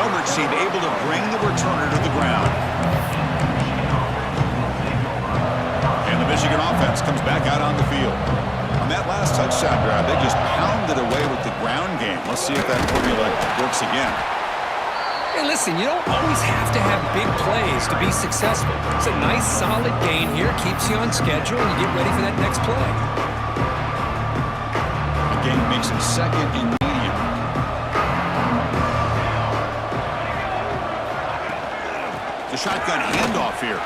Coverage team able to bring the returner to the ground. And the Michigan offense comes back out on the field. On that last touchdown drive, they just pounded away with the ground game. Let's see if that formula works again. Hey, listen, you don't always have to have big plays to be successful. It's a nice, solid gain here. Keeps you on schedule, and you get ready for that next play. Again, makes it second and medium. shotgun handoff here.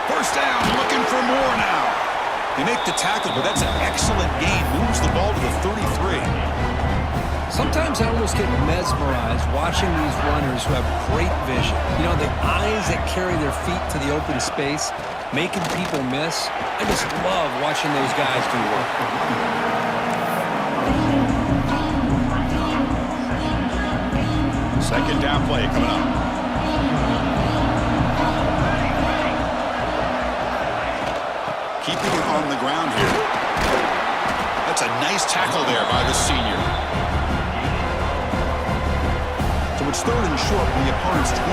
First down, looking for more now. They make the tackle, but that's an excellent gain. Moves the ball to the 33. Sometimes I almost get mesmerized watching these runners who have great vision. You know, the eyes that carry their feet to the open space, making people miss. I just love watching those guys do work. Second down play coming up. Keeping it on the ground here. That's a nice tackle there by the senior. So it's third and short from the opponent's 28.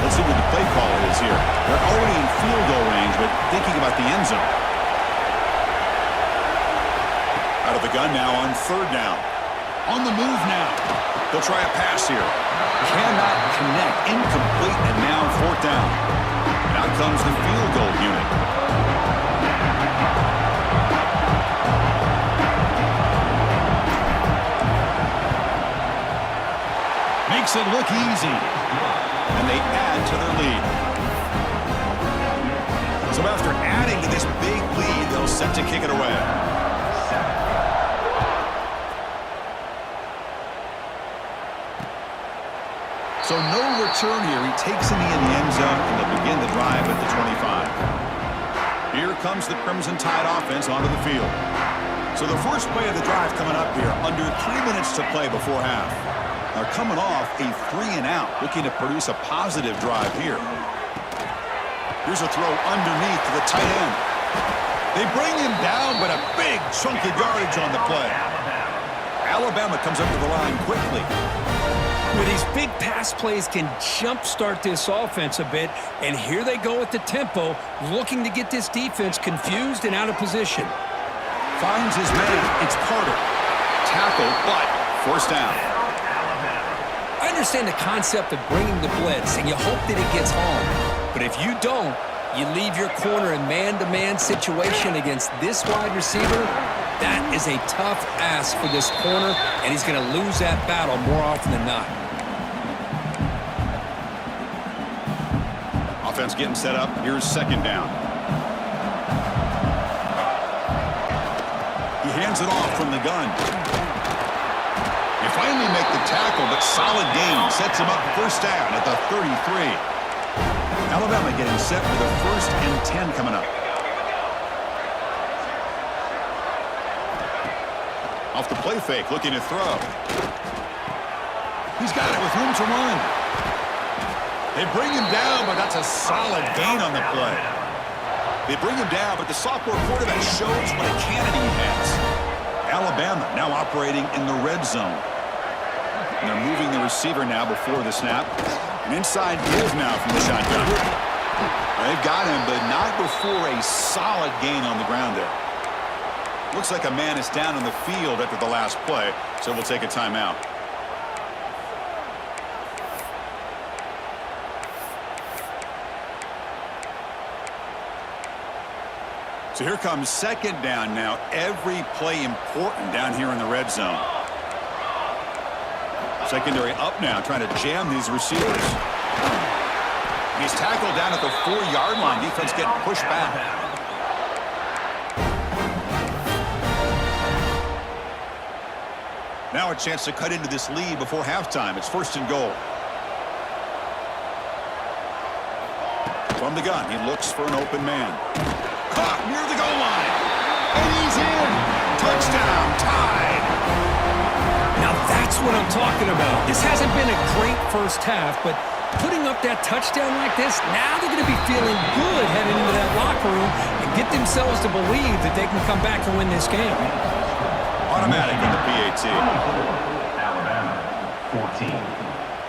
Let's see what the play call is here. They're already in field goal range, but thinking about the end zone. Out of the gun now on third down. On the move now. They'll try a pass here. Cannot connect. Incomplete, and now fourth down. And out comes the field goal unit. Makes it look easy. And they add to their lead. So after adding to this big lead, they'll set to kick it away. So no return here. He takes it in the end zone, and they'll begin the drive at the 25. Here comes the Crimson Tide offense onto the field. So the first play of the drive coming up here, under 3 minutes to play before half. They're coming off a 3-and-out, looking to produce a positive drive here. Here's a throw underneath to the tight end. They bring him down, but a big chunk of yardage on the play. Alabama comes up to the line quickly. With these big pass plays can jumpstart this offense a bit, and here they go at the tempo, looking to get this defense confused and out of position. Finds his man. It's Carter. Tackle, but first down. I understand the concept of bringing the blitz, and you hope that it gets home. But if you don't, you leave your corner in man-to-man situation against this wide receiver. That is a tough ask for this corner, and he's going to lose that battle more often than not. Offense getting set up. Here's second down. He hands it off from the gun. They finally make the tackle, but solid gain. Sets him up first down at the 33. Alabama getting set for the 1st and 10 coming up. Off the play fake, looking to throw. He's got it with room to run. They bring him down, but that's a solid gain on the play. They bring him down, but the sophomore quarterback shows what a cannon he has. Alabama now operating in the red zone. And they're moving the receiver now before the snap. An inside give now from the shotgun. They've got him, but not before a solid gain on the ground there. Looks like a man is down on the field after the last play, so they'll take a timeout. So here comes second down now. Every play important down here in the red zone. Secondary up now, trying to jam these receivers. He's tackled down at the 4-yard line. Defense getting pushed back. Now a chance to cut into this lead before halftime. It's 1st and goal. From the gun, he looks for an open man. Caught near the goal line. And he's in. Touchdown, Tide. Now that's what I'm talking about. This hasn't been a great first half, but putting up that touchdown like this, now they're going to be feeling good heading into that locker room and get themselves to believe that they can come back and win this game. Automatic in the PAT. Alabama, 14.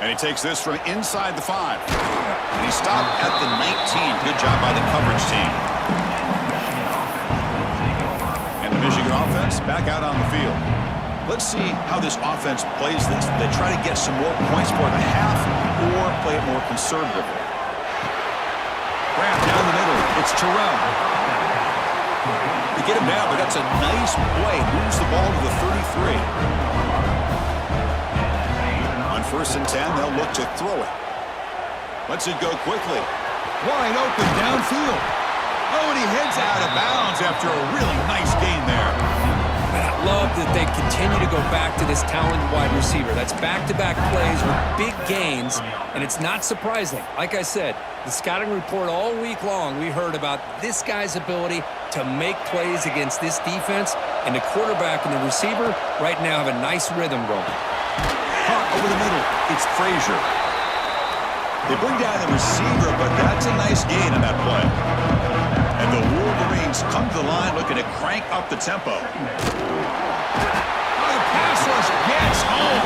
And he takes this from inside the 5. And he stopped at the 19. Good job by the coverage team. And the Michigan offense back out on the field. Let's see how this offense plays this. They try to get some more points for the half or play it more conservatively. Grab down the middle. It's Terrell. They get him down, but that's a nice play. Moves the ball to the 33. On 1st and 10, they'll look to throw it. Lets it go quickly. Wide open downfield. Oh, and he heads out of bounds after a really nice gain there. And I love that they continue to go back to this talented wide receiver. That's back-to-back plays with big gains, and it's not surprising. Like I said, the scouting report all week long, we heard about this guy's ability to make plays against this defense, and the quarterback and the receiver right now have a nice rhythm going. Caught over the middle. It's Frazier. They bring down the receiver, but that's a nice gain on that play. And the Wolverines come to the line looking to crank up the tempo. Oh, the pass rush gets home.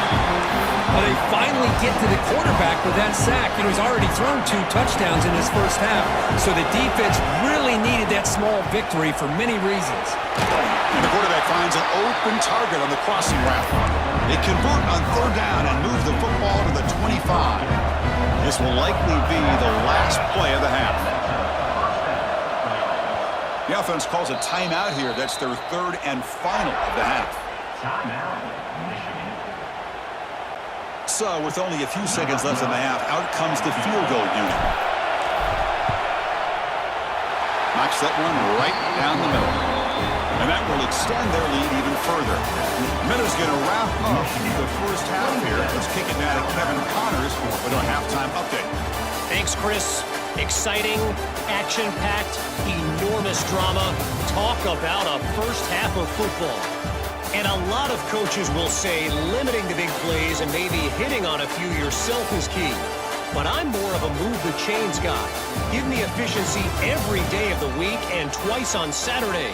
Well, they finally get to the quarterback with that sack. You know, he's already thrown 2 touchdowns in his first half, so the defense really needed that small victory for many reasons. And the quarterback finds an open target on the crossing route. They convert on 3rd down and move the football to the 25. This will likely be the last play of the half. The offense calls a timeout here. That's their 3rd and final of the half. So, with only a few seconds left in the half, out comes the field goal unit. Knocks that one right down the middle. And that will extend their lead even further. Minnesota going to wrap up the first half here. Let's kick it now to Kevin Connors with our halftime update. Thanks, Chris. Exciting, action-packed, enormous drama. Talk about a first half of football. And a lot of coaches will say limiting the big plays and maybe hitting on a few yourself is key. But I'm more of a move-the-chains guy. Give me efficiency every day of the week and twice on Saturday.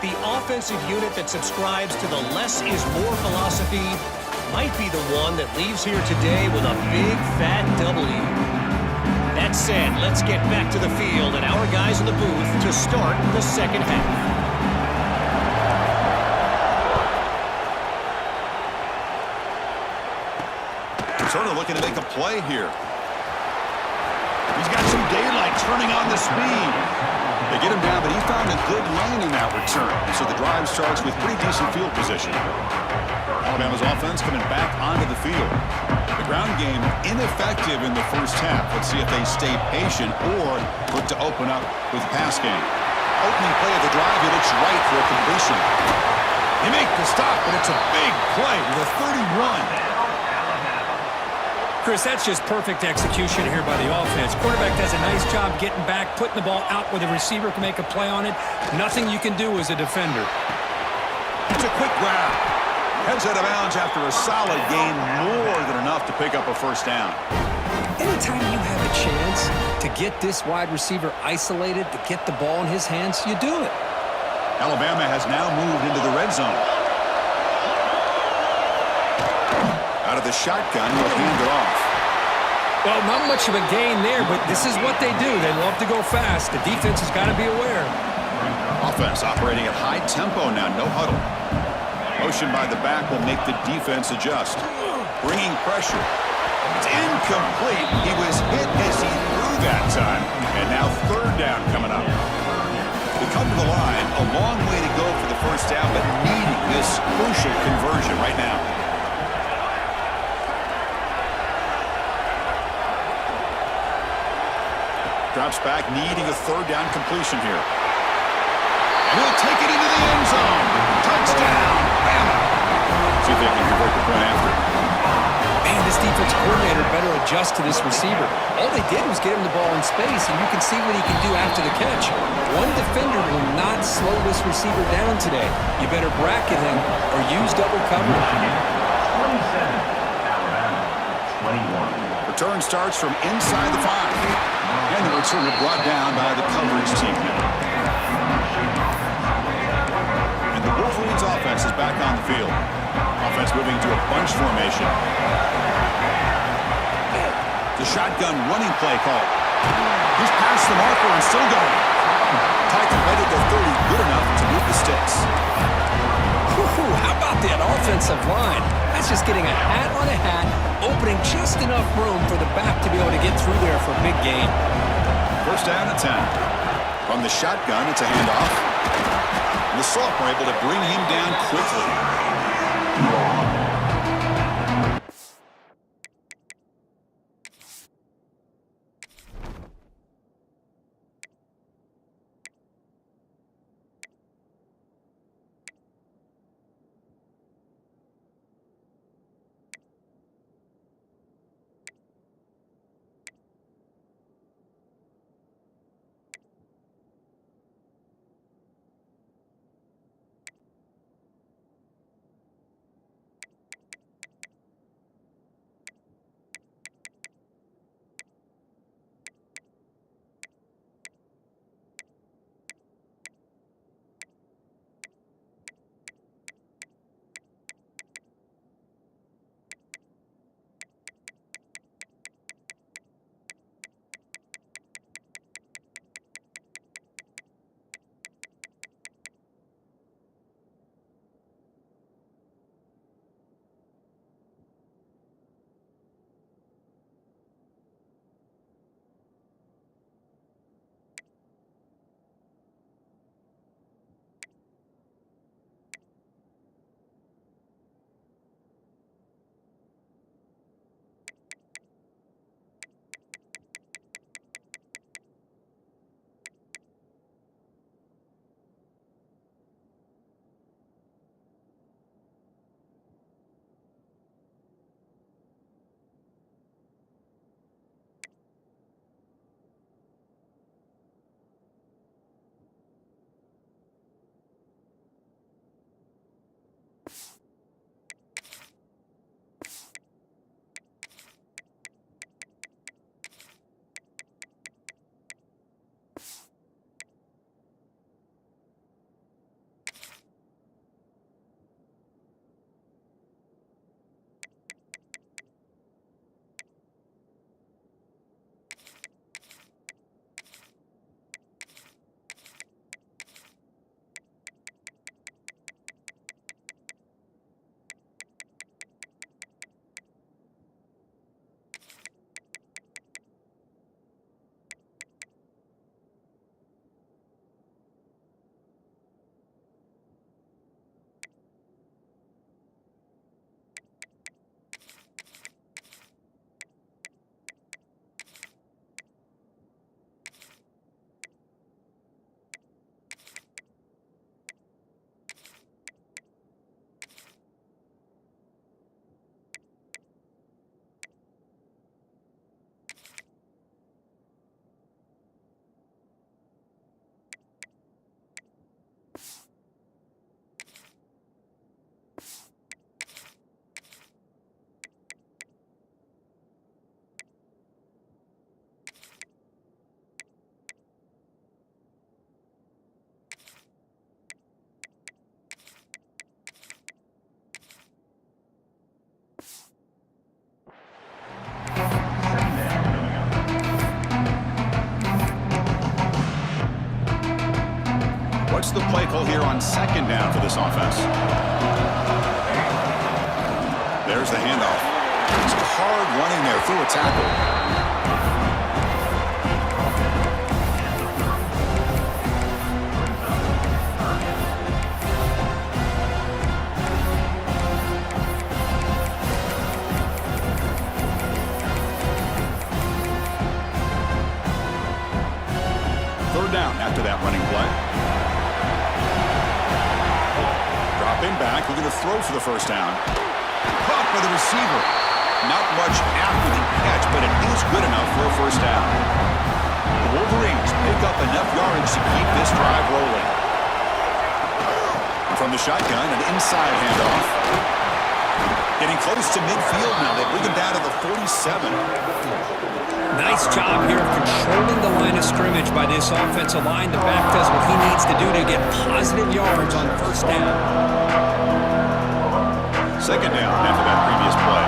The offensive unit that subscribes to the less is more philosophy might be the one that leaves here today with a big, fat W. That said, let's get back to the field and our guys in the booth to start the second half. Turner looking to make a play here. He's got some daylight turning on the speed. They get him down, but he found a good lane in that return. So the drive starts with pretty decent field position. Alabama's offense coming back onto the field. The ground game ineffective in the first half. Let's see if they stay patient or look to open up with the pass game. Opening play of the drive, he looks right for a completion. They make the stop, but it's a big play with a 31. Chris, that's just perfect execution here by the offense. Quarterback does a nice job getting back, putting the ball out where the receiver can make a play on it. Nothing you can do as a defender. It's a quick grab. Heads out of bounds after a solid gain, more than enough to pick up a first down. Anytime you have a chance to get this wide receiver isolated, to get the ball in his hands, you do it. Alabama has now moved into the red zone. Out of the shotgun, will hand it off. Well, not much of a gain there, but this is what they do. They love to go fast. The defense has got to be aware. Offense operating at high tempo now, no huddle. Motion by the back will make the defense adjust. Bringing pressure. It's incomplete. He was hit as he threw that time. And now 3rd down coming up. They come to the line, a long way to go for the first down, but needing this crucial conversion right now. Drops back, needing a 3rd down completion here. And he'll take it into the end zone. Touchdown, Bama. See if they can convert the point after. Man, this defense coordinator better adjust to this receiver. All they did was get him the ball in space, and you can see what he can do after the catch. One defender will not slow this receiver down today. You better bracket him or use double coverage. 27, Alabama, 21. Return starts from inside the 5. And the return brought down by the coverage team. And the Wolverines offense is back on the field. Offense moving to a bunch formation. The shotgun running play call. He's past the marker and still going. Tackled right at the 30, good enough to move the sticks. How about that offensive line? That's just getting a hat on a hat, opening just enough room for the back to be able to get through there for a big gain. First down and 10. From the shotgun, it's a handoff. And the sophomore able to bring him down quickly. What's the play call here on second down for this offense? There's the handoff. It's hard running there through a tackle. Third down after that running play. Dropping back, looking to throw for the first down. Caught by the receiver. Not much after the catch, but it is good enough for a first down. The Wolverines pick up enough yards to keep this drive rolling. From the shotgun, an inside handoff. Getting close to midfield now. They bring him down to the 47. Nice job here of controlling the line of scrimmage by this offensive line. The back does what he needs to do to get positive yards on first down. Second down after that previous play.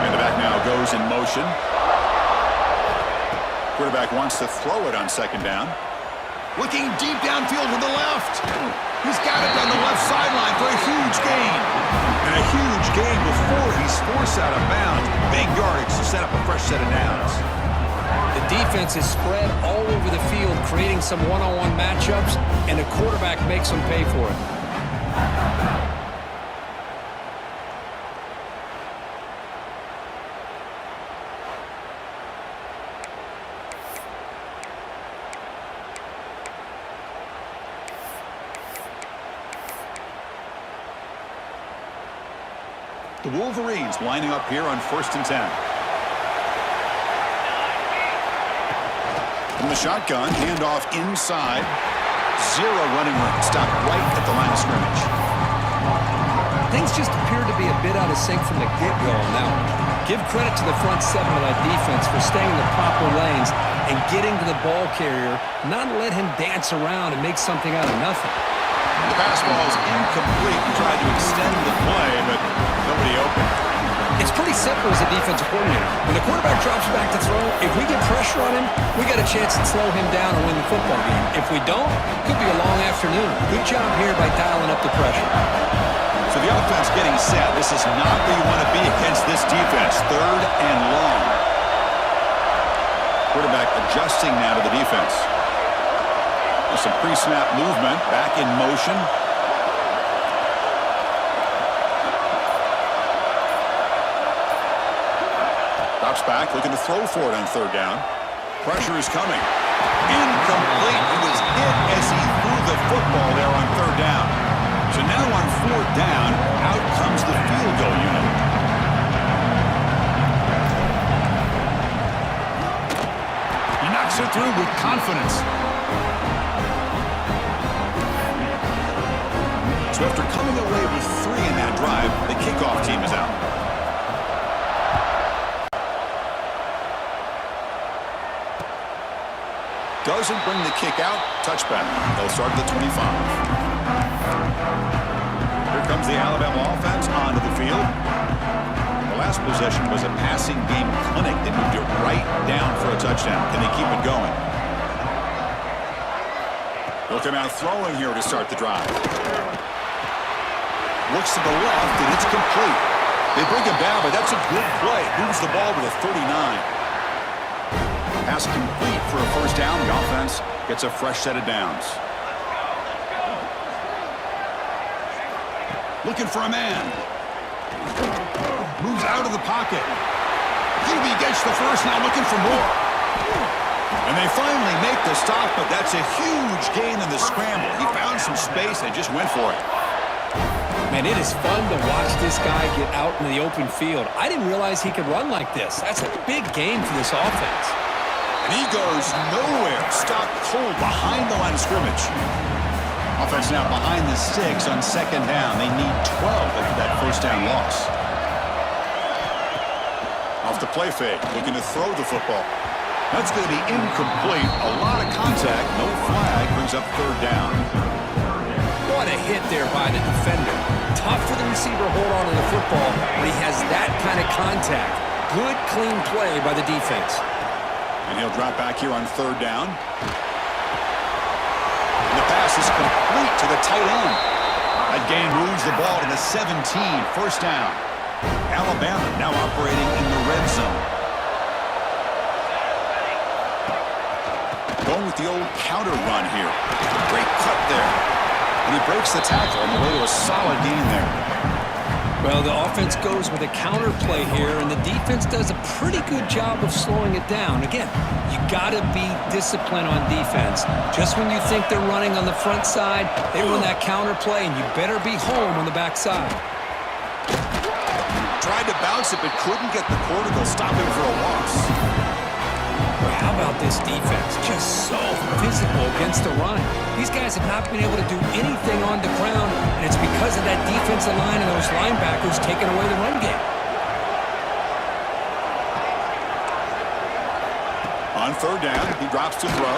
And the back now goes in motion. Quarterback wants to throw it on second down. Looking deep downfield with the left. He's got it down the left sideline for a huge gain. And a huge gain before he's forced out of bounds. Big yardage to set up a fresh set of downs. The defense is spread all over the field, creating some one-on-one matchups, and the quarterback makes them pay for it. The Wolverines lining up here on 1st and 10. From the shotgun, handoff inside. Zero running room. Stopped right at the line of scrimmage. Things just appear to be a bit out of sync from the get-go. Now, give credit to the front seven of that defense for staying in the proper lanes and getting to the ball carrier, not let him dance around and make something out of nothing. The pass ball is incomplete. He tried to extend the play, but nobody open. It's pretty simple as a defensive coordinator. When the quarterback drops back to throw, if we get pressure on him, we got a chance to slow him down and win the football game. If we don't, it could be a long afternoon. Good job here by dialing up the pressure. So the offense getting set. This is not where you want to be against this defense. 3rd and long. Quarterback adjusting now to the defense. There's some pre-snap movement. Back in motion. Drops back, looking to throw for it on 3rd down. Pressure is coming. Incomplete. He was hit as he threw the football there on 3rd down. So now on 4th down, out comes the field goal unit. He knocks it through with confidence. So after coming away with 3 in that drive, the kickoff team is out. Doesn't bring the kick out. Touchback. They'll start at the 25. Here comes the Alabama offense onto the field. The last possession was a passing game clinic. They moved it right down for a touchdown. Can they keep it going? They'll come out throwing here to start the drive. Looks to the left, and it's complete. They bring him down, but that's a good play. Moves the ball to the 39. Pass complete for a first down. The offense gets a fresh set of downs. Looking for a man. Moves out of the pocket. QB gets the first, now looking for more. And they finally make the stop, but that's a huge gain in the scramble. He found some space and just went for it. Man, it is fun to watch this guy get out in the open field. I didn't realize he could run like this. That's a big game for this offense. And he goes nowhere. Stopped cold behind the line of scrimmage. Offense now behind the sticks on 2nd down. They need 12 after that first down loss. Off the play fake, looking to throw the football. That's going to be incomplete. A lot of contact, no flag, brings up 3rd down. What a hit there by the defender. tough for the receiver to hold on to the football when he has that kind of contact. Good, clean play by the defense. And he'll drop back here on 3rd down. And the pass is complete to the tight end. That gain moves the ball to the 17, 1st down. Alabama now operating in the red zone. Going with the old counter run here. Great cut there. And he breaks the tackle on the way to a solid gain there. Well, the offense goes with a counter play here, and the defense does a pretty good job of slowing it down. Again, you got to be disciplined on defense. Just when you think they're running on the front side, they run that counter play, and you better be home on the back side. Tried to bounce it, but couldn't get the quarter. They'll stop him for a loss. How about this defense? Just so physical against the run. These guys have not been able to do anything on the ground, and it's because of that defensive line and those linebackers taking away the run game. On 3rd down, he drops to throw.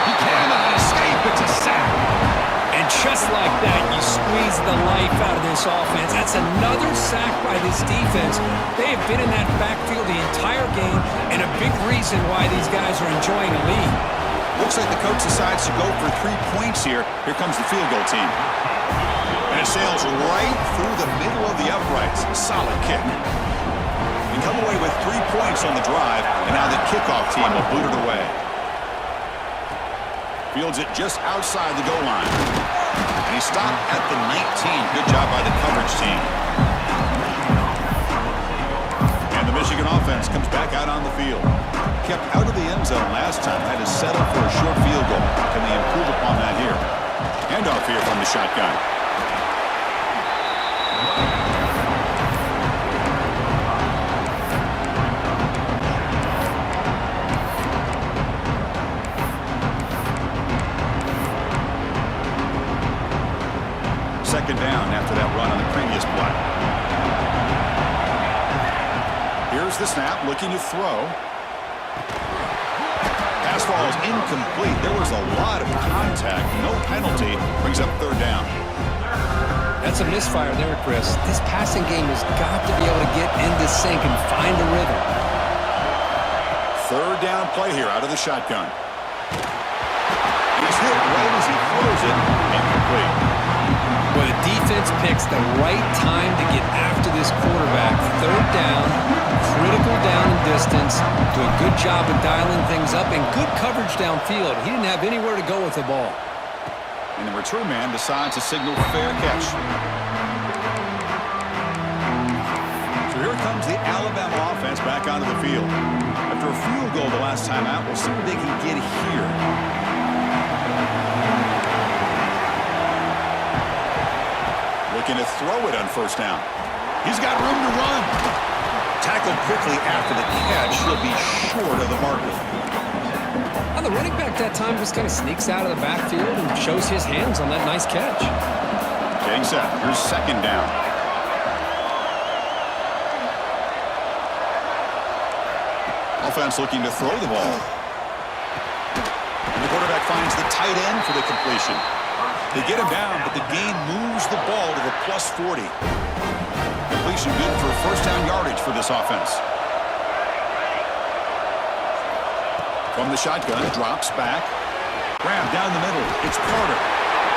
He cannot escape. It's a sack. And just like that, you squeeze the life out of this offense. That's another sack by this defense. They have been in that backfield the entire game, and a big reason why these guys are enjoying a lead. Looks like the coach decides to go for 3 points here. Here comes the field goal team. And it sails right through the middle of the uprights. Solid kick. And come away with 3 points on the drive, and now the kickoff team will boot it away. Fields it just outside the goal line. And he stopped at the 19. Good job by the coverage team. And the Michigan offense comes back out on the field. Kept out of the end zone last time. Had to settle for a short field goal. Can they improve upon that here? Handoff here from the shotgun. Second down after that run on the previous play. Here's the snap, looking to throw. Pass ball is incomplete. There was a lot of contact. No penalty. Brings up 3rd down. That's a misfire there, Chris. This passing game has got to be able to get into sync and find a rhythm. 3rd down play here out of the shotgun. He's hit right as he throws it. Incomplete. Well, the defense picks the right time to get after this quarterback. 3rd down, critical down and distance. Do a good job of dialing things up and good coverage downfield. He didn't have anywhere to go with the ball. And the return man decides to signal fair catch. So here comes the Alabama offense back onto the field. After a field goal the last time out, we'll see what they can get here. Looking to throw it on 1st down. He's got room to run. Tackled quickly after the catch. He'll be short of the marker. Well, the running back that time just kind of sneaks out of the backfield and shows his hands on that nice catch. Getting set. Here's 2nd down. Offense looking to throw the ball. And the quarterback finds the tight end for the completion. They get him down, but the gain moves the ball to the +40. Completion good for 1st down yardage for this offense. From the shotgun, drops back. Grab down the middle. It's Carter.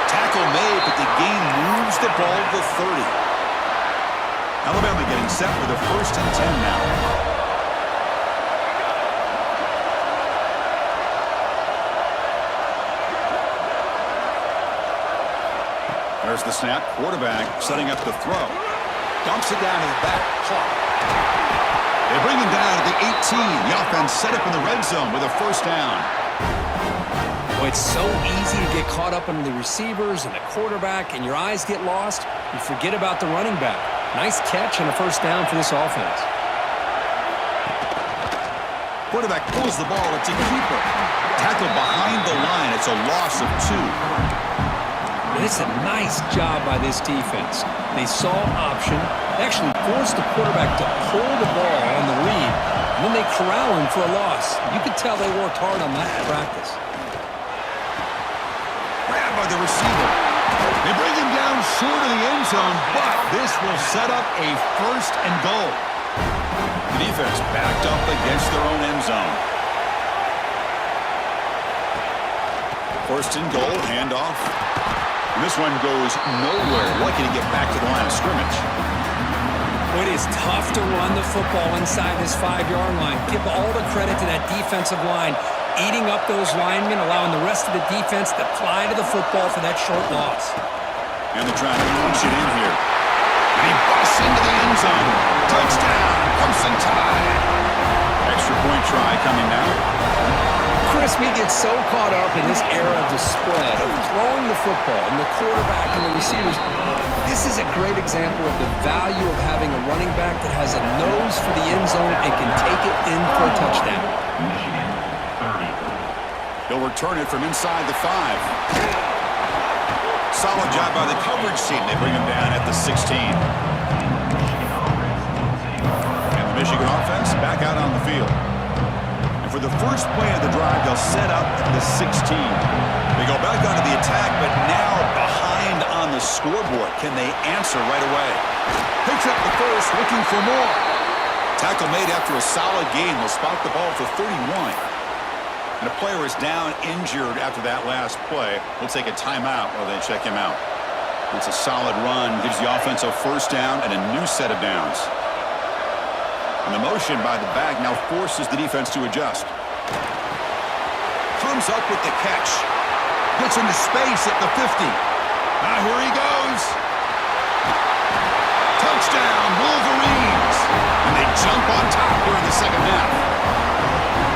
Tackle made, but the gain moves the ball to the 30. Alabama getting set for the 1st and 10 now. There's the snap. Quarterback setting up the throw. Dumps it down to the back. Clock. They bring him down to the 18. The offense set up in the red zone with a 1st down. Boy, it's so easy to get caught up in the receivers and the quarterback, and your eyes get lost. You forget about the running back. Nice catch and a 1st down for this offense. Quarterback pulls the ball. It's a keeper. Tackle behind the line. It's a loss of 2. It's a nice job by this defense. They saw option. They actually forced the quarterback to pull the ball on the read, and then they corral him for a loss. You could tell they worked hard on that in practice. Grabbed by the receiver. They bring him down short of the end zone, but this will set up a 1st and goal. The defense backed up against their own end zone. 1st and goal, handoff. And this one goes nowhere. Lucky to get back to the line of scrimmage. It is tough to run the football inside this 5-yard line. Give all the credit to that defensive line, eating up those linemen, allowing the rest of the defense to fly to the football for that short loss. And they're trying to punch it in here. And he busts into the end zone. Touchdown, Clemson Tide. Extra point try coming now. Chris, we get so caught up in this era of the spread, of throwing the football, and the quarterback and the receivers. This is a great example of the value of having a running back that has a nose for the end zone and can take it in for a touchdown. Michigan, 30. He'll return it from inside the 5. Solid job by the coverage team. They bring him down at the 16. And the Michigan offense back out on the field. And for the first play of the drive, they'll set up the 16. They go back onto the attack, but now behind on the scoreboard. Can they answer right away? Picks up the first, looking for more. Tackle made after a solid gain. Will spot the ball for 31. And a player is down injured after that last play. We'll take a timeout while they check him out. It's a solid run. Gives the offense a 1st down and a new set of downs. And the motion by the back now forces the defense to adjust. Comes up with the catch. Gets into space at the 50. Now here he goes. Touchdown, Wolverines. And they jump on top here in the 2nd half.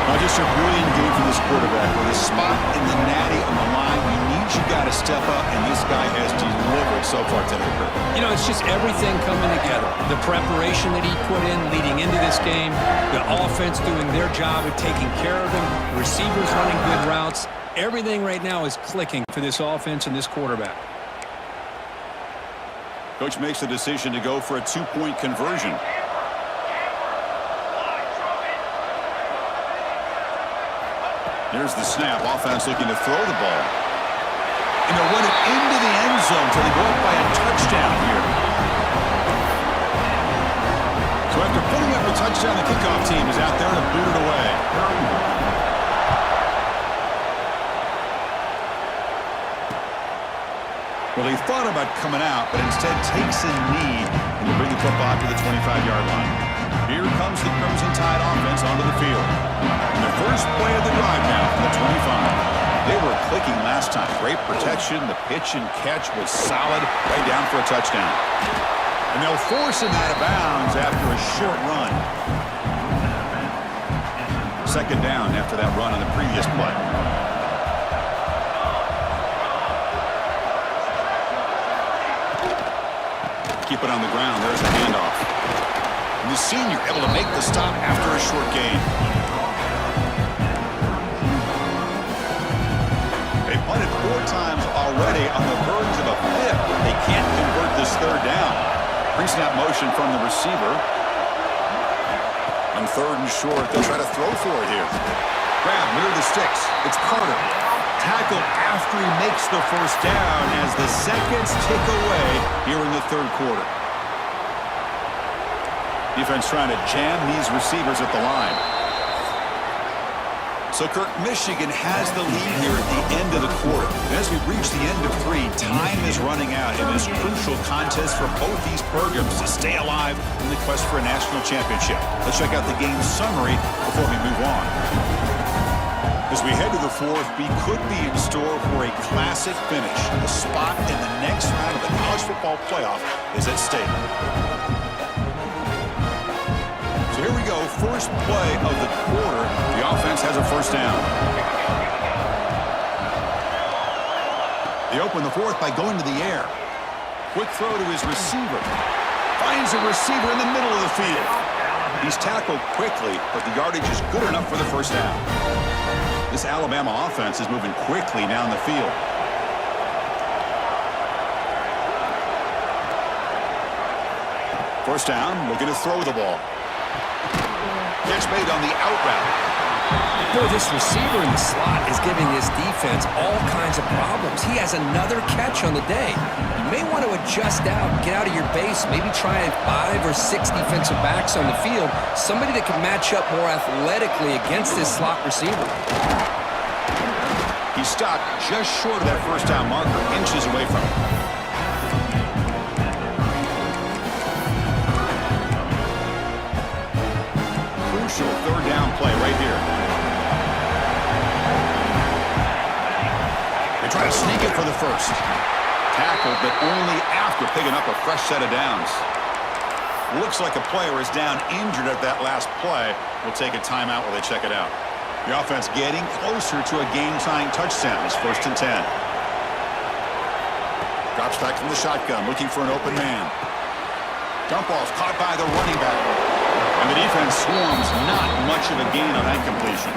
Now just a brilliant game for this quarterback. With a spot in the natty on the line, you got to step up, and this guy has delivered so far today. You know, it's just everything coming together. The preparation that he put in leading into this game, the offense doing their job of taking care of him, receivers running good routes. Everything right now is clicking for this offense and this quarterback. Coach makes the decision to go for a 2-point conversion. Here's the snap. Offense looking to throw the ball. And they'll run it into the end zone until they go up by a touchdown here. So after putting up a touchdown, the kickoff team is out there to boot it away. Well, he thought about coming out, but instead takes a knee and will bring the football to the 25-yard line. Here comes the Crimson Tide offense onto the field. And the first play of the drive now from the 25. They were clicking last time. Great protection. The pitch and catch was solid. Right down for a touchdown. And they'll force him out of bounds after a short run. 2nd down after that run on the previous play. Keep it on the ground. There's the handoff. And the senior able to make the stop after a short gain. They punted 4 times already on the verge of a 5th. They can't convert this 3rd down. Pre-snap motion from the receiver. On 3rd and short, they'll try to throw for it here. Grab near the sticks. It's Carter. Tackle after he makes the 1st down as the seconds tick away here in the 3rd quarter. Defense trying to jam these receivers at the line. So, Kirk, Michigan has the lead here at the end of the quarter. And as we reach the end of 3, time is running out in this crucial contest for both these programs to stay alive in the quest for a national championship. Let's check out the game summary before we move on. As we head to the 4th, we could be in store for a classic finish. The spot in the next round of the college football playoff is at stake. So here we go, first play of the quarter. The offense has a 1st down. They open the 4th by going to the air. Quick throw to his receiver. Finds a receiver in the middle of the field. He's tackled quickly, but the yardage is good enough for the 1st down. This Alabama offense is moving quickly down the field. First down, looking to throw the ball. Catch made on the out route. Boy, this receiver in the slot is giving this defense all kinds of problems. He has another catch on the day. He may want to adjust out, get out of your base, maybe try 5 or 6 defensive backs on the field, somebody that can match up more athletically against this slot receiver. He stopped just short of that first down marker, inches away from it. Crucial third down play right here. They try to sneak it for the first. Tackled, but only after picking up a fresh set of downs. Looks like a player is down injured at that last play. We'll take a timeout while they check it out. The offense getting closer to a game-tying touchdown. It's 1st and 10. Drops back from the shotgun, looking for an open man. Dump ball's caught by the running back. And the defense swarms, not much of a gain on that completion.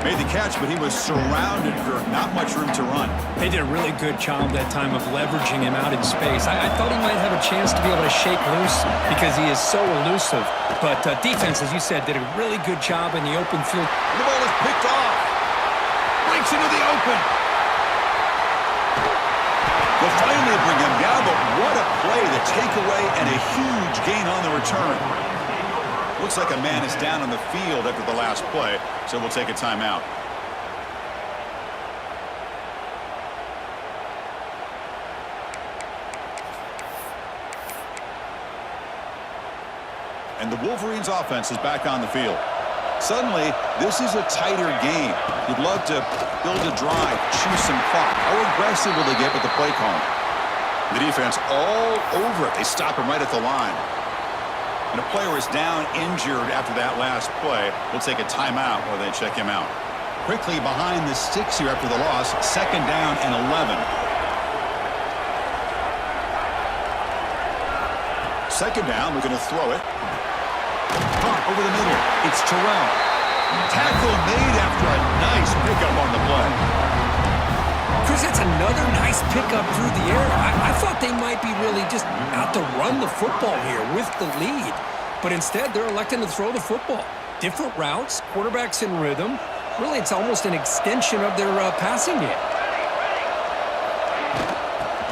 Made the catch, but he was surrounded for not much room to run. They did a really good job that time of leveraging him out in space. I thought he might have a chance to be able to shake loose because he is so elusive. But defense, as you said, did a really good job in the open field. The ball is picked off. Breaks into the open. They'll finally bring him down, but what a play, the takeaway, and a huge gain on the return. Looks like a man is down on the field after the last play, so we'll take a timeout. And the Wolverines offense is back on the field. Suddenly, this is a tighter game. You'd love to build a drive, choose some clock. How aggressive will they get with the play calling? The defense all over it. They stop him right at the line. And a player is down injured after that last play. We'll take a timeout while they check him out. Quickly behind the sticks here after the loss. 2nd down and 11. 2nd down, we're going to throw it. Caught over the middle. It's Terrell. Tackle made after a nice pickup on the play. Chris, that's another nice pickup through the air. I thought they might be really just out to run the football here with the lead. But instead, they're electing to throw the football. Different routes, quarterbacks in rhythm. Really, it's almost an extension of their passing game.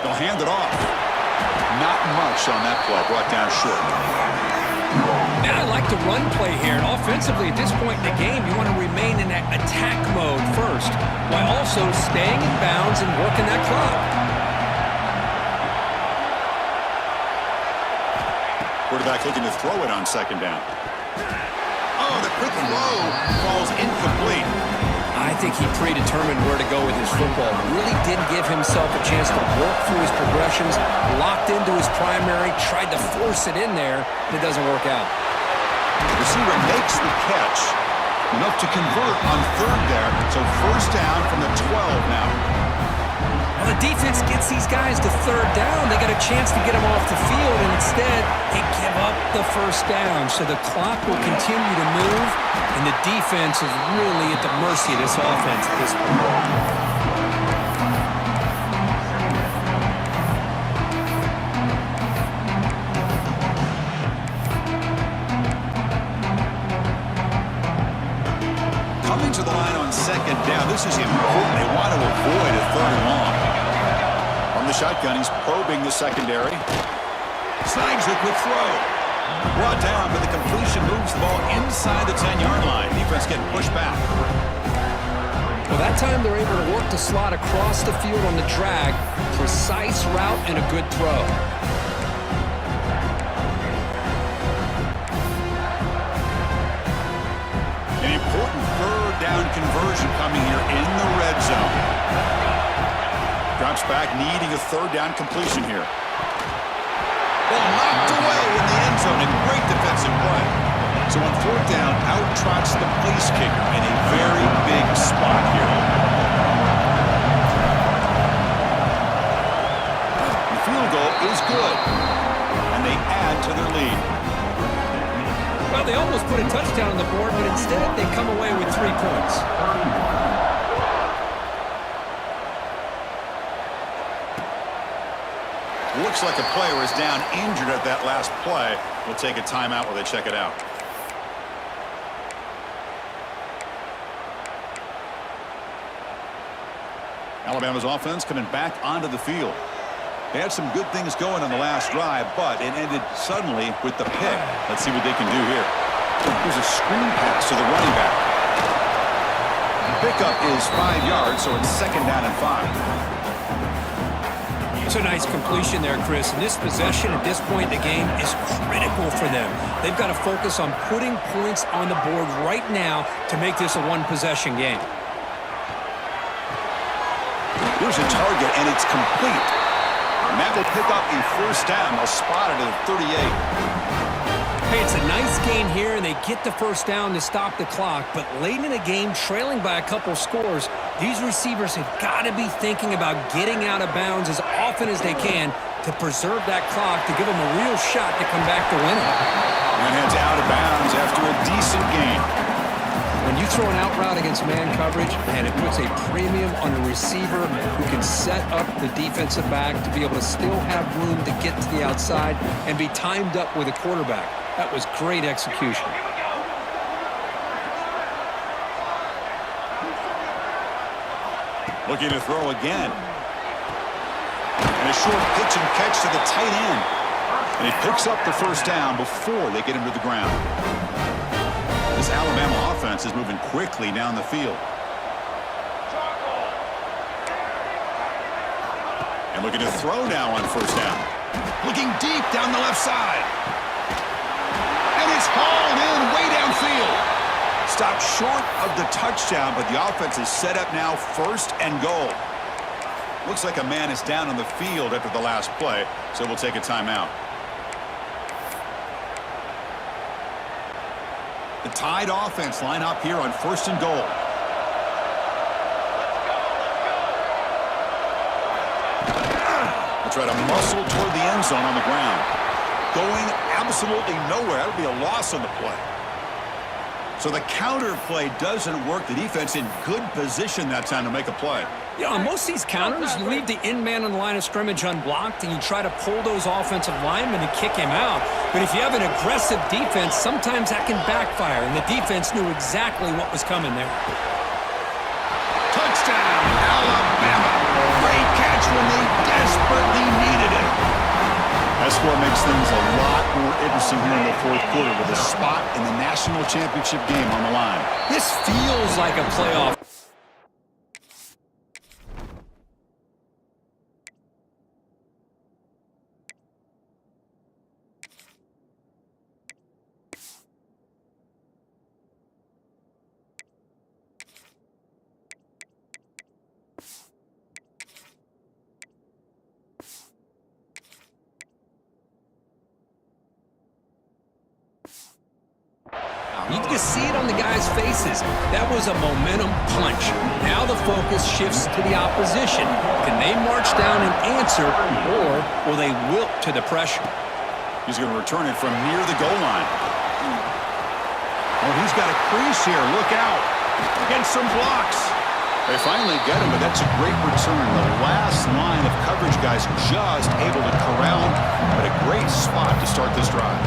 They'll hand it off. Not much on that play. Brought down short. And I like the run play here. And offensively, at this point in the game, you want to remain in that attack mode first, while also staying in bounds and working that clock. Quarterback looking to throw it on 2nd down. Oh, the quick throw falls incomplete. I think he predetermined where to go with his football. Really didn't give himself a chance to work through his progressions, locked into his primary, tried to force it in there, and it doesn't work out. Receiver makes the catch. Enough to convert on 3rd there, so 1st down from the 12 now. Well, the defense gets these guys to 3rd down. They got a chance to get them off the field, and instead they give up the 1st down. So the clock will continue to move, and the defense is really at the mercy of this offense at this point. Coming to the line on 2nd down. This is important. They want to avoid a 3rd and long. From the shotgun, he's probing the secondary. Snags a quick throw. Brought down, but the completion moves the ball inside the 10-yard line. Defense getting pushed back. Well, that time they're able to work the slot across the field on the drag. Precise route and a good throw. An important 3rd down conversion coming here in the red zone. Drops back, needing a 3rd down completion here. Ball knocked away in the end zone, and great defensive play. So on 4th down, out trots the place kicker in a very big spot here. The field goal is good, and they add to their lead. Well, they almost put a touchdown on the board, but instead they come away with 3 points. Looks like a player is down injured at that last play. We'll take a timeout while they check it out. Alabama's offense coming back onto the field. They had some good things going on the last drive, but it ended suddenly with the pick. Let's see what they can do here. Here's a screen pass to the running back. The pickup is 5 yards, so it's 2nd down and 5. It's a nice completion there, Chris. And this possession at this point in the game is critical for them. They've got to focus on putting points on the board right now to make this a one-possession game. Here's a target, and it's complete. And that will pick up a 1st down. They'll spot it at the 38. Hey, it's a nice gain here, and they get the 1st down to stop the clock. But late in the game, trailing by a couple scores, these receivers have got to be thinking about getting out of bounds as often as they can to preserve that clock, to give them a real shot to come back to win it. And heads out of bounds after a decent gain. When you throw an out route against man coverage, and it puts a premium on a receiver who can set up the defensive back to be able to still have room to get to the outside and be timed up with a quarterback. That was great execution. Looking to throw again. And a short pitch and catch to the tight end. And he picks up the 1st down before they get him to the ground. This Alabama offense is moving quickly down the field. And looking to throw now on 1st down. Looking deep down the left side. And it's hauled in way downfield. Stopped short of the touchdown, but the offense is set up now 1st and goal. Looks like a man is down on the field after the last play, so we'll take a timeout. The Tide offense line up here on 1st and goal. They'll try to muscle toward the end zone on the ground. Going absolutely nowhere. That'll be a loss on the play. So the counter play doesn't work. The defense in good position that time to make a play. You know, on most of these counters, you leave the in man on the line of scrimmage unblocked, and you try to pull those offensive linemen to kick him out. But if you have an aggressive defense, sometimes that can backfire, and the defense knew exactly what was coming there. Touchdown, Alabama. Great catch when they desperately needed it. That score makes things a lot more interesting here in the 4th quarter with a spot in the national championship game on the line. This feels like a playoff. You can just see it on the guys' faces. That was a momentum punch. Now the focus shifts to the opposition. Can they march down and answer, or will they wilt to the pressure? He's going to return it from near the goal line. Oh, he's got a crease here. Look out. Against some blocks. They finally get him, but that's a great return. The last line of coverage guys just able to corral him, but a great spot to start this drive.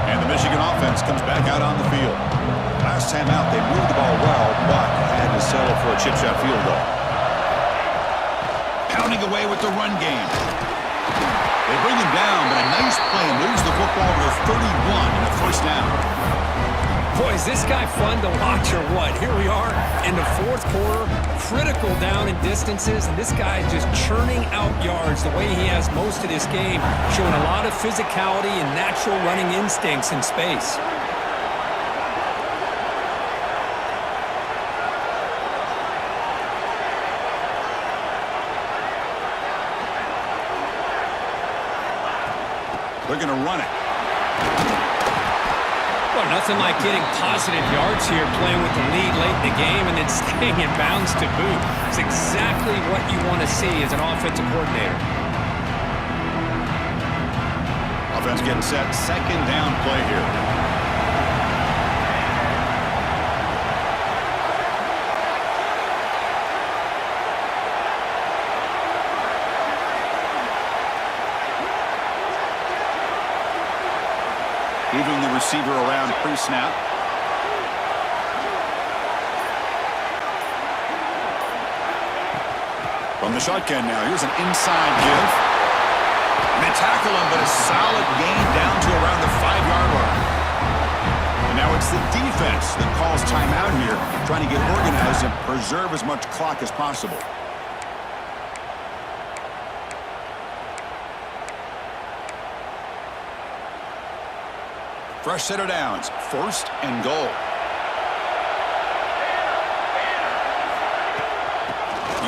And the Michigan offense comes back out on the field. Last time out, they moved the ball well, but had to settle for a chip shot field goal. Pounding away with the run game. They bring him down, but a nice play moves the football to 31 and a 1st down. Boy, is this guy fun to watch or what? Here we are in the 4th quarter, critical down in distances, and this guy is just churning out yards the way he has most of this game, showing a lot of physicality and natural running instincts in space. They're going to run it. Well, nothing like getting positive yards here, playing with the lead late in the game and then staying in bounds to boot. It's exactly what you want to see as an offensive coordinator. Offense getting set. 2nd down play here. Moving the receiver around pre-snap. From the shotgun now, here's an inside give. tackle him, but a solid gain down to around the 5-yard line. And now it's the defense that calls timeout here, trying to get organized and preserve as much clock as possible. Fresh set of downs, 1st and goal.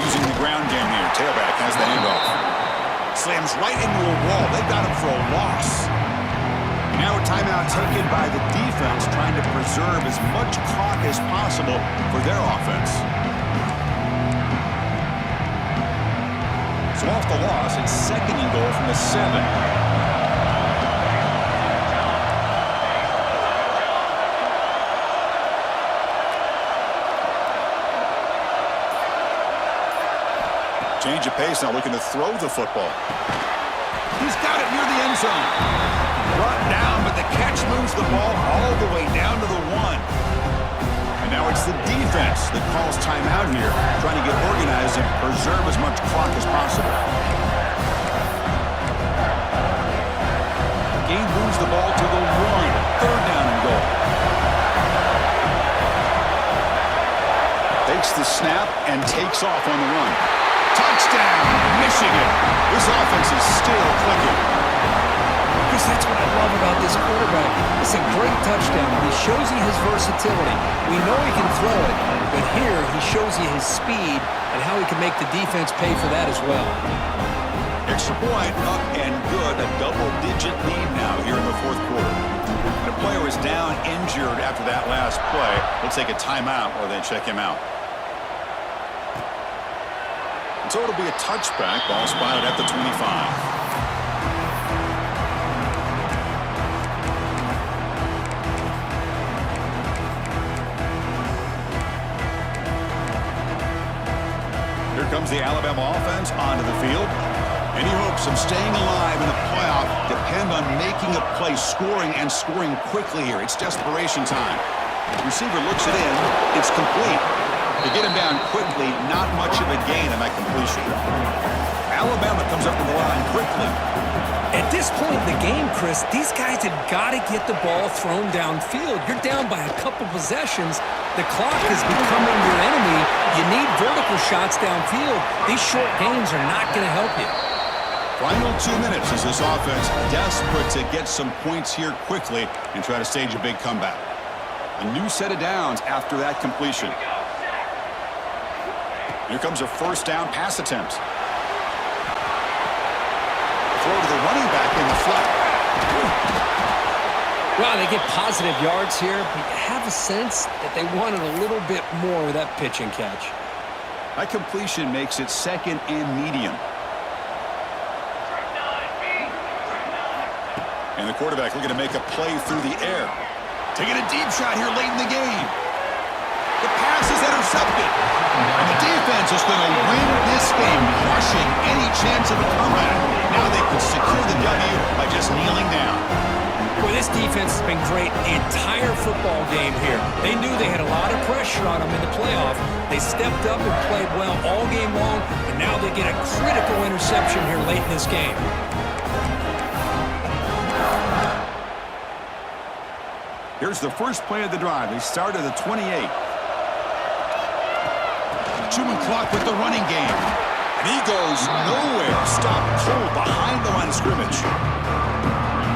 Using the ground game here, tailback has the handoff. Slams right into a wall. They got him for a loss. Now a timeout taken by the defense, trying to preserve as much clock as possible for their offense. So off the loss, it's 2nd and goal from the 7. Change of pace now, looking to throw the football. He's got it near the end zone. Brought down, but the catch moves the ball all the way down to the 1. And now it's the defense that calls timeout here, trying to get organized and preserve as much clock as possible. Gain moves the ball to the 1. 3rd down and goal. Takes the snap and takes off on the run. Touchdown, Michigan. This offense is still clicking. Chris, that's what I love about this quarterback. It's a great touchdown. He shows you his versatility. We know he can throw it, but here he shows you his speed and how he can make the defense pay for that as well. Extra point, up and good. A double-digit lead now here in the 4th quarter. The player is down, injured after that last play. We'll take a timeout or then check him out. So it'll be a touchback. Ball spotted at the 25. Here comes the Alabama offense onto the field. Any hopes of staying alive in the playoff depend on making a play, scoring, and scoring quickly here. It's desperation time. Receiver looks it in. It's complete. To get him down quickly, not much of a gain on that completion. Alabama comes up to the line quickly. At this point in the game, Chris, these guys have got to get the ball thrown downfield. You're down by a couple possessions. The clock is becoming your enemy. You need vertical shots downfield. These short gains are not going to help you. Final 2 minutes as this offense desperate to get some points here quickly and try to stage a big comeback. A new set of downs after that completion. Here comes a 1st down pass attempt. Throw to the running back in the flat. Well, they get positive yards here, but you have a sense that they wanted a little bit more of that pitch and catch. That completion makes it 2nd and medium. And the quarterback looking to make a play through the air. Taking a deep shot here late in the game. The pass is intercepted. And the defense is going to win this game, crushing any chance of a comeback. Now they can secure the W by just kneeling down. Boy, this defense has been great the entire football game here. They knew they had a lot of pressure on them in the playoff. They stepped up and played well all game long, and now they get a critical interception here late in this game. Here's the first play of the drive. They start at the 28. Chewing clock with the running game. And he goes nowhere. Stopped cold behind the line of scrimmage.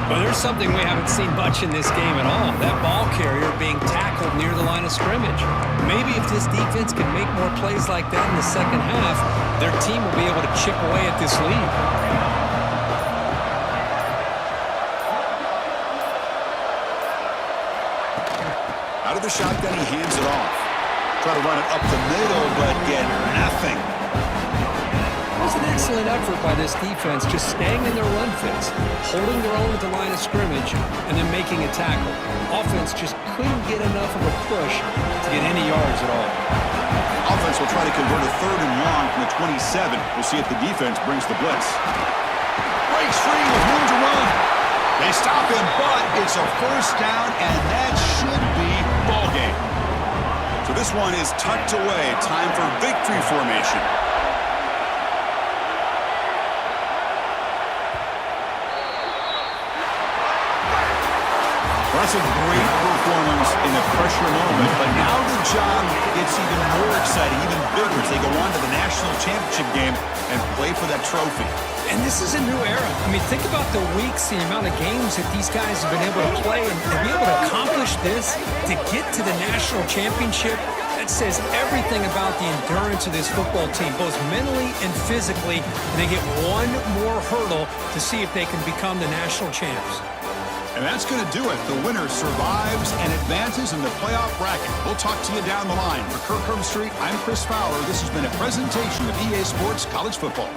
Well, there's something we haven't seen much in this game at all. That ball carrier being tackled near the line of scrimmage. Maybe if this defense can make more plays like that in the second half, their team will be able to chip away at this lead. Out of the shotgun, he hands it off. Try to run it up the middle, but get nothing. It was an excellent effort by this defense, just staying in their run fits, holding their own at the line of scrimmage, and then making a tackle. Offense just couldn't get enough of a push to get any yards at all. Offense will try to convert a 3rd and long from the 27. We'll see if the defense brings the blitz. Breaks free with room to run. They stop him, but it's a 1st down, and that should be ball game. So this one is tucked away. Time for victory formation. Well, that's a great performance in a pressure moment, but now the job gets even more exciting, even bigger as they go on to the national championship game and play for that trophy. And this is a new era. I mean, think about the weeks, the amount of games that these guys have been able to play, and to be able to accomplish this, to get to the national championship, that says everything about the endurance of this football team, both mentally and physically. And they get one more hurdle to see if they can become the national champs. And that's going to do it. The winner survives and advances in the playoff bracket. We'll talk to you down the line. For Kirk Herbstreit, I'm Chris Fowler. This has been a presentation of EA Sports College Football.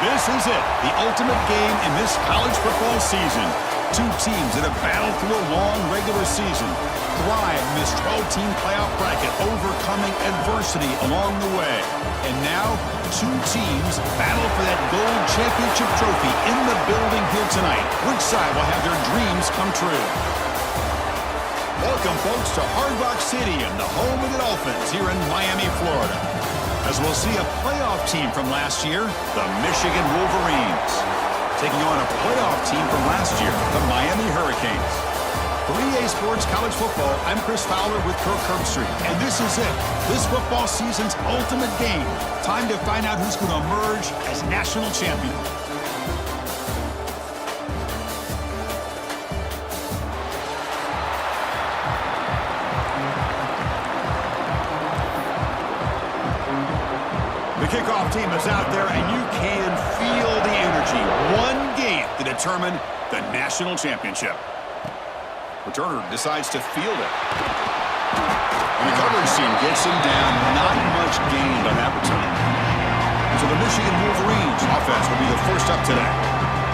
This is it, the ultimate game in this college football season. Two teams that have battled through a long regular season, thrive in this 12-team playoff bracket, overcoming adversity along the way. And now, two teams battle for that gold championship trophy in the building here tonight. Which side will have their dreams come true? Welcome, folks, to Hard Rock Stadium, the home of the Dolphins here in Miami, Florida. As we'll see a playoff team from last year, the Michigan Wolverines, taking on a playoff team from last year, the Miami Hurricanes. For EA Sports College Football, I'm Chris Fowler with Kirk Herbstreit, and this is it, this football season's ultimate game. Time to find out who's going to emerge as national champion. The kickoff team is out there, and you can feel the energy. One game to determine the national championship. Returner decides to field it. And the coverage team gets him down. Not much gained on that return. So the Michigan Wolverines offense will be the first up today.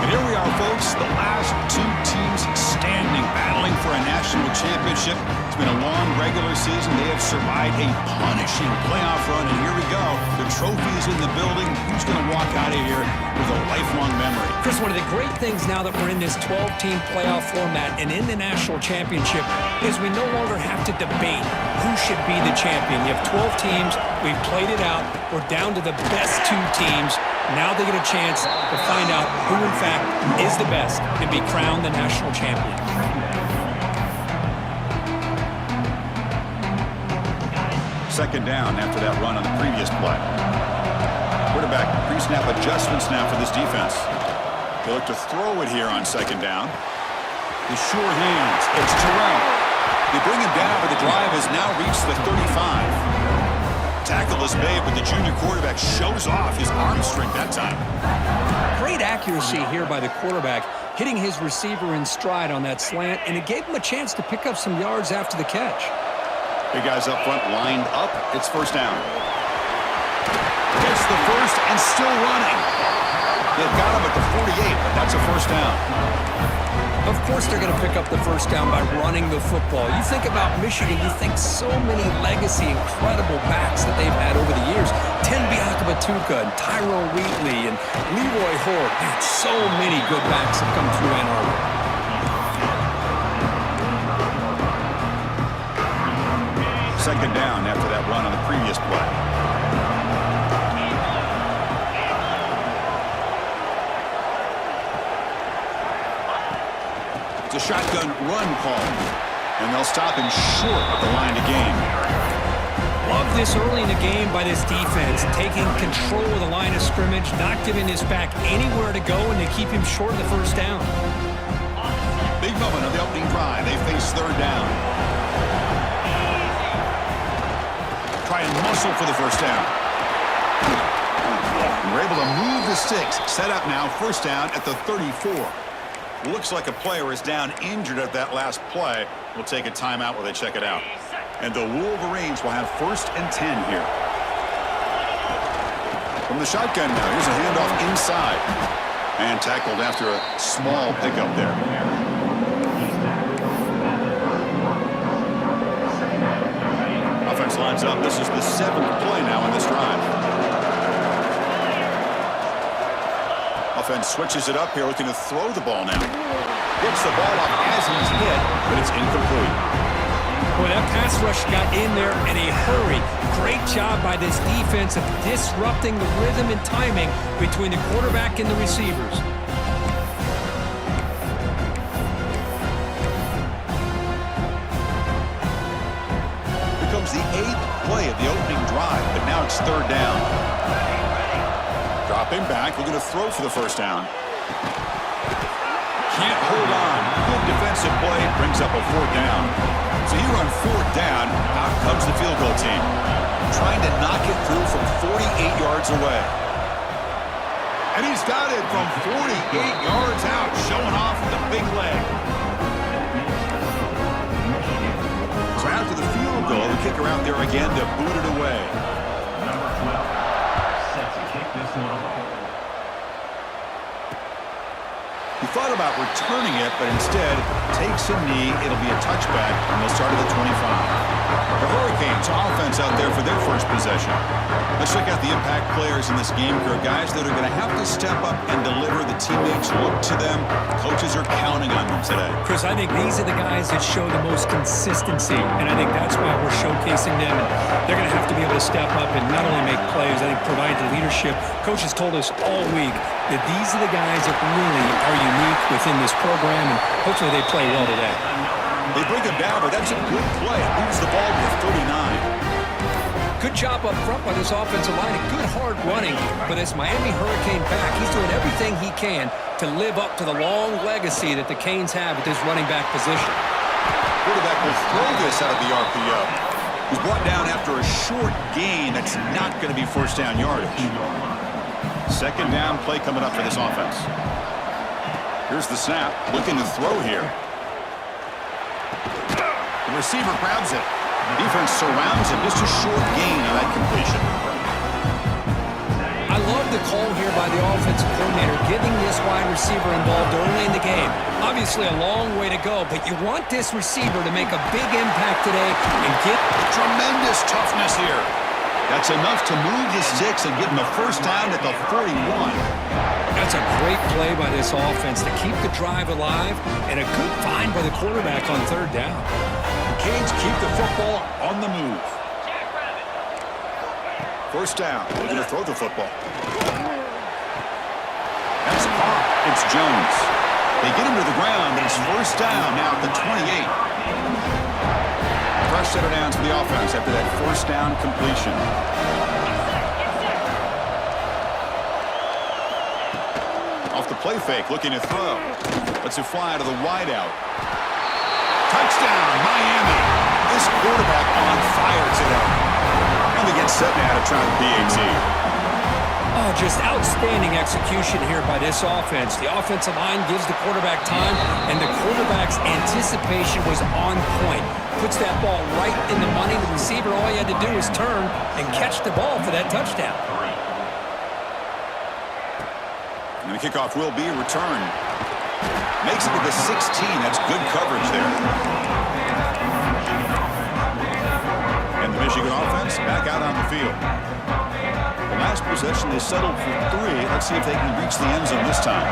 And here we are, folks, the last two teams standing, battling for a national championship. It's been a long regular season. They have survived a punishing playoff run, and here we go. The trophy is in the building. Who's going to walk out of here with a lifelong memory? Chris, one of the great things now that we're in this 12-team playoff format and in the national championship is we no longer have to debate who should be the champion. You have 12 teams. We've played it out. We're down to the best two teams. Now they get a chance to find out who, in fact, is the best and be crowned the national champion. Second down after that run on the previous play. Quarterback pre-snap adjustments now for this defense. They look to throw it here on second down. The sure hands. It's Terrell. They bring him down, but the drive has now reached the 35. Tackle is made, but the junior quarterback shows off his arm strength that time. Great accuracy here by the quarterback, hitting his receiver in stride on that slant, and it gave him a chance to pick up some yards after the catch. Big guys up front lined up. It's first down. Gets the first and still running. They've got him at the 48, but that's a first down. Of course they're going to pick up the first down by running the football. You think about Michigan, you think so many legacy, incredible backs that they've had over the years. Tenby Akabatuka and Tyrone Wheatley and Leroy Hort. Man, so many good backs have come through Ann Arbor. Second down after that run on the previous play. It's a shotgun run call, and they'll stop him short of the line to gain. Love this early in the game by this defense, taking control of the line of scrimmage, not giving this back anywhere to go, and to keep him short of the first down. Big moment on the opening drive. They face third down. Try and muscle for the first down. We're able to move the sticks. Set up now, first down at the 34. Looks like a player is down injured at that last play. We'll take a timeout while they check it out. And the Wolverines will have first and 10 here. From the shotgun now, here's a handoff inside. And tackled after a small pickup there. Offense lines up. This is the 7th play now in this drive. Offense switches it up here, looking to throw the ball now. Gets the ball up as he's hit, but it's incomplete. Boy, that pass rush got in there in a hurry. Great job by this defense of disrupting the rhythm and timing between the quarterback and the receivers. Becomes the 8th play of the opening drive, but now it's third down. Dropping back, looking to throw for the first down. Can't hold on. Good defensive play, brings up a fourth down. So here on fourth down, out comes the field goal team. Trying to knock it through from 48 yards away. And he's got it from 48 yards out, showing off the big leg. So after the field goal, the kicker out there again to boot it away. Number 12 set to kick this one off. thought about returning it, but instead takes a knee. It'll be a touchback, and they'll start at the 25. The Hurricanes offense out there for their first possession. Let's check out the impact players in this game crew. Guys that are going to have to step up and deliver. The teammates look to them. Coaches are counting on them today. Chris, I think these are the guys that show the most consistency, and I think that's why we're showcasing them. And they're going to have to be able to step up and not only make plays, I think provide the leadership. Coaches told us all week that these are the guys that really are unique within this program, and hopefully they play well today. They bring him down, but that's a good play. It moves the ball to the 39. Good job up front by this offensive line and good hard running. But as Miami Hurricane back, he's doing everything he can to live up to the long legacy that the Canes have at this running back position. Quarterback will throw this out of the RPO. He's brought down after a short gain. That's not going to be first down yardage. Second down play coming up for this offense. Here's the snap. Looking to throw here. The receiver grabs it. Defense surrounds him. Just a short gain on that completion. I love the call here by the offensive coordinator, getting this wide receiver involved early in the game. Obviously a long way to go, but you want this receiver to make a big impact today and get Tremendous toughness here. That's enough to move the sticks and give him a first down at the 41. That's a great play by this offense to keep the drive alive and a good find by the quarterback on third down. The Canes keep the football on the move. First down. They're going to throw the football. That's caught. It's Jones. They get him to the ground, and it's first down now at the 28. Fresh set of downs for the offense after that first down completion. Off the play fake, looking to throw. Lets it fly to the wideout. Touchdown, Miami. This quarterback on fire today. And they get set now to try the PAT. Oh, just outstanding execution here by this offense. The offensive line gives the quarterback time, and the quarterback's anticipation was on point. Puts that ball right in the money. The receiver, all he had to do was turn and catch the ball for that touchdown. And the kickoff will be returned. Makes it to the 16. That's good coverage there. And the Michigan offense back out on the field. The last possession, they settled for 3. Let's see if they can reach the end zone this time.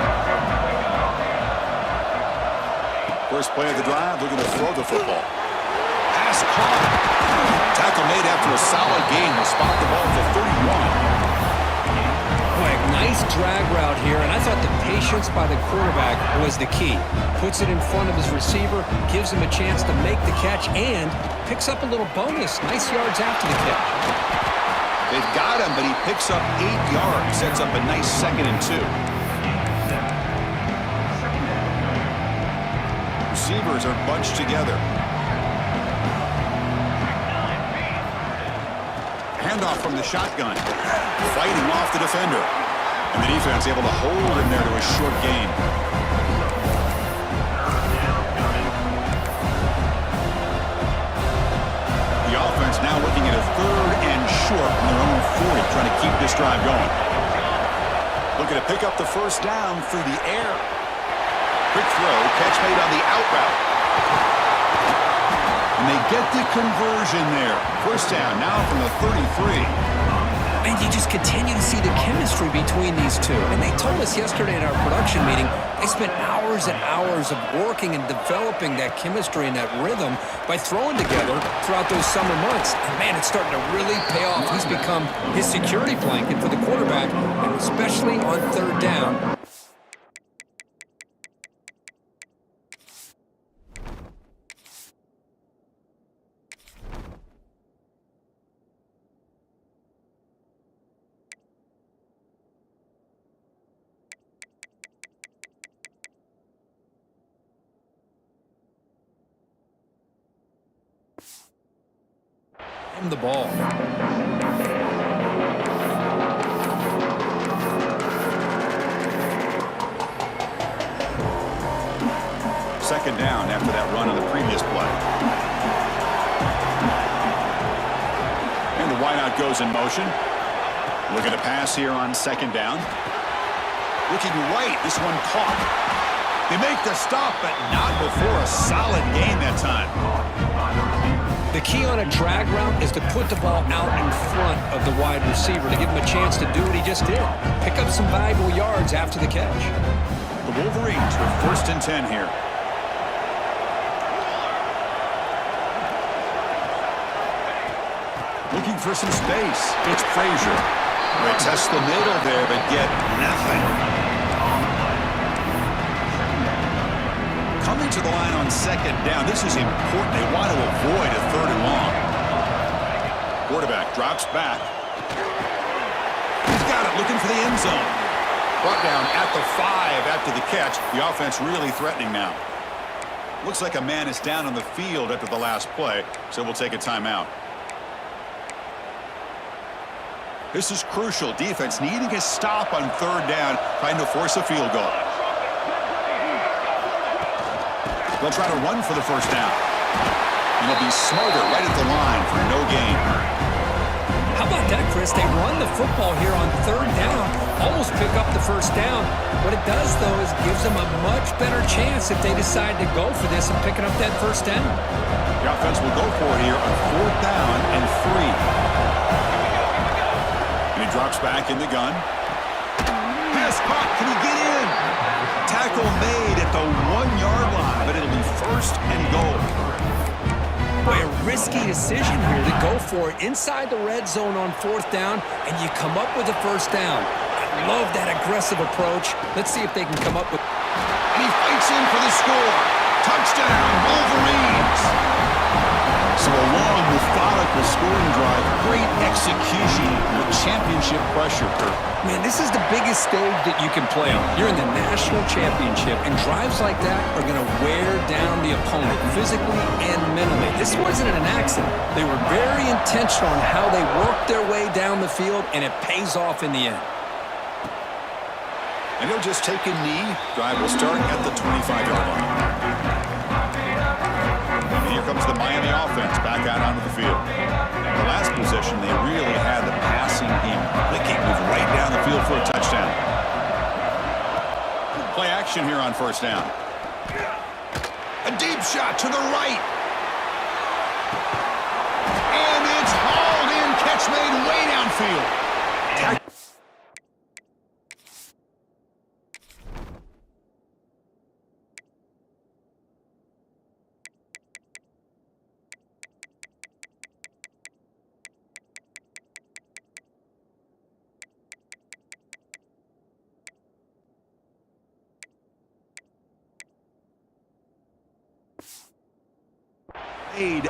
First play of the drive, looking to throw the football. Pass caught. Tackle made after a solid gain. Will spot the ball for 31. Boy, nice drag route here, and I thought the patience by the quarterback was the key. Puts it in front of his receiver, gives him a chance to make the catch, and picks up a little bonus. Nice yards after the catch. They've got him, but he picks up 8 yards. Sets up a nice 2nd and 2. Receivers are bunched together. Handoff from the shotgun. Fighting off the defender. And the defense able to hold him there to a short gain. The offense now looking at a 3rd and short from their own 40, trying to keep this drive going. Looking to pick up the first down through the air. Quick throw, catch made on the out route. And they get the conversion there. First down now from the 33. And you just continue to see the chemistry between these two. And they told us yesterday in our production meeting, they spent hours and hours of working and developing that chemistry and that rhythm by throwing together throughout those summer months. And man, it's starting to really pay off. He's become his security blanket for the quarterback, and especially on third down. The ball. Second down after that run on the previous play. And the wideout goes in motion. Looking to pass here on second down. Looking right, this one caught. They make the stop, but not before a solid gain that time. The key on a drag route is to put the ball out in front of the wide receiver to give him a chance to do what he just did. Pick up some valuable yards after the catch. The Wolverines with 1st and 10 here. Looking for some space. It's Frazier. They test the middle there, but get nothing. Coming to the line on 2nd down. This is important. They want to avoid a 3rd and long. Quarterback drops back. He's got it, looking for the end zone. Brought down at the 5 after the catch. The offense really threatening now. Looks like a man is down on the field after the last play, so we'll take a timeout. This is crucial. Defense needing a stop on 3rd down, trying to force a field goal. They'll try to run for the 1st down. And they'll be smarter right at the line for no gain. How about that, Chris? They run the football here on 3rd down, almost pick up the 1st down. What it does, though, is gives them a much better chance if they decide to go for this and picking up that 1st down. The offense will go for it here on 4th down and 3. And he drops back in the gun. Pass caught. Can he get in? Tackle made at the 1-yard line, but it'll be 1st and goal. Boy, a risky decision here to go for it inside the red zone on 4th down, and you come up with a 1st down. I love that aggressive approach. Let's see if they can come up with... And he fights in for the score. Touchdown, Wolverines! So a long, methodical scoring drive. Great execution with championship pressure. Man, this is the biggest stage that you can play on. You're in the national championship, and drives like that are going to wear down the opponent physically and mentally. This wasn't an accident. They were very intentional on how they worked their way down the field, and it pays off in the end. And he'll just take a knee. Drive will start at the 25-yard line. And here comes the Miami offense back out onto the field. The last possession, they really had the passing game clicking, move right down the field for a touchdown. Play action here on 1st down. A deep shot to the right. And it's hauled in. Catch made way downfield.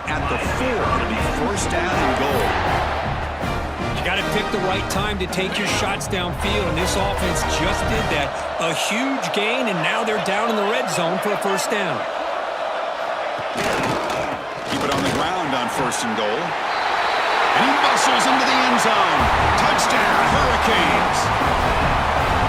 At the 4, it'll be 1st down and goal. You got to pick the right time to take your shots downfield, and this offense just did that. A huge gain, and now they're down in the red zone for a 1st down. Keep it on the ground on 1st and goal. And he bustles into the end zone. Touchdown, Hurricanes.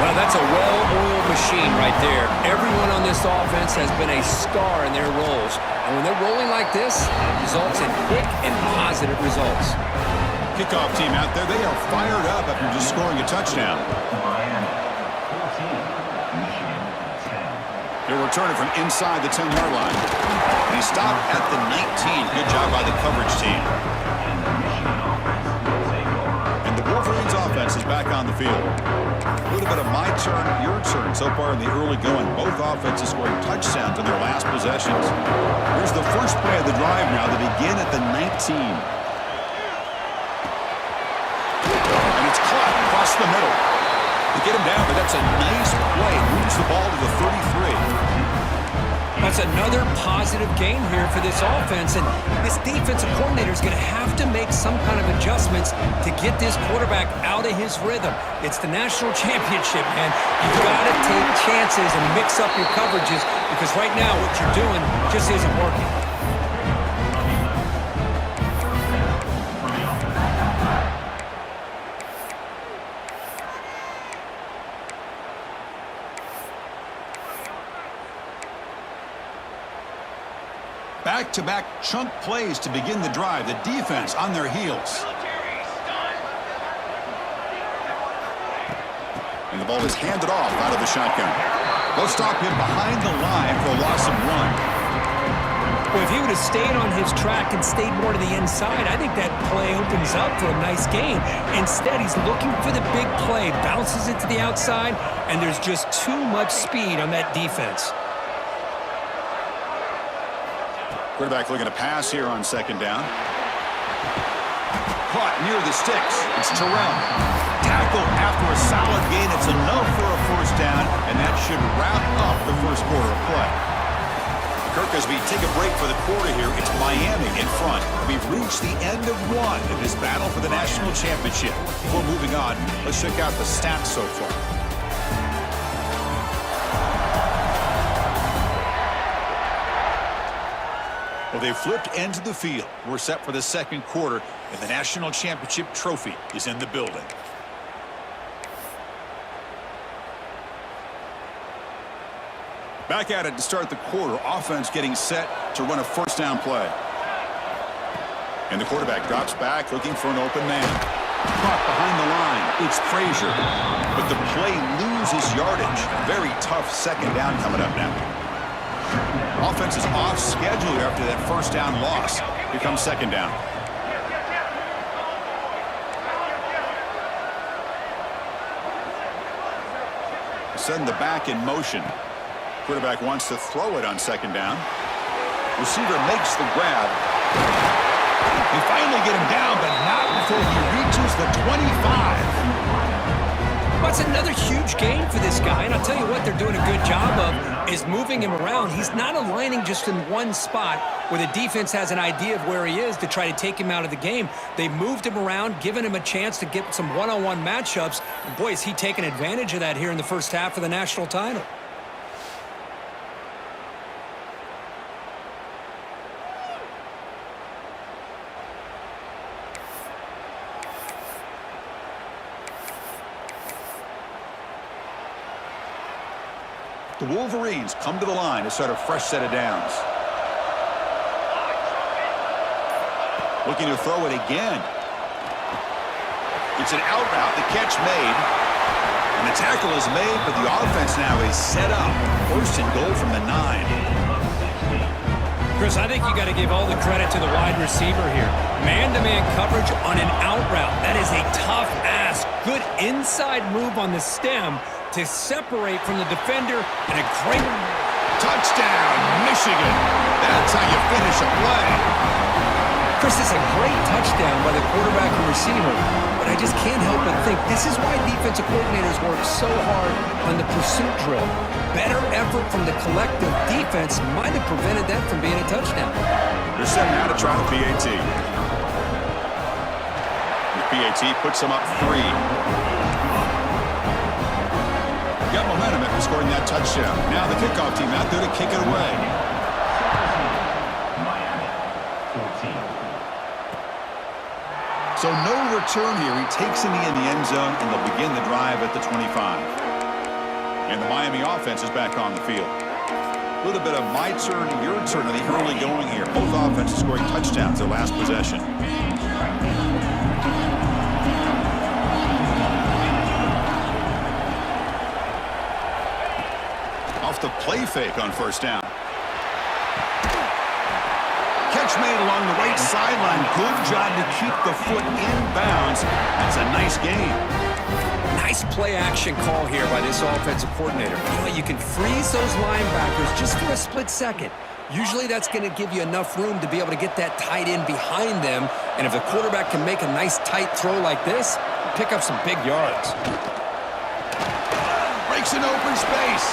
Well, that's a well-oiled machine right there. Everyone on this offense has been a star in their roles. And when they're rolling like this, it results in quick and positive results. Kickoff team out there, they are fired up after just scoring a touchdown. They'll return it from inside the 10-yard line. And he stopped at the 19. Good job by the coverage team. And the Wolverines offense is back on the field. A little bit of my turn, your turn so far in the early going. Both offenses scoring touchdowns in their last possessions. Here's the first play of the drive now. They begin at the 19. And it's caught across the middle. They get him down, but that's a nice play. Moves the ball to the 33. That's another positive gain here for this offense, and this defensive coordinator is going to have to make some kind of adjustments to get this quarterback out of his rhythm. It's the national championship, man. You've got to take chances and mix up your coverages, because right now what you're doing just isn't working. Back-to-back chunk plays to begin the drive. The defense on their heels. And the ball is handed off out of the shotgun. They'll stop him behind the line for a loss of 1. Well, if he would have stayed on his track and stayed more to the inside, I think that play opens up for a nice gain. Instead, he's looking for the big play, bounces it to the outside, and there's just too much speed on that defense. Quarterback looking to pass here on second down. Caught near the sticks. It's Terrell. Tackle after a solid gain. It's enough for a first down, and that should wrap up the first quarter of play. Kirk, as we take a break for the quarter here, it's Miami in front. We've reached the end of one in this battle for the national championship. Before moving on, let's check out the stats so far. Well, they flipped into the field. We're set for the second quarter, and the national championship trophy is in the building. Back at it to start the quarter. Offense getting set to run a first down play. And the quarterback drops back looking for an open man. Caught behind the line. It's Frazier. But the play loses yardage. Very tough second down coming up now. Offense is off schedule after that first down loss. Here comes second down. Send the back in motion. Quarterback wants to throw it on second down. Receiver makes the grab. They finally get him down, but not before he reaches the 25. That's another huge game for this guy, and I'll tell you what they're doing a good job of is moving him around. He's not aligning just in one spot where the defense has an idea of where he is to try to take him out of the game. They moved him around, giving him a chance to get some one-on-one matchups. And boy, is he taking advantage of that here in the first half of the national title. The Wolverines come to the line to start a fresh set of downs. Looking to throw it again. It's an out route. The catch made. And the tackle is made, but the offense now is set up. First and goal from the 9. Chris, I think you got to give all the credit to the wide receiver here. Man-to-man coverage on an out route. That is a tough ask. Good inside move on the stem to separate from the defender, and a great touchdown, Michigan. That's how you finish a play. Chris, it's a great touchdown by the quarterback and receiver, but I just can't help but think this is why defensive coordinators work so hard on the pursuit drill. Better effort from the collective defense might have prevented that from being a touchdown. They're setting out to try the PAT. The PAT puts them up 3. Got momentum after scoring that touchdown. Now the kickoff team out there to kick it away. Miami, 14. So no return here. He takes in the end zone, and they'll begin the drive at the 25. And the Miami offense is back on the field. A little bit of my turn, your turn in the early going here. Both offenses scoring touchdowns their last possession. The play fake on first down. Catch made along the right sideline. Good job to keep the foot in bounds. That's a nice game. Nice play action call here by this offensive coordinator. You know, you can freeze those linebackers just for a split second. Usually that's going to give you enough room to be able to get that tight end behind them. And if the quarterback can make a nice tight throw like this, pick up some big yards. Breaks an open space.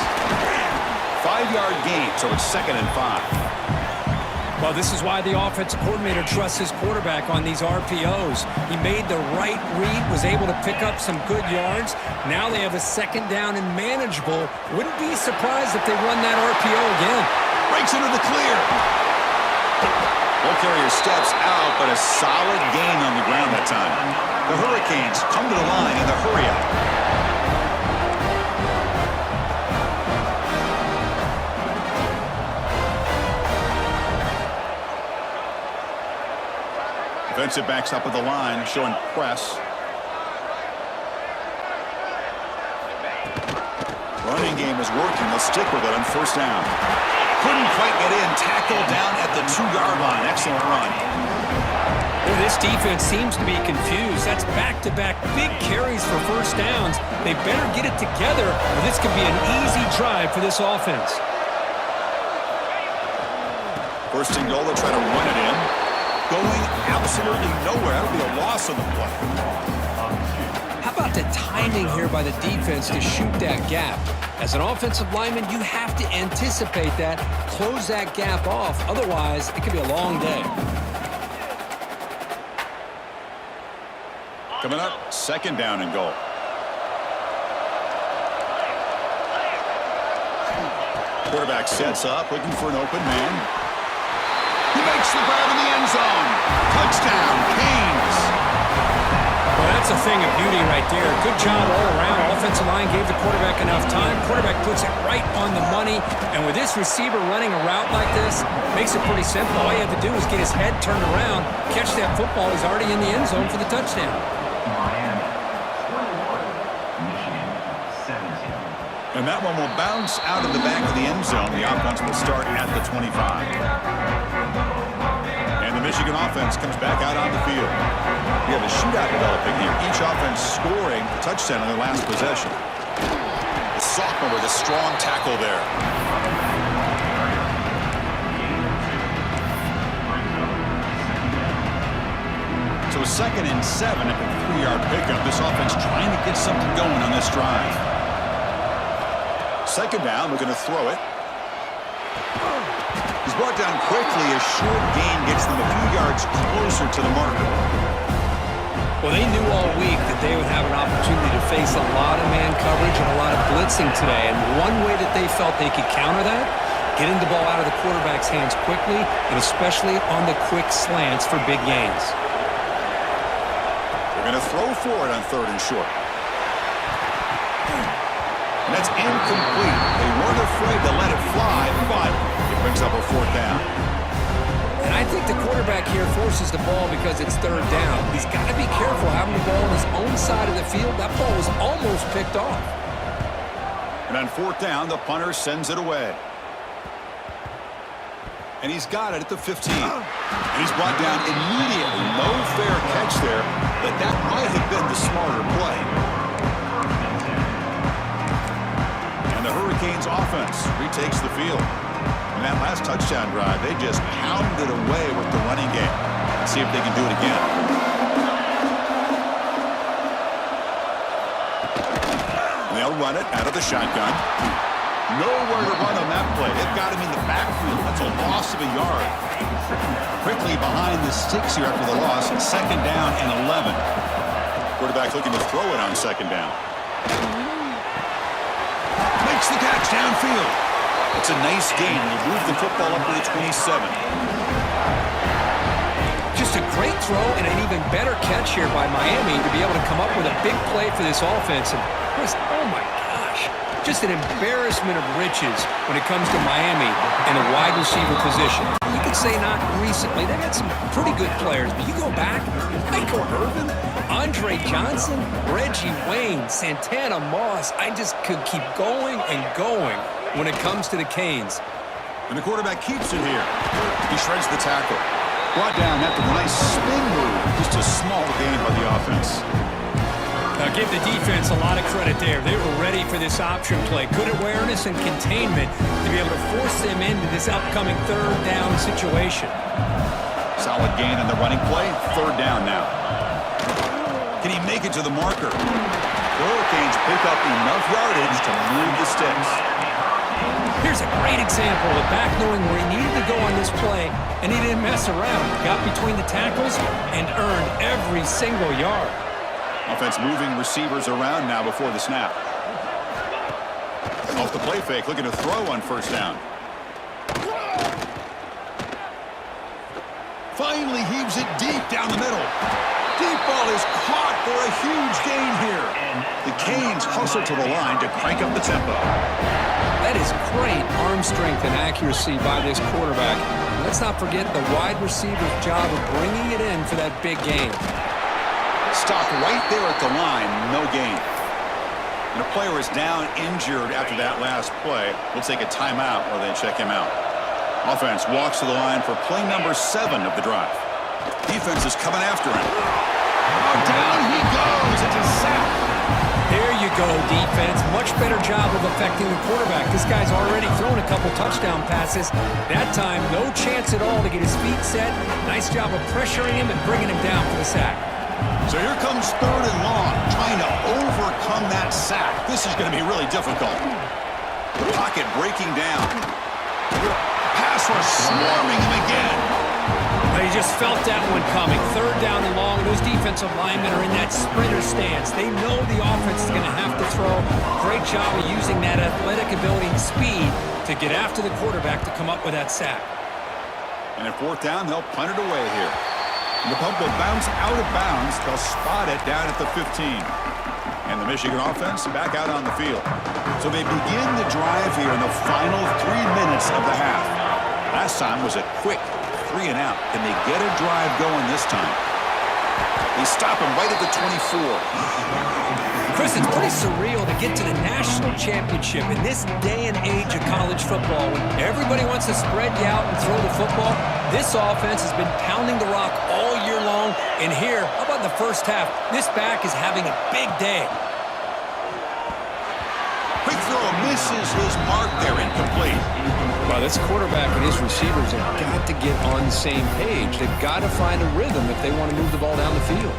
5-yard gain, so it's 2nd and 5. Well, this is why the offensive coordinator trusts his quarterback on these RPOs. He made the right read, was able to pick up some good yards. Now they have a second down and manageable. Wouldn't be surprised if they run that RPO again. Breaks into the clear. Ball carrier steps out, but a solid gain on the ground that time. The Hurricanes come to the line in the hurry up. Defensive backs up at the line, showing press. Running game is working. They'll stick with it on first down. Couldn't quite get in. Tackled down at the 2-yard line. Excellent run. Well, this defense seems to be confused. That's back-to-back big carries for first downs. They better get it together, or this could be an easy drive for this offense. First and goal, they'll try to run it in. Going absolutely nowhere. That'll be a loss on the play. How about the timing here by the defense to shoot that gap? As an offensive lineman, you have to anticipate that, close that gap off. Otherwise, it could be a long day. Coming up, second down and goal. Quarterback sets up, looking for an open man. He makes the grab in the end zone. Touchdown, Canes. Well, that's a thing of beauty right there. Good job all around. Offensive line gave the quarterback enough time. Quarterback puts it right on the money. And with this receiver running a route like this, makes it pretty simple. All you have to do is get his head turned around, catch that football. He's already in the end zone for the touchdown. Miami 21, Michigan 17. And that one will bounce out of the back of the end zone. The offense will start at the 25. And the Michigan offense comes back out on the field. We have a shootout developing here. Each offense scoring a touchdown on their last possession. The sophomore with a strong tackle there. So a 2nd and 7 at the 3-yard pickup. This offense trying to get something going on this drive. Second down, we're going to throw it. He's brought down quickly. A short gain gets them a few yards closer to the marker. Well, they knew all week that they would have an opportunity to face a lot of man coverage and a lot of blitzing today. And one way that they felt they could counter that, getting the ball out of the quarterback's hands quickly, and especially on the quick slants for big gains. They're going to throw for it on 3rd and short. And that's incomplete. They weren't afraid to let it fly, but it brings up a 4th down. And I think the quarterback here forces the ball because it's 3rd down. He's got to be careful having the ball on his own side of the field. That ball was almost picked off. And on 4th down, the punter sends it away. And he's got it at the 15. And he's brought down immediately. No fair catch there, but that might have been the smarter play. And the Hurricanes offense retakes the field. In that last touchdown drive, they just pounded away with the running game. Let's see if they can do it again. And they'll run it out of the shotgun. Nowhere to run on that play. They've got him in the backfield. That's a loss of a yard. Quickly behind the sticks here after the loss. 2nd down and 11. Quarterback looking to throw it on 2nd down. Makes the catch downfield. It's a nice gain. They move the football up to the 27. Just a great throw and an even better catch here by Miami to be able to come up with a big play for this offense. And oh my gosh, just an embarrassment of riches when it comes to Miami in a wide receiver position. You could say not recently. They've had some pretty good players, but you go back, Michael Irvin, Andre Johnson, Reggie Wayne, Santana Moss. I just could keep going and going when it comes to the Canes. And the quarterback keeps it here. He shreds the tackle. Brought down after the nice spin move. Just a small gain by the offense. Now give the defense a lot of credit there. They were ready for this option play. Good awareness and containment to be able to force them into this upcoming 3rd down situation. Solid gain on the running play. 3rd down now. Can he make it to the marker? The Hurricanes pick up enough yardage to move the sticks. Here's a great example of back knowing where he needed to go on this play, and he didn't mess around. Got between the tackles and earned every single yard. Offense moving receivers around now before the snap. Off the play fake, looking to throw on 1st down. Finally heaves it deep down the middle. Deep ball is caught for a huge gain here. The Canes hustle to the line to crank up the tempo. That is great arm strength and accuracy by this quarterback. Let's not forget the wide receiver's job of bringing it in for that big gain. Stopped right there at the line, no gain. And a player is down injured after that last play. We'll take a timeout while they check him out. Offense walks to the line for play number 7 of the drive. Defense is coming after him. Oh, down he goes. It's a sack. There you go, defense. Much better job of affecting the quarterback. This guy's already thrown a couple touchdown passes. That time, no chance at all to get his feet set. Nice job of pressuring him and bringing him down for the sack. So here comes 3rd and long, trying to overcome that sack. This is going to be really difficult. The pocket breaking down. Pass rush swarming him again. He just felt that one coming. 3rd down and long. Those defensive linemen are in that sprinter stance. They know the offense is going to have to throw. Great job of using that athletic ability and speed to get after the quarterback to come up with that sack. And at 4th down, they'll punt it away here. And the punt will bounce out of bounds. They'll spot it down at the 15. And the Michigan offense back out on the field. So they begin the drive here in the final 3 minutes of the half. Last time was a quick 3 and out. Can they get a drive going this time? They stop him right at the 24. Chris, it's pretty surreal to get to the national championship in this day and age of college football when everybody wants to spread you out and throw the football. This offense has been pounding the rock all year long. And here, how about the first half? This back is having a big day. Quick throw misses his mark there, incomplete. Well, this quarterback and his receivers have got to get on the same page. They've got to find a rhythm if they want to move the ball down the field.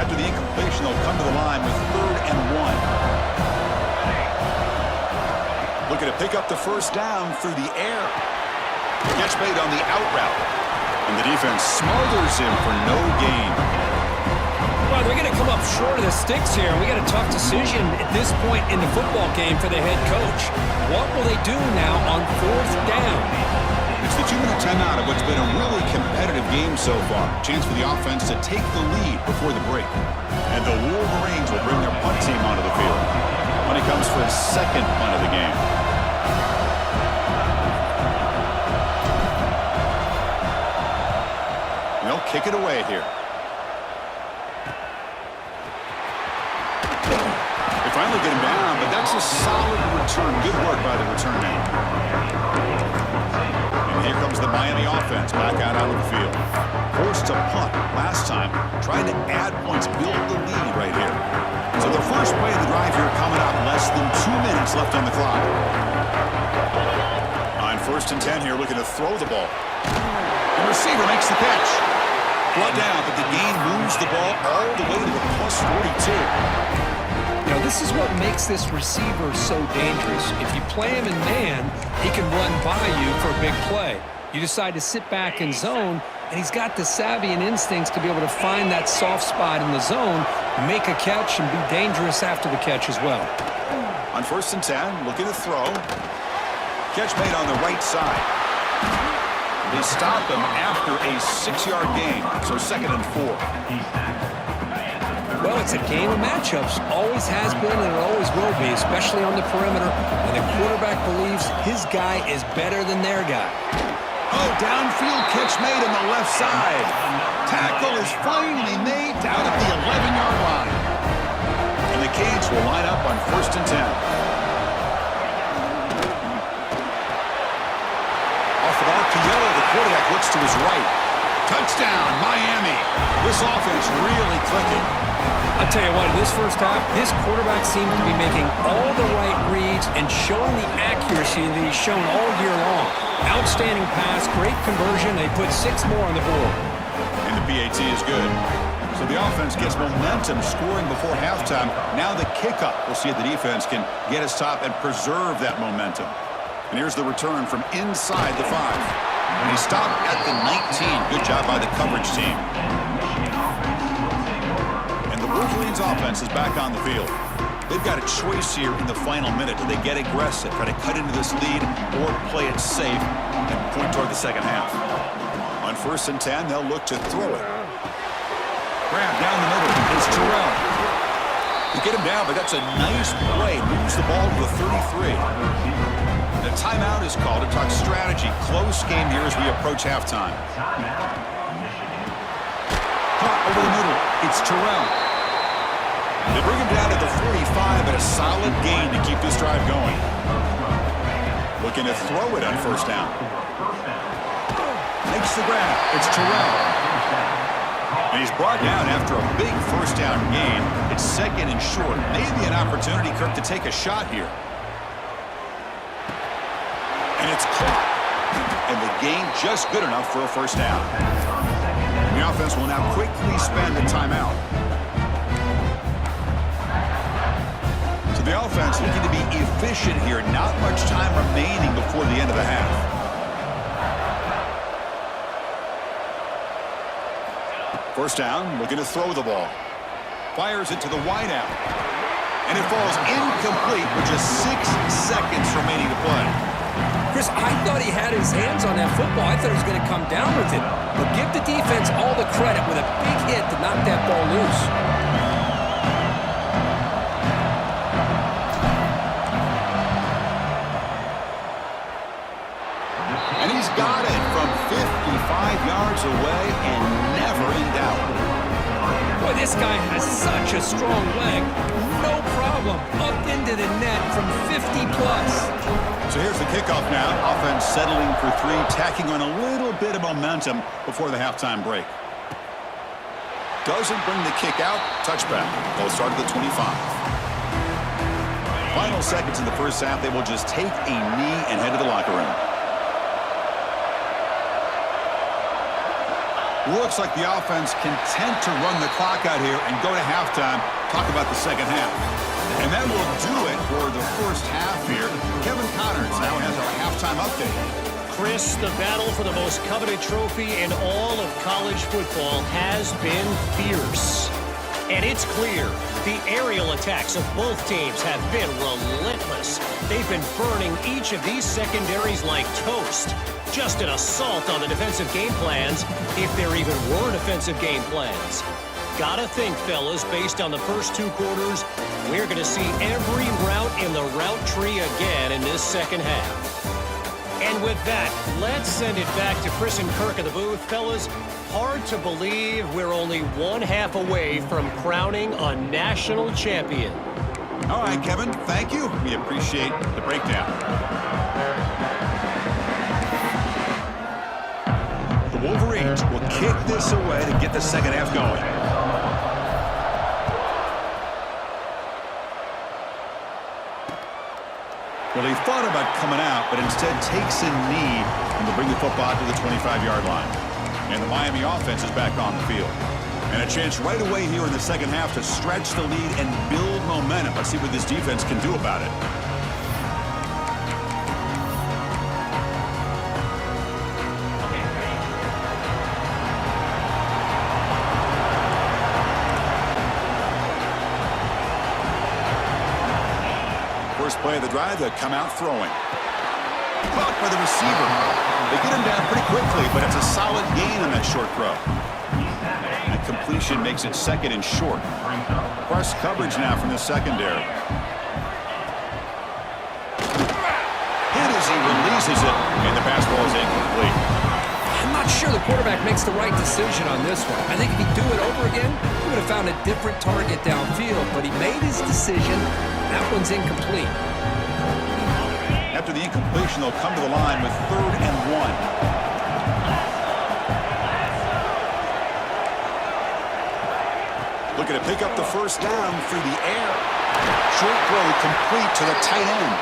After the incompletion, they'll come to the line with 3rd and 1. Looking to pick up the first down through the air. Catch made on the out route. And the defense smothers him for no gain. Well, they're going to come up short of the sticks here. We got a tough decision at this point in the football game for the head coach. What will they do now on 4th down? It's the 2-minute timeout of what's been a really competitive game so far. Chance for the offense to take the lead before the break. And the Wolverines will bring their punt team onto the field when he comes for his 2nd punt of the game. And they'll kick it away here. They finally get him down, but that's a solid return. Good work by the return man. And here comes the Miami offense back out onto the field. Forced to punt last time, trying to add points, build the lead right here. So the first play of the drive here coming up, less than 2 minutes left on the clock. On 1st and 10 here, looking to throw the ball. The receiver makes the catch. Brought down, but the gain moves the ball all the way to the plus 42. You know, this is what makes this receiver so dangerous. If you play him in man, he can run by you for a big play. You decide to sit back in zone, and he's got the savvy and instincts to be able to find that soft spot in the zone, make a catch, and be dangerous after the catch as well. On 1st and 10, looking to throw. Catch made on the right side. They stop him after a 6-yard gain, so 2nd and 4. Well, it's a game of matchups. Always has been and it always will be, especially on the perimeter. And the quarterback believes his guy is better than their guy. Oh, downfield catch made on the left side. Tackle is finally made down at the 11-yard line. And the Canes will line up on 1st and 10. Off the ball, Piello, the quarterback, looks to his right. Touchdown, Miami. This offense really clicking. I'll tell you what, in this first half, this quarterback seemed to be making all the right reads and showing the accuracy that he's shown all year long. Outstanding pass, great conversion. They put 6 more on the board. And the PAT is good. So the offense gets momentum scoring before halftime. Now the kickoff. We'll see if the defense can get a stop and preserve that momentum. And here's the return from inside the 5. And he stopped at the 19. Good job by the coverage team. And the Wolverines offense is back on the field. They've got a choice here in the final minute. Do they get aggressive, try to cut into this lead, or play it safe and point toward the second half? On 1st and 10, they'll look to throw it. Grab down the middle. It's Terrell. You get him down, but that's a nice play. Moves the ball to the 33. The timeout is called to talk strategy. Close game here as we approach halftime. Caught Over the middle, it's Terrell. They bring him down to the 45, but a solid gain to keep this drive going. Looking to throw it on first down. Makes the grab. It's Terrell. And he's brought down after a big first down gain. It's second and short. Maybe an opportunity, Kirk, to take a shot here. And it's caught. And the gain just good enough for a first down. The offense will now quickly spend the timeout. So the offense looking to be efficient here. Not much time remaining before the end of the half. First down, looking to throw the ball. Fires it to the wideout. And it falls incomplete with just 6 seconds remaining to play. Chris, I thought he had his hands on that football. I thought he was going to come down with it. But give the defense all the credit with a big hit to knock that ball loose. And he's got it from 55 yards away and never in doubt. Boy, this guy has such a strong leg. No problem. Up into the net from 50-plus. So here's the kickoff now. Offense settling for 3, tacking on a little bit of momentum before the halftime break. Doesn't bring the kick out. Touchback. They'll start at the 25. Final seconds in the first half. They will just take a knee and head to the locker room. Looks like the offense content to run the clock out here and go to halftime. Talk about the second half. And that will do it for the first half here. Kevin Connors now has our halftime update. Chris, the battle for the most coveted trophy in all of college football has been fierce. And it's clear the aerial attacks of both teams have been relentless. They've been burning each of these secondaries like toast. Just an assault on the defensive game plans, if there even were defensive game plans. Gotta think, fellas, based on the first 2 quarters, we're going to see every route in the route tree again in this second half. And with that, let's send it back to Chris and Kirk in the booth. Fellas, hard to believe we're only 1 half away from crowning a national champion. All right, Kevin, thank you. We appreciate the breakdown. The Wolverines will kick this away to get the second half going. Well, he thought about coming out, but instead takes a knee and will bring the football to the 25-yard line. And the Miami offense is back on the field. And a chance right away here in the second half to stretch the lead and build momentum. Let's see what this defense can do about it. First play of the drive, they come out throwing. Caught by the receiver. They get him down pretty quickly, but it's a solid gain on that short throw. That completion makes it second and short. Press coverage now from the secondary. Hit as he releases it, and the pass ball is incomplete. I'm not sure the quarterback makes the right decision on this one. I think if he'd do it over again, he would have found a different target downfield, but he made his decision. That one's incomplete. After the incompletion, they'll come to the line with 3rd and 1. Looking to pick up the first down through the air. Short throw complete to the tight end.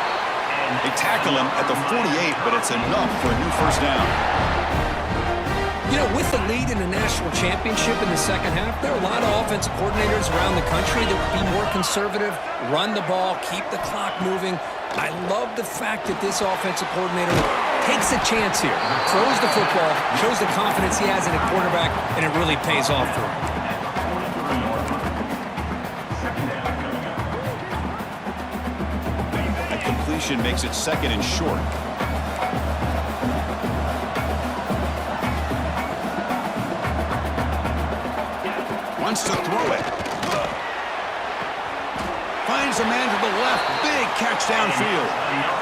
They tackle him at the 48, but it's enough for a new first down. You know, with the lead in the national championship in the second half, there are a lot of offensive coordinators around the country that would be more conservative, run the ball, keep the clock moving. I love the fact that this offensive coordinator takes a chance here, throws the football, shows the confidence he has in a quarterback, and it really pays off for him. That completion makes it second and short. Wants to throw it. Finds a man to the left. Big catch downfield.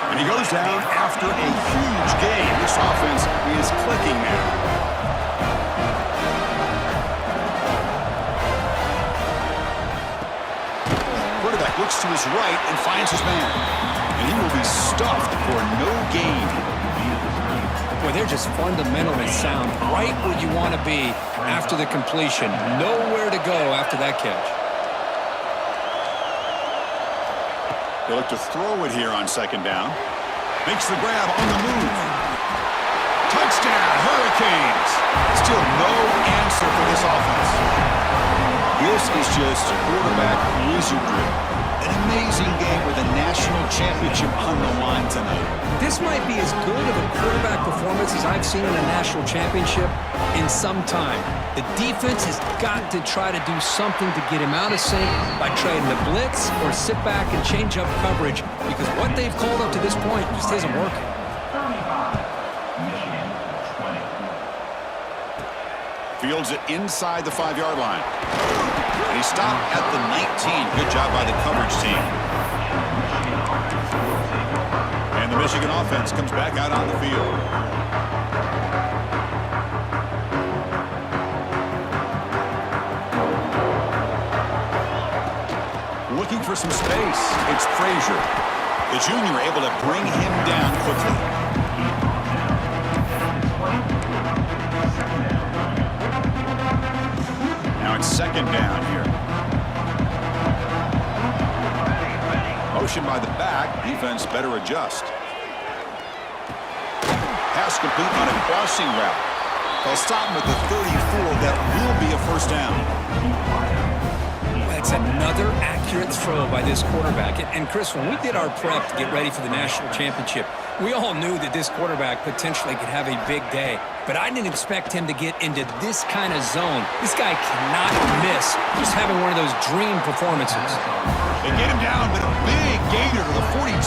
And he goes down after a huge gain. This offense is clicking now. looks to his right and finds his man. And he will be stuffed for no gain. Boy, they're just fundamentally sound, right where you want to be after the completion. Nowhere to go after that catch. They look to throw it here on second down. Makes the grab on the move. Touchdown, Hurricanes. Still no answer for this offense. This is just quarterback wizardry. An amazing game with a national championship on the line tonight. This might be as good of a quarterback performance as I've seen in a national championship in some time. The defense has got to try to do something to get him out of sync by trying to blitz or sit back and change up coverage, because what they've called up to this point just isn't working. 35, Michigan 20. Fields it inside the 5-yard line. And he stopped at the 19. Good job by the coverage team. And the Michigan offense comes back out on the field. Looking for some space. It's Frazier. The junior able to bring him down quickly. Now it's second down here. Motion by the back. Defense better adjust. Pass complete on a crossing route. They'll stop him at the 34. That will be a first down. That's another accurate throw by this quarterback. And Chris, when we did our prep to get ready for the national championship, we all knew that this quarterback potentially could have a big day. But I didn't expect him to get into this kind of zone. This guy cannot miss just having one of those dream performances. They get him down, but a big gainer to the 42.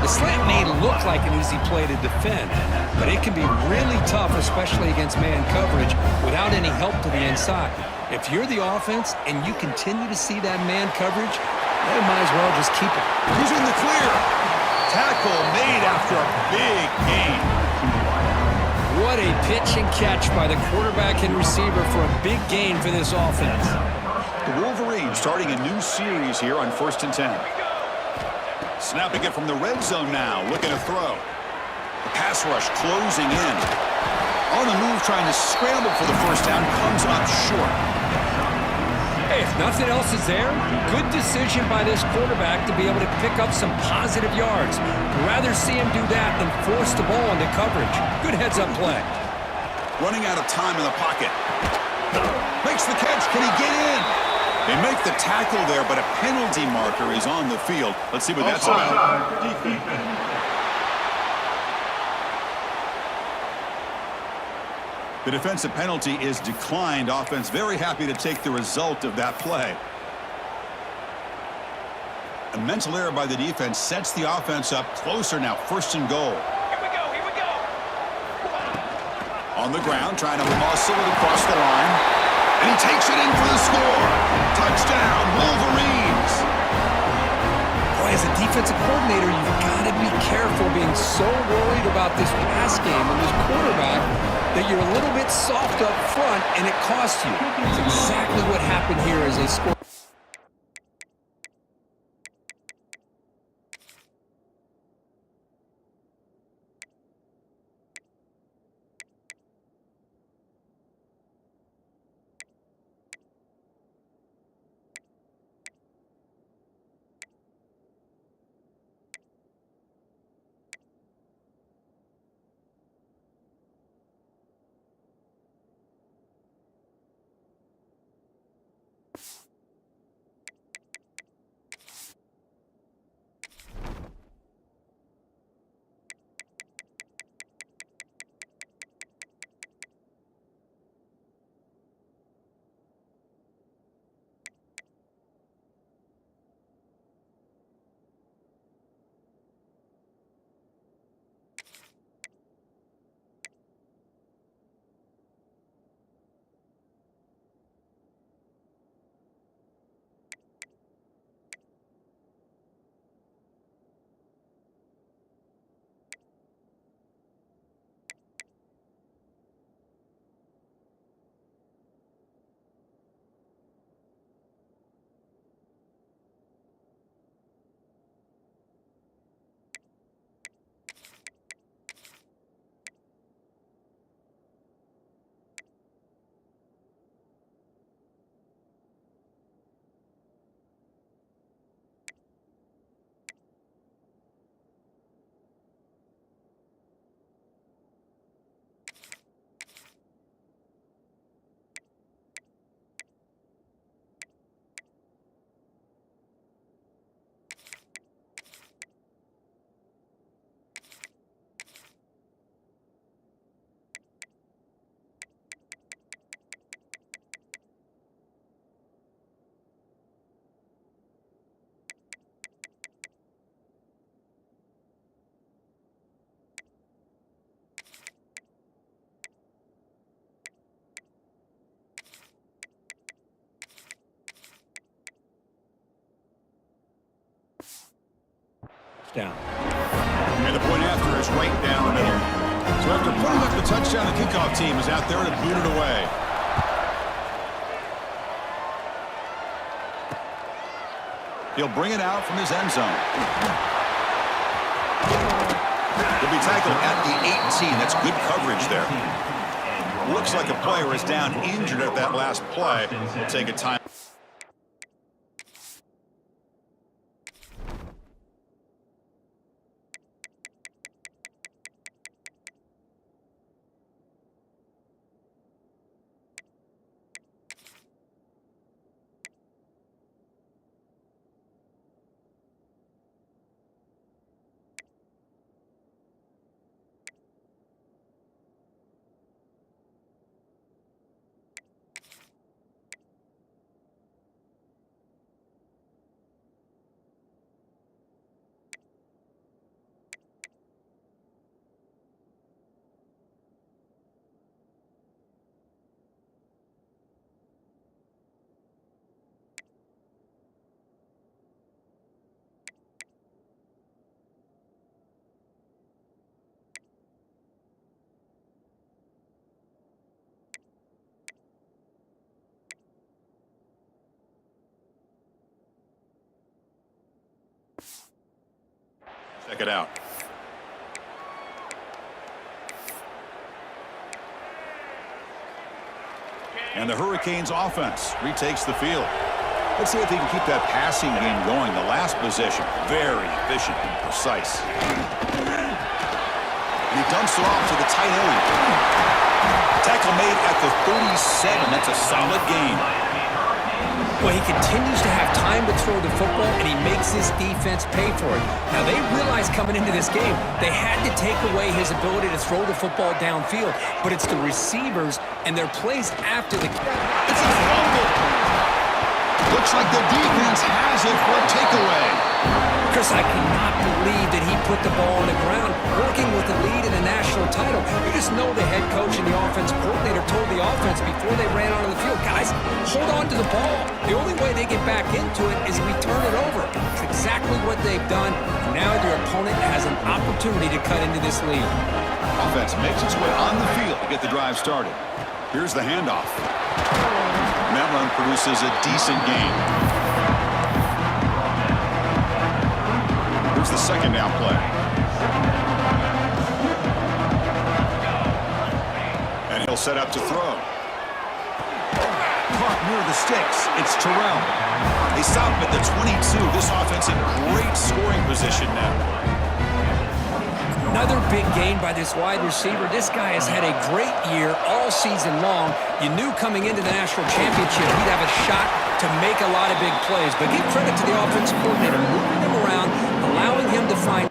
The slant may look like an easy play to defend, but it can be really tough, especially against man coverage, without any help to the inside. If you're the offense and you continue to see that man coverage, they might as well just keep it. He's in the clear. Tackle made after a big gain. What a pitch and catch by the quarterback and receiver for a big gain for this offense. The Wolverines starting a new series here on 1st and 10. Snapping it from the red zone now, looking to throw. The pass rush closing in. On the move, trying to scramble for the first down, comes up short. Hey, if nothing else is there, good decision by this quarterback to be able to pick up some positive yards. Rather see him do that than force the ball into coverage. Good heads-up play. Running out of time in the pocket. Makes the catch. Can he get in? They make the tackle there, but a penalty marker is on the field. Let's see what that's about. The defensive penalty is declined. Offense very happy to take the result of that play. A mental error by the defense sets the offense up closer now. 1st and goal. Here we go, here we go. On the ground, trying to muscle it across the line. And he takes it in for the score. Touchdown, Wolverines. Boy, as a defensive coordinator, you've got to be careful being so worried about this pass game and this quarterback that you're a little bit soft up front and it costs you. It's exactly what happened here as they scored. Down. And the point after is right down the middle. So after putting up the touchdown, the kickoff team is out there to boot it away. He'll bring it out from his end zone. He'll be tackled at the 18. That's good coverage there. Looks like a player is down injured at that last play. We'll take a time. Check it out. And the Hurricanes offense retakes the field. Let's see if they can keep that passing game going. The last possession, very efficient and precise. And he dumps it off to the tight end. Tackle made at the 37. That's a solid game. Well, he continues to have time to throw the football, and he makes his defense pay for it. Now, they realized coming into this game, they had to take away his ability to throw the football downfield, but it's the receivers and their plays after the... It's a fumble. Looks like the defense has it for a takeaway. Chris, I cannot believe that he put the ball on the ground, working with the lead in the national title. You just know the head coach and the offensive coordinator told the offense before they ran onto the field, guys, hold on to the ball. The only way they get back into it is we turn it over. It's exactly what they've done. And now their opponent has an opportunity to cut into this lead. Offense makes its way on the field to get the drive started. Here's the handoff. And that run produces a decent gain. Here's the second down play. And he'll set up to throw. Caught near the sticks. It's Terrell. They stop him at the 22. This offense in great scoring position now. Another big gain by this wide receiver. This guy has had a great year all season long. You knew coming into the national championship he'd have a shot to make a lot of big plays. But give credit to the offensive coordinator, moving him around, allowing him to find...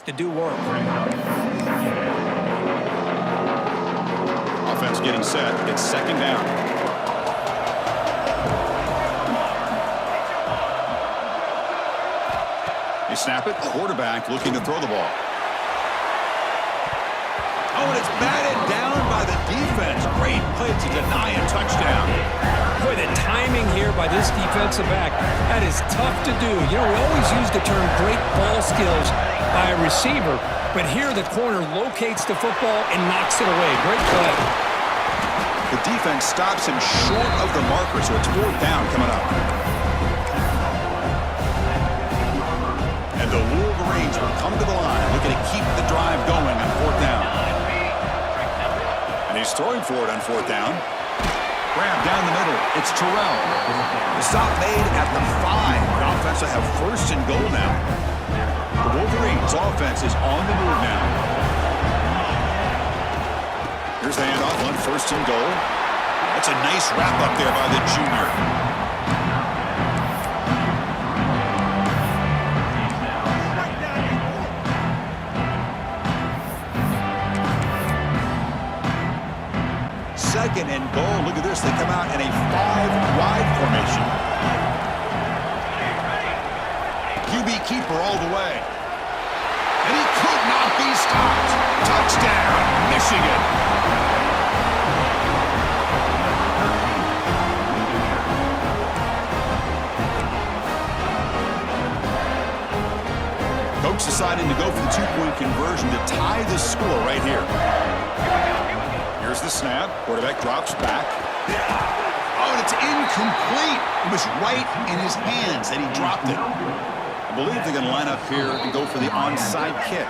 to do work. Offense getting set. It's second down. They snap it. Quarterback looking to throw the ball. Oh, and it's batted down by the defense. Great play to deny a touchdown. Boy, the timing here by this defensive back, that is tough to do. You know, we always use the term great ball skills by a receiver, but here the corner locates the football and knocks it away. Great play. The defense stops him short of the marker, so it's fourth down coming up. And the Wolverines will come to the line, looking to keep the drive going on fourth down. And he's throwing for it on fourth down. Grab down the middle. It's Terrell. The stop made at the 5. The offense will have first and goal now. The Wolverines offense is on the move now. Here's the handoff on first and goal. That's a nice wrap up there by the junior. Second and goal. Look at this. They come out in a 5-wide formation. QB keeper all the way. And he could not be stopped. Touchdown, Michigan. Coach deciding to go for the two-point conversion to tie the score right here. Here's the snap. Quarterback drops back. Oh, and it's incomplete. It was right in his hands, and he dropped it. I believe they're going to line up here and go for the onside kick.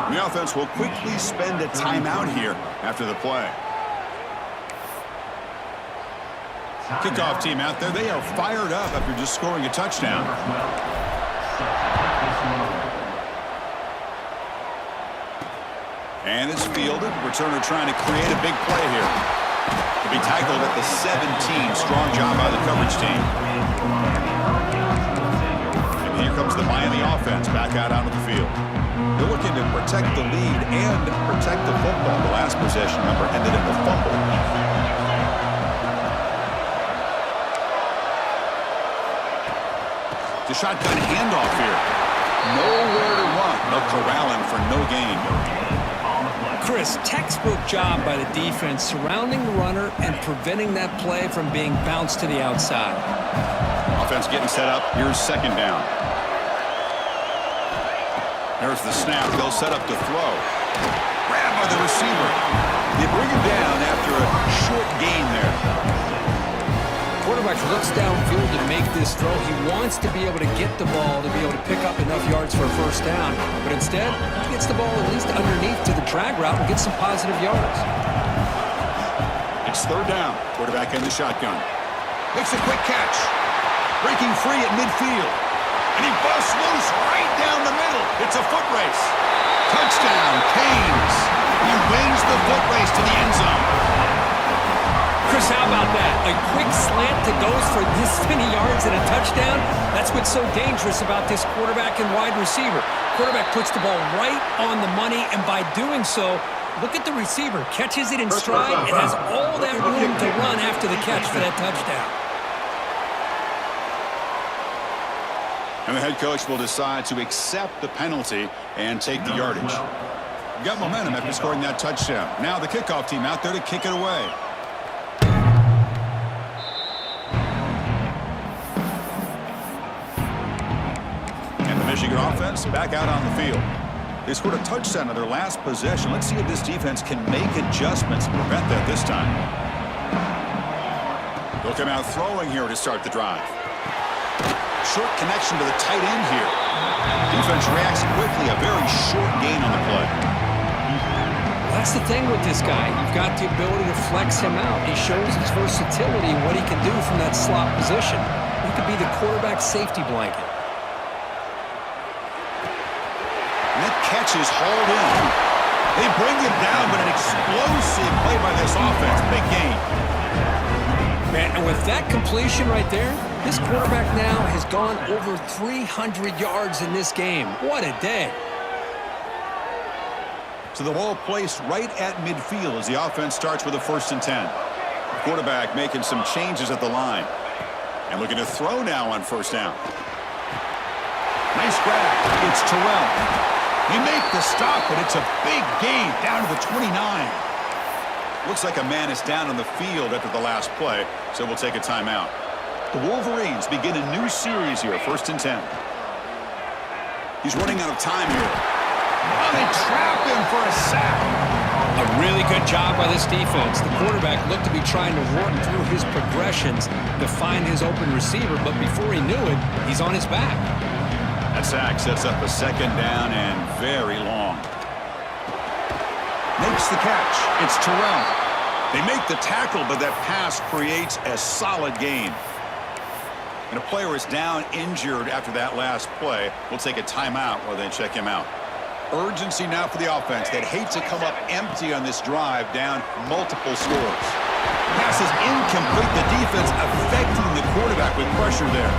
The offense will quickly spend a timeout here after the play. Kickoff team out there. They are fired up after just scoring a touchdown. And it's fielded. Returner trying to create a big play here. To be tackled at the 17. Strong job by the coverage team. And here comes the Miami offense back out onto the field. They're looking to protect the lead and protect the football. The last possession, remember, ended in a fumble. The shotgun handoff here. Nowhere to run. They'll corral him for no gain. Chris, textbook job by the defense surrounding the runner and preventing that play from being bounced to the outside. Offense getting set up. Here's second down. There's the snap. They'll set up to throw. Grabbed by the receiver. They bring him down after a short gain there. Quarterback looks downfield to make this throw. He wants to be able to get the ball to be able to pick up enough yards for a first down. But instead, he gets the ball at least underneath to the drag route and gets some positive yards. It's third down. Quarterback in the shotgun. Makes a quick catch. Breaking free at midfield. And he busts loose right down the middle. It's a foot race. Touchdown, Canes. He wins the foot race to the end zone. Chris, how about that? A quick slant that goes for this many yards and a touchdown. That's what's so dangerous about this quarterback and wide receiver. Quarterback puts the ball right on the money, and by doing so, look at the receiver. Catches it in stride and has all that room to run after the catch for that touchdown. And the head coach will decide to accept the penalty and take the yardage. Got momentum after scoring that touchdown. Now the kickoff team out there to kick it away. Michigan offense back out on the field. They scored a touchdown on their last possession. Let's see if this defense can make adjustments and prevent that this time. They'll come out throwing here to start the drive. Short connection to the tight end here. Defense reacts quickly. A very short gain on the play. That's the thing with this guy. You've got the ability to flex him out. He shows his versatility and what he can do from that slot position. He could be the quarterback safety blanket. Catch is hauled in. They bring him down, but an explosive play by this offense. Big gain. Man, and with that completion right there, this quarterback now has gone over 300 yards in this game. What a day. So the ball placed right at midfield as the offense starts with a 1st and 10. The quarterback making some changes at the line. And looking to throw now on 1st down. Nice grab. It's Terrell. They make the stop, but it's a big gain down to the 29. Looks like a man is down on the field after the last play, so we'll take a timeout. The Wolverines begin a new series here, 1st and 10. He's running out of time here. Oh, they trap him for a sack. A really good job by this defense. The quarterback looked to be trying to work through his progressions to find his open receiver, but before he knew it, he's on his back. That sack sets up a 2nd down and very long. Makes the catch. It's Terrell. They make the tackle, but that pass creates a solid gain. And a player is down injured after that last play. We'll take a timeout while they check him out. Urgency now for the offense. They'd hate to come up empty on this drive, down multiple scores. Pass is incomplete. The defense affecting the quarterback with pressure there.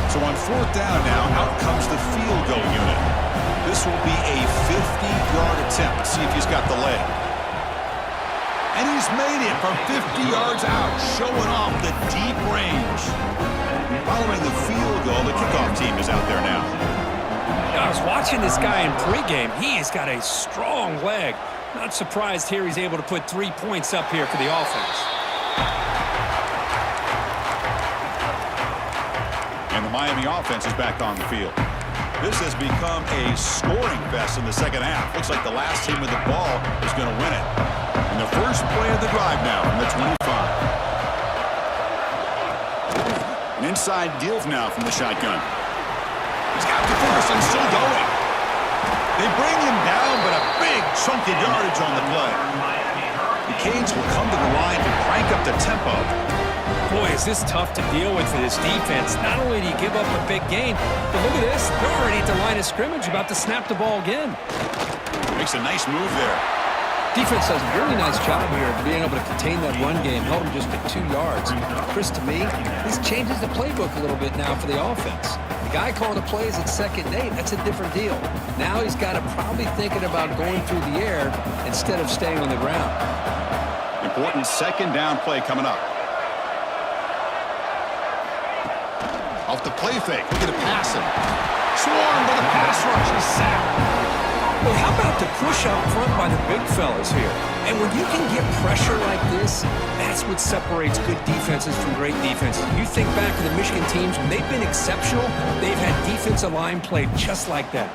So on 4th down now, out comes the field goal unit. This will be a 50-yard attempt. Let's see if he's got the leg. And he's made it from 50 yards out, showing off the deep range. Following the field goal, the kickoff team is out there now. I was watching this guy in pregame. He has got a strong leg. Not surprised here he's able to put 3 points up here for the offense. And the Miami offense is back on the field. This has become a scoring fest in the 2nd half. Looks like the last team with the ball is going to win it. And the first play of the drive now from the 25. An inside deal now from the shotgun. He's got the first and still going. They bring him down, but a big chunk of yardage on the play. The Canes will come to the line to crank up the tempo. Boy, is this tough to deal with for this defense. Not only do you give up a big gain, but look at this. They're already at the line of scrimmage, about to snap the ball again. Makes a nice move there. Defense does a really nice job here of being able to contain that run game, held him just at 2 yards. Chris, to me, this changes the playbook a little bit now for the offense. The guy calling the plays at 2nd and 8, that's a different deal. Now he's got to probably thinking about going through the air instead of staying on the ground. Important 2nd down play coming up. Off the play fake, look at the passing. Swarmed by the pass rush, he's sacked. Well, how about the push out front by the big fellas here? And when you can get pressure like this, that's what separates good defenses from great defenses. You think back to the Michigan teams, when they've been exceptional, they've had defensive line play just like that.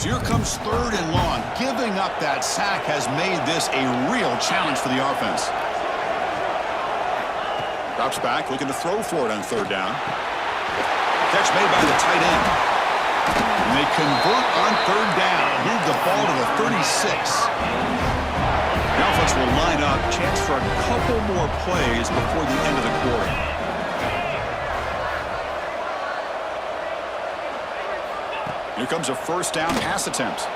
So here comes 3rd and long. Giving up that sack has made this a real challenge for the offense. Drops back, looking to throw for it on 3rd down. Catch made by the tight end. And they convert on 3rd down. Move the ball to the 36. The offense will line up. Chance for a couple more plays before the end of the quarter. Here comes a 1st down pass attempt.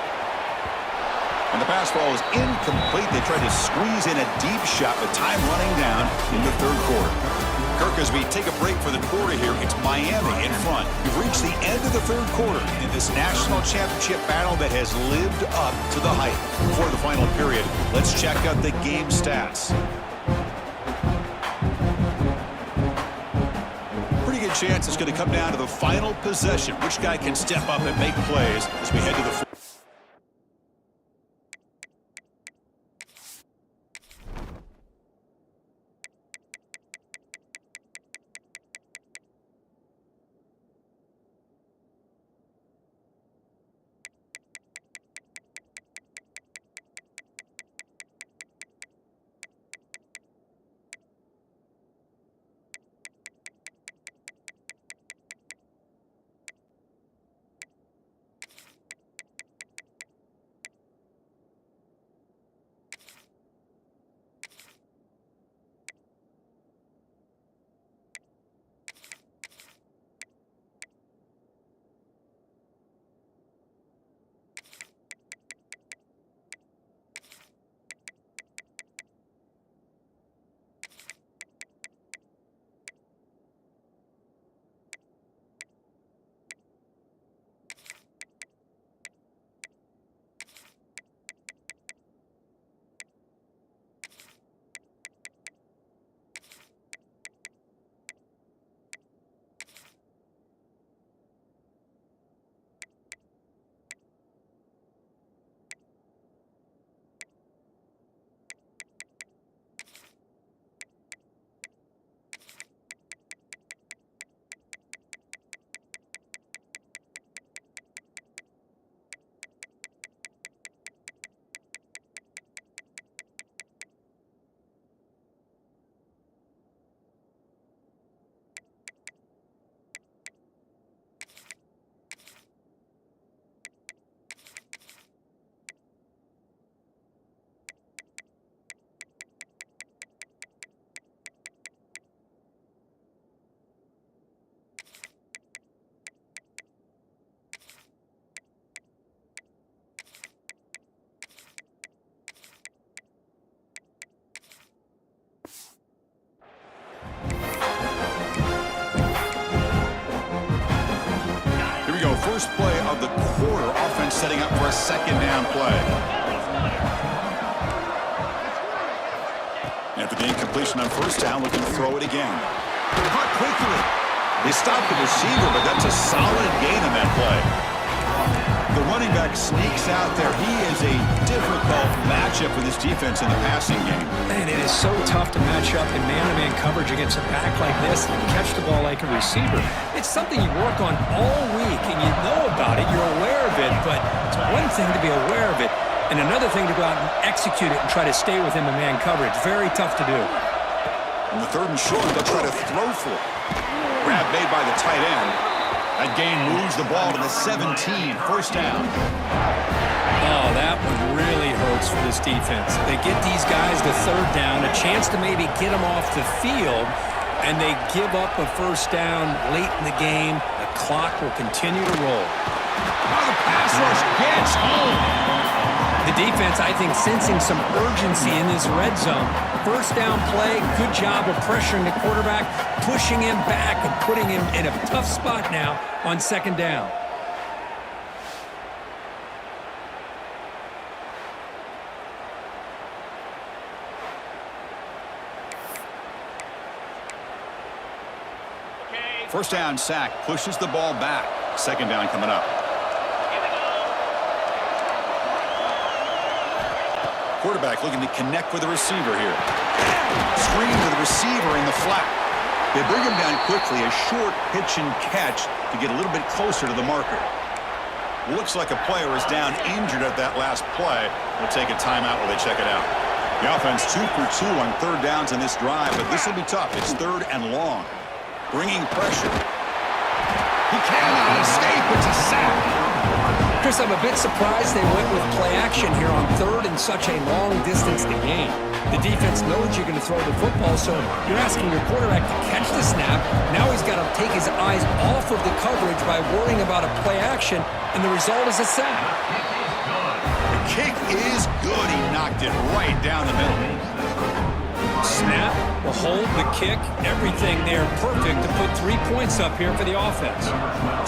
And the pass ball is incomplete. They tried to squeeze in a deep shot with time running down in the 3rd quarter. Kirk, as we take a break for the quarter here, it's Miami in front. We've reached the end of the 3rd quarter in this national championship battle that has lived up to the hype. Before the final period, let's check out the game stats. Pretty good chance it's going to come down to the final possession. Which guy can step up and make plays as we head to the first play of the quarter. Offense setting up for a second down play. After the incompletion on first down, looking to throw it again. Caught quickly. They stopped the receiver, but that's a solid gain on that play. The running back sneaks out there. He is a difficult matchup for this defense in the passing game. Man, it is so tough to match up in man-to-man coverage against a back like this and catch the ball like a receiver. It's something you work on all week, and you know about it. You're aware of it, but it's one thing to be aware of it, and another thing to go out and execute it and try to stay within the man coverage. Very tough to do. On the third and short, they'll try to throw for it. Grab made by the tight end. That gain moves the ball to the 17, first down. Oh, that one really hurts for this defense. They get these guys to third down, a chance to maybe get them off the field, and they give up a first down late in the game. The clock will continue to roll. Now the pass rush gets home. The defense, I think, sensing some urgency in this red zone. First down play, good job of pressuring the quarterback, pushing him back and putting him in a tough spot now on second down. First down sack, pushes the ball back. Second down coming up. Quarterback looking to connect with the receiver here. Screen to the receiver in the flat. They bring him down quickly, a short pitch and catch to get a little bit closer to the marker. Looks like a player is down injured at that last play. We'll take a timeout while they check it out. The offense 2 for 2 on third downs in this drive, but this will be tough. It's third and long. Bringing pressure. He cannot escape. It's a sack. Chris, I'm a bit surprised they went with play action here on third in such a long distance to gain. The defense knows you're going to throw the football, so you're asking your quarterback to catch the snap. Now he's got to take his eyes off of the coverage by worrying about a play action, and the result is a sack. The kick is good. He knocked it right down the middle. Snap, the hold, the kick, everything there perfect to put 3 points up here for the offense.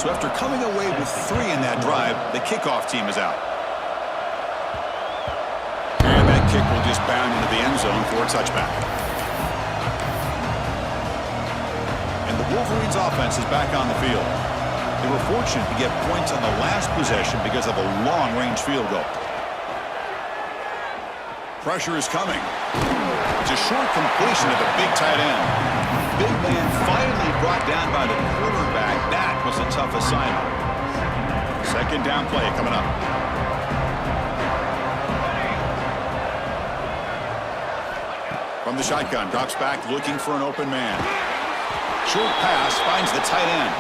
So after coming away with 3 in that drive, the kickoff team is out. And that kick will just bound into the end zone for a touchback. And the Wolverines offense is back on the field. They were fortunate to get points on the last possession because of a long-range field goal. Pressure is coming. It's a short completion to the big tight end. Big man finally brought down by the quarterback. That was a tough assignment. Second down play coming up. From the shotgun, drops back looking for an open man. Short pass finds the tight end.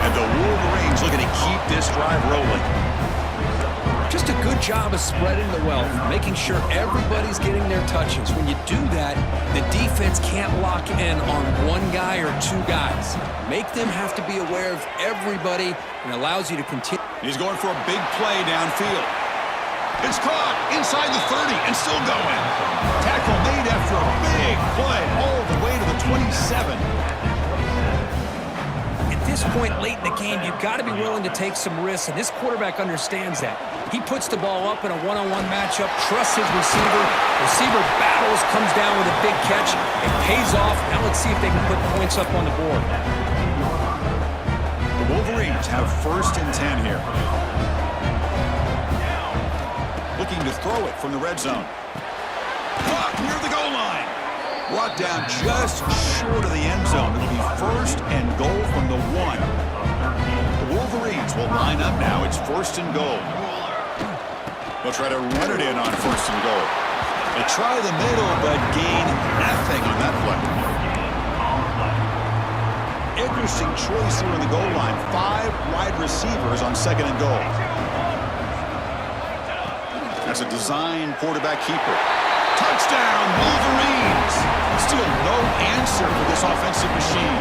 And the Wolverines looking to keep this drive rolling. Just a good job of spreading the wealth, making sure everybody's getting their touches. When you do that, the defense can't lock in on one guy or 2 guys. Make them have to be aware of everybody and allows you to continue. He's going for a big play downfield. It's caught inside the 30 and still going. Tackle made after a big play all the way to the 27. At this point late in the game, you've got to be willing to take some risks, and this quarterback understands that. He puts the ball up in a one-on-one matchup, trusts his receiver. Receiver battles, comes down with a big catch. It pays off. Now let's see if they can put points up on the board. The Wolverines have first and 10 here. Looking to throw it from the red zone. Caught near the goal line. Brought down just short of the end zone. It'll be first and goal from the 1. The Wolverines will line up now. It's first and goal. They'll try to run it in on first and goal. They try the middle, but gain nothing on that play. Interesting choice here on the goal line. 5 wide receivers on second and goal. That's a design quarterback keeper. Touchdown, Wolverines! Still no answer for this offensive machine.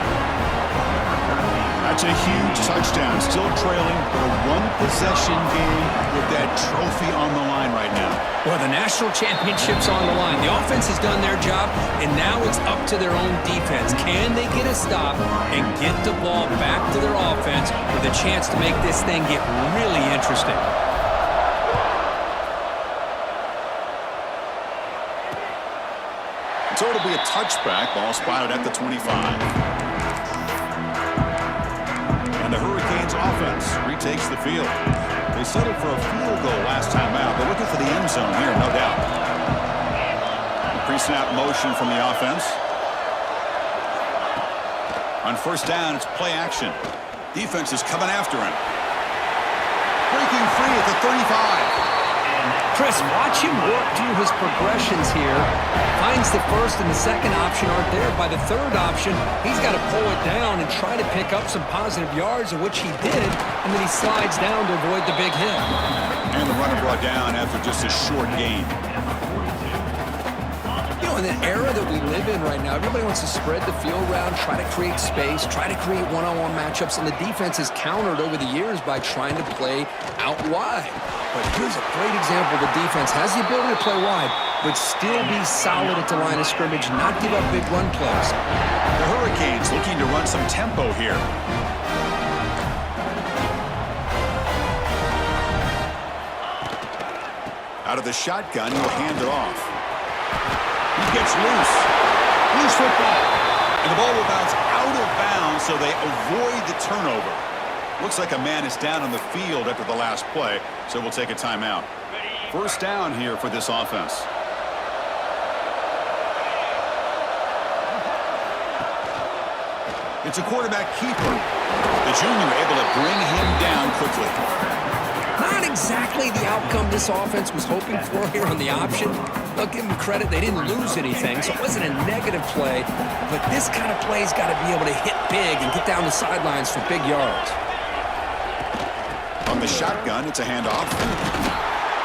That It's a huge touchdown. Still trailing, but a one-possession game with that trophy on the line right now. Well, the national championship's on the line. The offense has done their job, and now it's up to their own defense. Can they get a stop and get the ball back to their offense with a chance to make this thing get really interesting? So it'll be a touchback. Ball spotted at the 25. And the Hurricanes offense retakes the field. They settled for a field goal last time out. They're looking for the end zone here, no doubt. Pre-snap motion from the offense. On first down, it's play action. Defense is coming after him. Breaking free at the 35. Chris, watch him work through his progressions here. Finds the first and the second option aren't there. By the third option, he's got to pull it down and try to pick up some positive yards, of which he did, and then he slides down to avoid the big hit. And the runner brought down after just a short gain. You know, in the era that we live in right now, everybody wants to spread the field around, try to create space, try to create one-on-one matchups, and the defense has countered over the years by trying to play out wide. But here's a great example. The defense has the ability to play wide, but still be solid at the line of scrimmage, not give up big run plays. The Hurricanes looking to run some tempo here. Out of the shotgun, he'll hand it off. He gets loose. Loose football. And the ball will bounce out of bounds, so they avoid the turnover. Looks like a man is down on the field after the last play, so we'll take a timeout. First down here for this offense. It's a quarterback keeper. The junior able to bring him down quickly. Not exactly the outcome this offense was hoping for here on the option. Look, give them credit, they didn't lose anything, so it wasn't a negative play. But this kind of play's got to be able to hit big and get down the sidelines for big yards. On the shotgun, it's a handoff.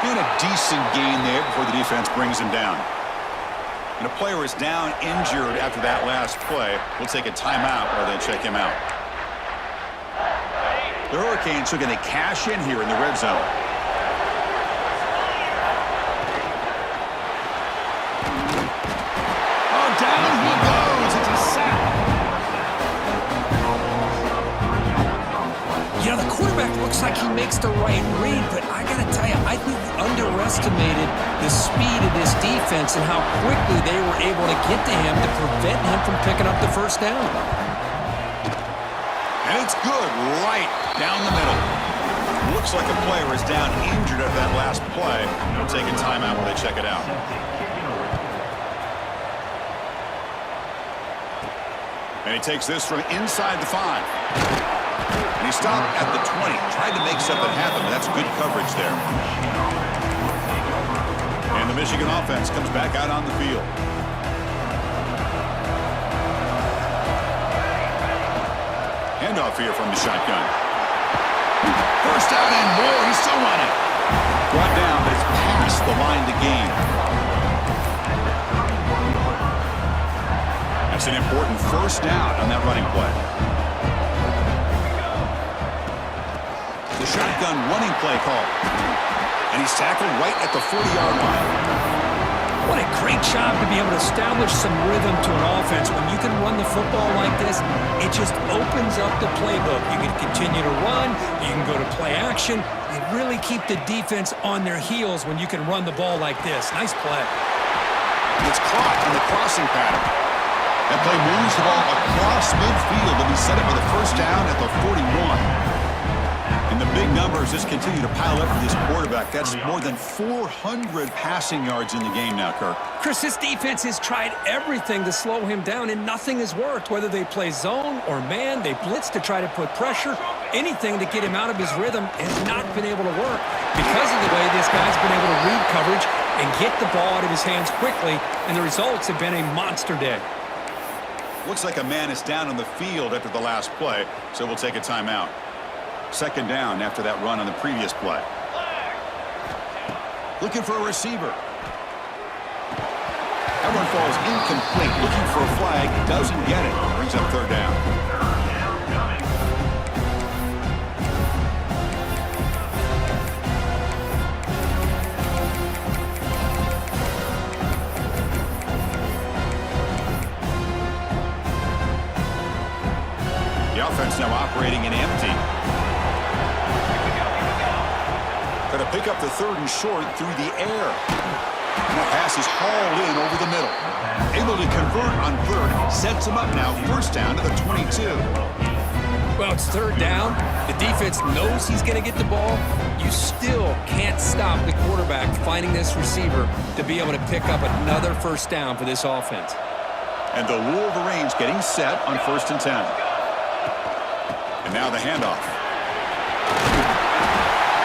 And a decent gain there before the defense brings him down. And a player is down injured after that last play. We'll take a timeout while they check him out. The Hurricanes are going to cash in here in the red zone. Oh, down he goes. It's a sack. You know, the quarterback looks like he makes the right read, but I got to tell you, I think we underestimated the speed of this defense and how quickly they were able to get to him to prevent him from picking up the first down. And it's good right down the middle. Looks like a player is down injured at that last play. We'll take a timeout while they check it out. And he takes this from inside the 5. And he stopped at the 20. Tried to make something happen, but that's good coverage there. And the Michigan offense comes back out on the field. Handoff here from the shotgun. First down and more. He's still running. Brought down, but it's past the line to gain. That's an important first down on that running play. The shotgun running play call. And he's tackled right at the 40-yard line. What a great job to be able to establish some rhythm to an offense. When you can run the football like this, it just opens up the playbook. You can continue to run. You can go to play action. You really keep the defense on their heels when you can run the ball like this. Nice play. It's caught in the crossing pattern. That play moves the ball across midfield to be set up for the first down at the 41. And the big numbers just continue to pile up for this quarterback. That's more than 400 passing yards in the game now, Kirk. Chris, this defense has tried everything to slow him down, and nothing has worked. Whether they play zone or man, they blitz to try to put pressure. Anything to get him out of his rhythm has not been able to work because of the way this guy's been able to read coverage and get the ball out of his hands quickly, and the results have been a monster day. Looks like a man is down on the field after the last play, so we'll take a timeout. Second down after that run on the previous play. Looking for a receiver. That one falls incomplete. Looking for a flag. Doesn't get it. Brings up third down. offense now operating in empty. Going to pick up the 3rd and short through the air. And that pass is hauled in over the middle. Able to convert on 3rd. Sets him up now. 1st down to the 22. Well, it's 3rd down. The defense knows he's going to get the ball. You still can't stop the quarterback finding this receiver to be able to pick up another 1st down for this offense. And the Wolverines getting set on 1st and 10. And now the handoff.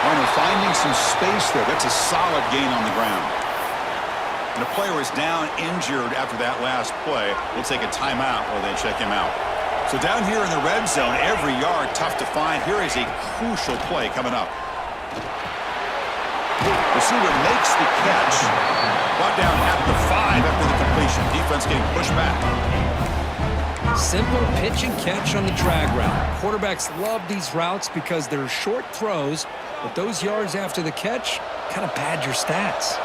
Warner finding some space there. That's a solid gain on the ground. And the player is down injured after that last play. We'll take a timeout while they check him out. So down here in the red zone, every yard tough to find. Here is a crucial play coming up. Receiver makes the catch. Brought down at the 5 after the completion. Defense getting pushed back. Simple pitch and catch on the drag route. Quarterbacks love these routes because they're short throws, but those yards after the catch kind of pad your stats.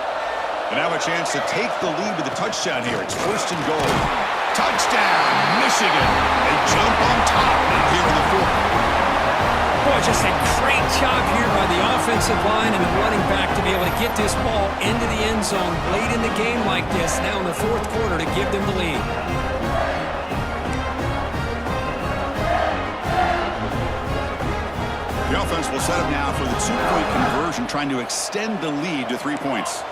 And now a chance to take the lead with a touchdown here. It's 1st and goal. Touchdown, Michigan. They jump on top now here in the 4th. Boy, just a great job here by the offensive line and the running back to be able to get this ball into the end zone late in the game like this, now in the 4th quarter, to give them the lead. The offense will set up now for the 2-point conversion, trying to extend the lead to 3 points.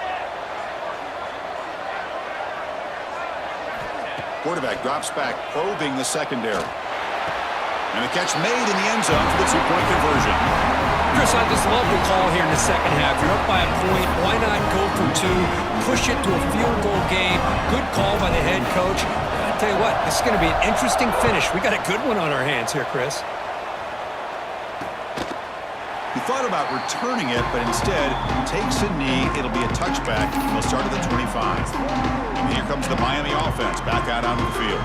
Quarterback drops back, probing the secondary. And a catch made in the end zone for the 2-point conversion. Chris, I just love the call here in the second half. You're up by a point. Why not go for 2? Push it to a field goal game. Good call by the head coach. I tell you what, this is going to be an interesting finish. We got a good one on our hands here, Chris. He thought about returning it, but instead takes a knee. It'll be a touchback, and they'll start at the 25. And here comes the Miami offense back out onto the field.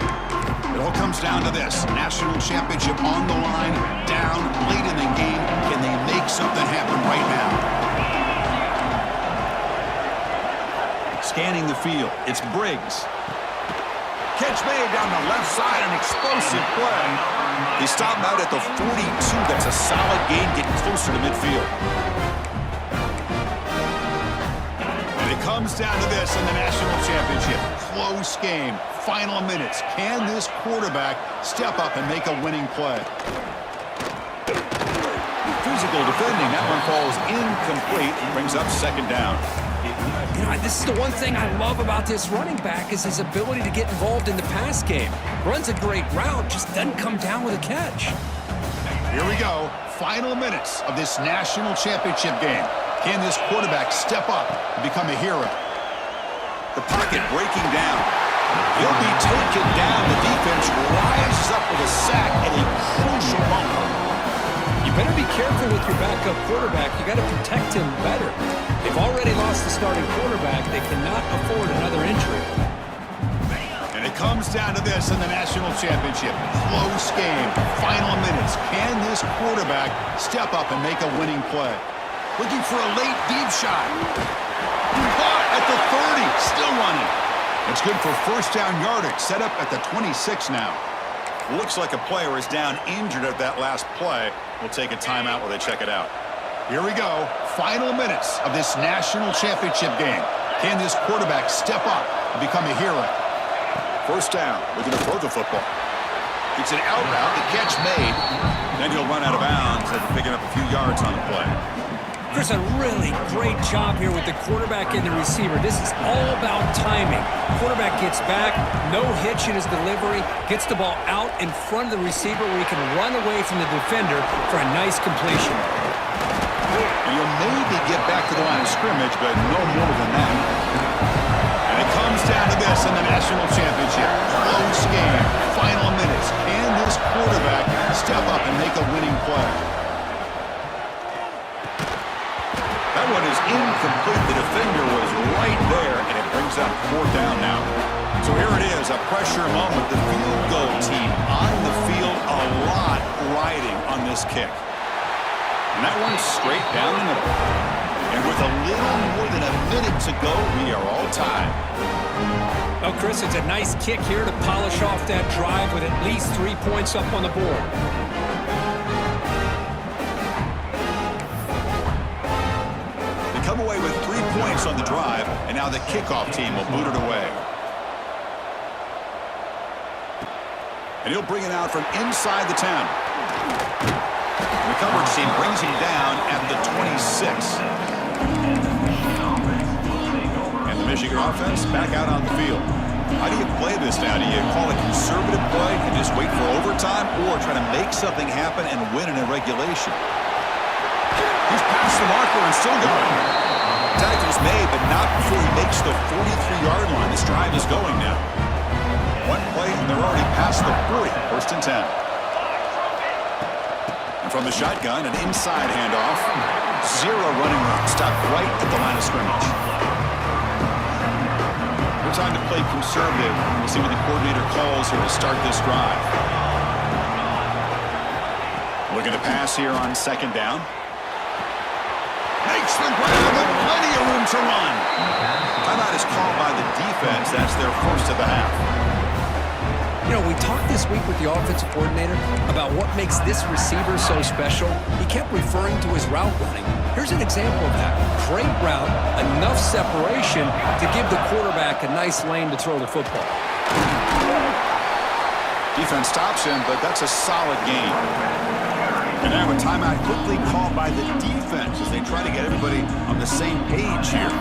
It all comes down to this. National championship on the line, down late in the game. Can they make something happen right now? Scanning the field, it's Briggs. Catch made down the left side, an explosive play. They stop him out at the 42. That's a solid gain, getting closer to midfield. And it comes down to this in the national championship. Close game, final minutes. Can this quarterback step up and make a winning play? Physical defending. That one falls incomplete and brings up 2nd down. You know, this is the one thing I love about this running back is his ability to get involved in the pass game. Runs a great route, just doesn't come down with a catch. Here we go. Final minutes of this national championship game. Can this quarterback step up and become a hero? The pocket breaking down. He'll be taken down. The defense rises up with a sack at a crucial moment. You better be careful with your backup quarterback. You got to protect him better. They've already lost the starting quarterback. They cannot afford another injury. And it comes down to this in the national championship. Close game, final minutes. Can this quarterback step up and make a winning play? Looking for a late deep shot. Caught at the 30, still running. It's good for 1st down yardage, set up at the 26 now. Looks like a player is down injured at that last play. We'll take a timeout while they check it out. Here we go. Final minutes of this national championship game. Can this quarterback step up and become a hero? 1st down. Looking to throw the football. It's an out route. The catch made. Then he'll run out of bounds after picking up a few yards on the play. There's a really great job here with the quarterback and the receiver. This is all about timing. Quarterback gets back, no hitch in his delivery, gets the ball out in front of the receiver where he can run away from the defender for a nice completion. And you'll maybe get back to the line of scrimmage, but no more than that. And it comes down to this in the national championship. Close game, final minutes. Can this quarterback step up and make a winning play? That one is incomplete. The defender was right there, and it brings up 4th down now. So here it is, a pressure moment. The field goal team on the field, a lot riding on this kick. And that one's straight down the middle. And with a little more than a minute to go, we are all tied. Oh, Chris, it's a nice kick here to polish off that drive with at least 3 points up on the board. come away with 3 points on the drive, and now the kickoff team will boot it away. And he'll bring it out from inside the 10. The coverage team brings him down at the 26. And the Michigan offense back out on the field. How do you play this now? Do you call a conservative play and just wait for overtime, or try to make something happen and win in a regulation? He's past the marker and still going. Tackle's made, but not before he makes the 43-yard line. This drive is going now. One play, and they're already past the 40. First and 10. And from the shotgun, an inside handoff. Zero running room. Stop right at the line of scrimmage. No time to play conservative. We'll see what the coordinator calls here to start this drive. Looking to pass here on second down. Makes the grab and plenty of room to run. Timeout is called by the defense. That's their first of the half. You know, we talked this week with the offensive coordinator about what makes this receiver so special. He kept referring to his route running. Here's an example of that. Great route, enough separation to give the quarterback a nice lane to throw the football. Defense stops him, but that's a solid gain. And now a timeout quickly called by the defense as they try to get everybody on the same page here.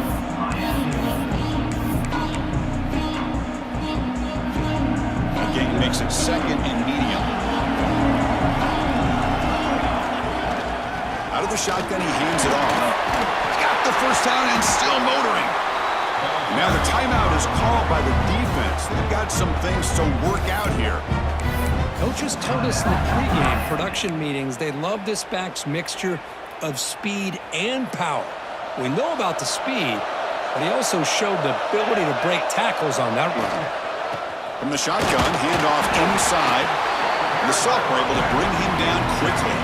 Again, makes it second and medium. Out of the shotgun, he hands it off. He's got the first down and still motoring. Now the timeout is called by the defense. They've got some things to work out here. Coaches told us in the pregame production meetings they love this back's mixture of speed and power. We know about the speed, but he also showed the ability to break tackles on that run. From the shotgun, handoff inside. The Sock were able to bring him down quickly.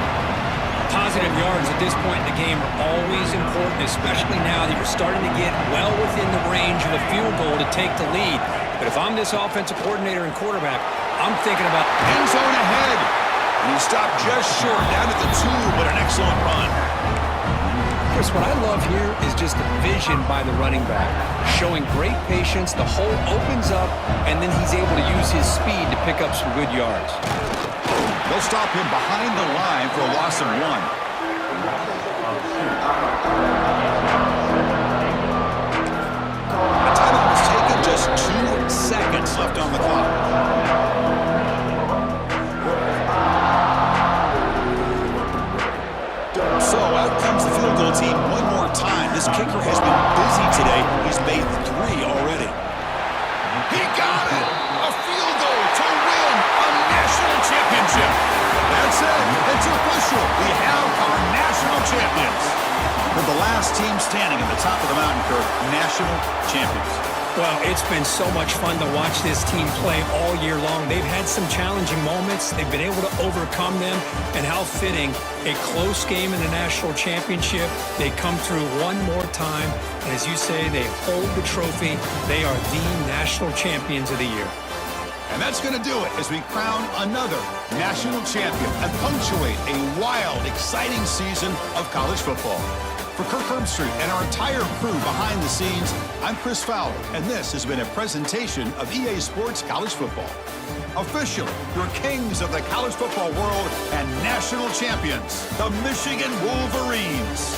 Positive yards at this point in the game are always important, especially now that you're starting to get well within the range of a field goal to take the lead. But if I'm this offensive coordinator and quarterback, I'm thinking about end zone ahead. And he stopped just short, down at the 2, but an excellent run. Chris, what I love here is just the vision by the running back. Showing great patience, the hole opens up, and then he's able to use his speed to pick up some good yards. They'll stop him behind the line for a loss of 1. The timeout was taken, just 2 seconds left on the clock. So out comes the field goal team one more time. This kicker has been busy today. He's made 3 already. He got it! A field goal to win a national championship. That's it. It's official. We have our national champions. We're the last team standing at the top of the mountain curve, national champions. Well, it's been so much fun to watch this team play all year long. They've had some challenging moments. They've been able to overcome them. And how fitting, a close game in the national championship. They come through one more time. And as you say, they hold the trophy. They are the national champions of the year. And that's going to do it as we crown another national champion and punctuate a wild, exciting season of college football. For Kirk Herbstreit and our entire crew behind the scenes, I'm Chris Fowler, and this has been a presentation of EA Sports College Football. Officially, your kings of the college football world and national champions, the Michigan Wolverines.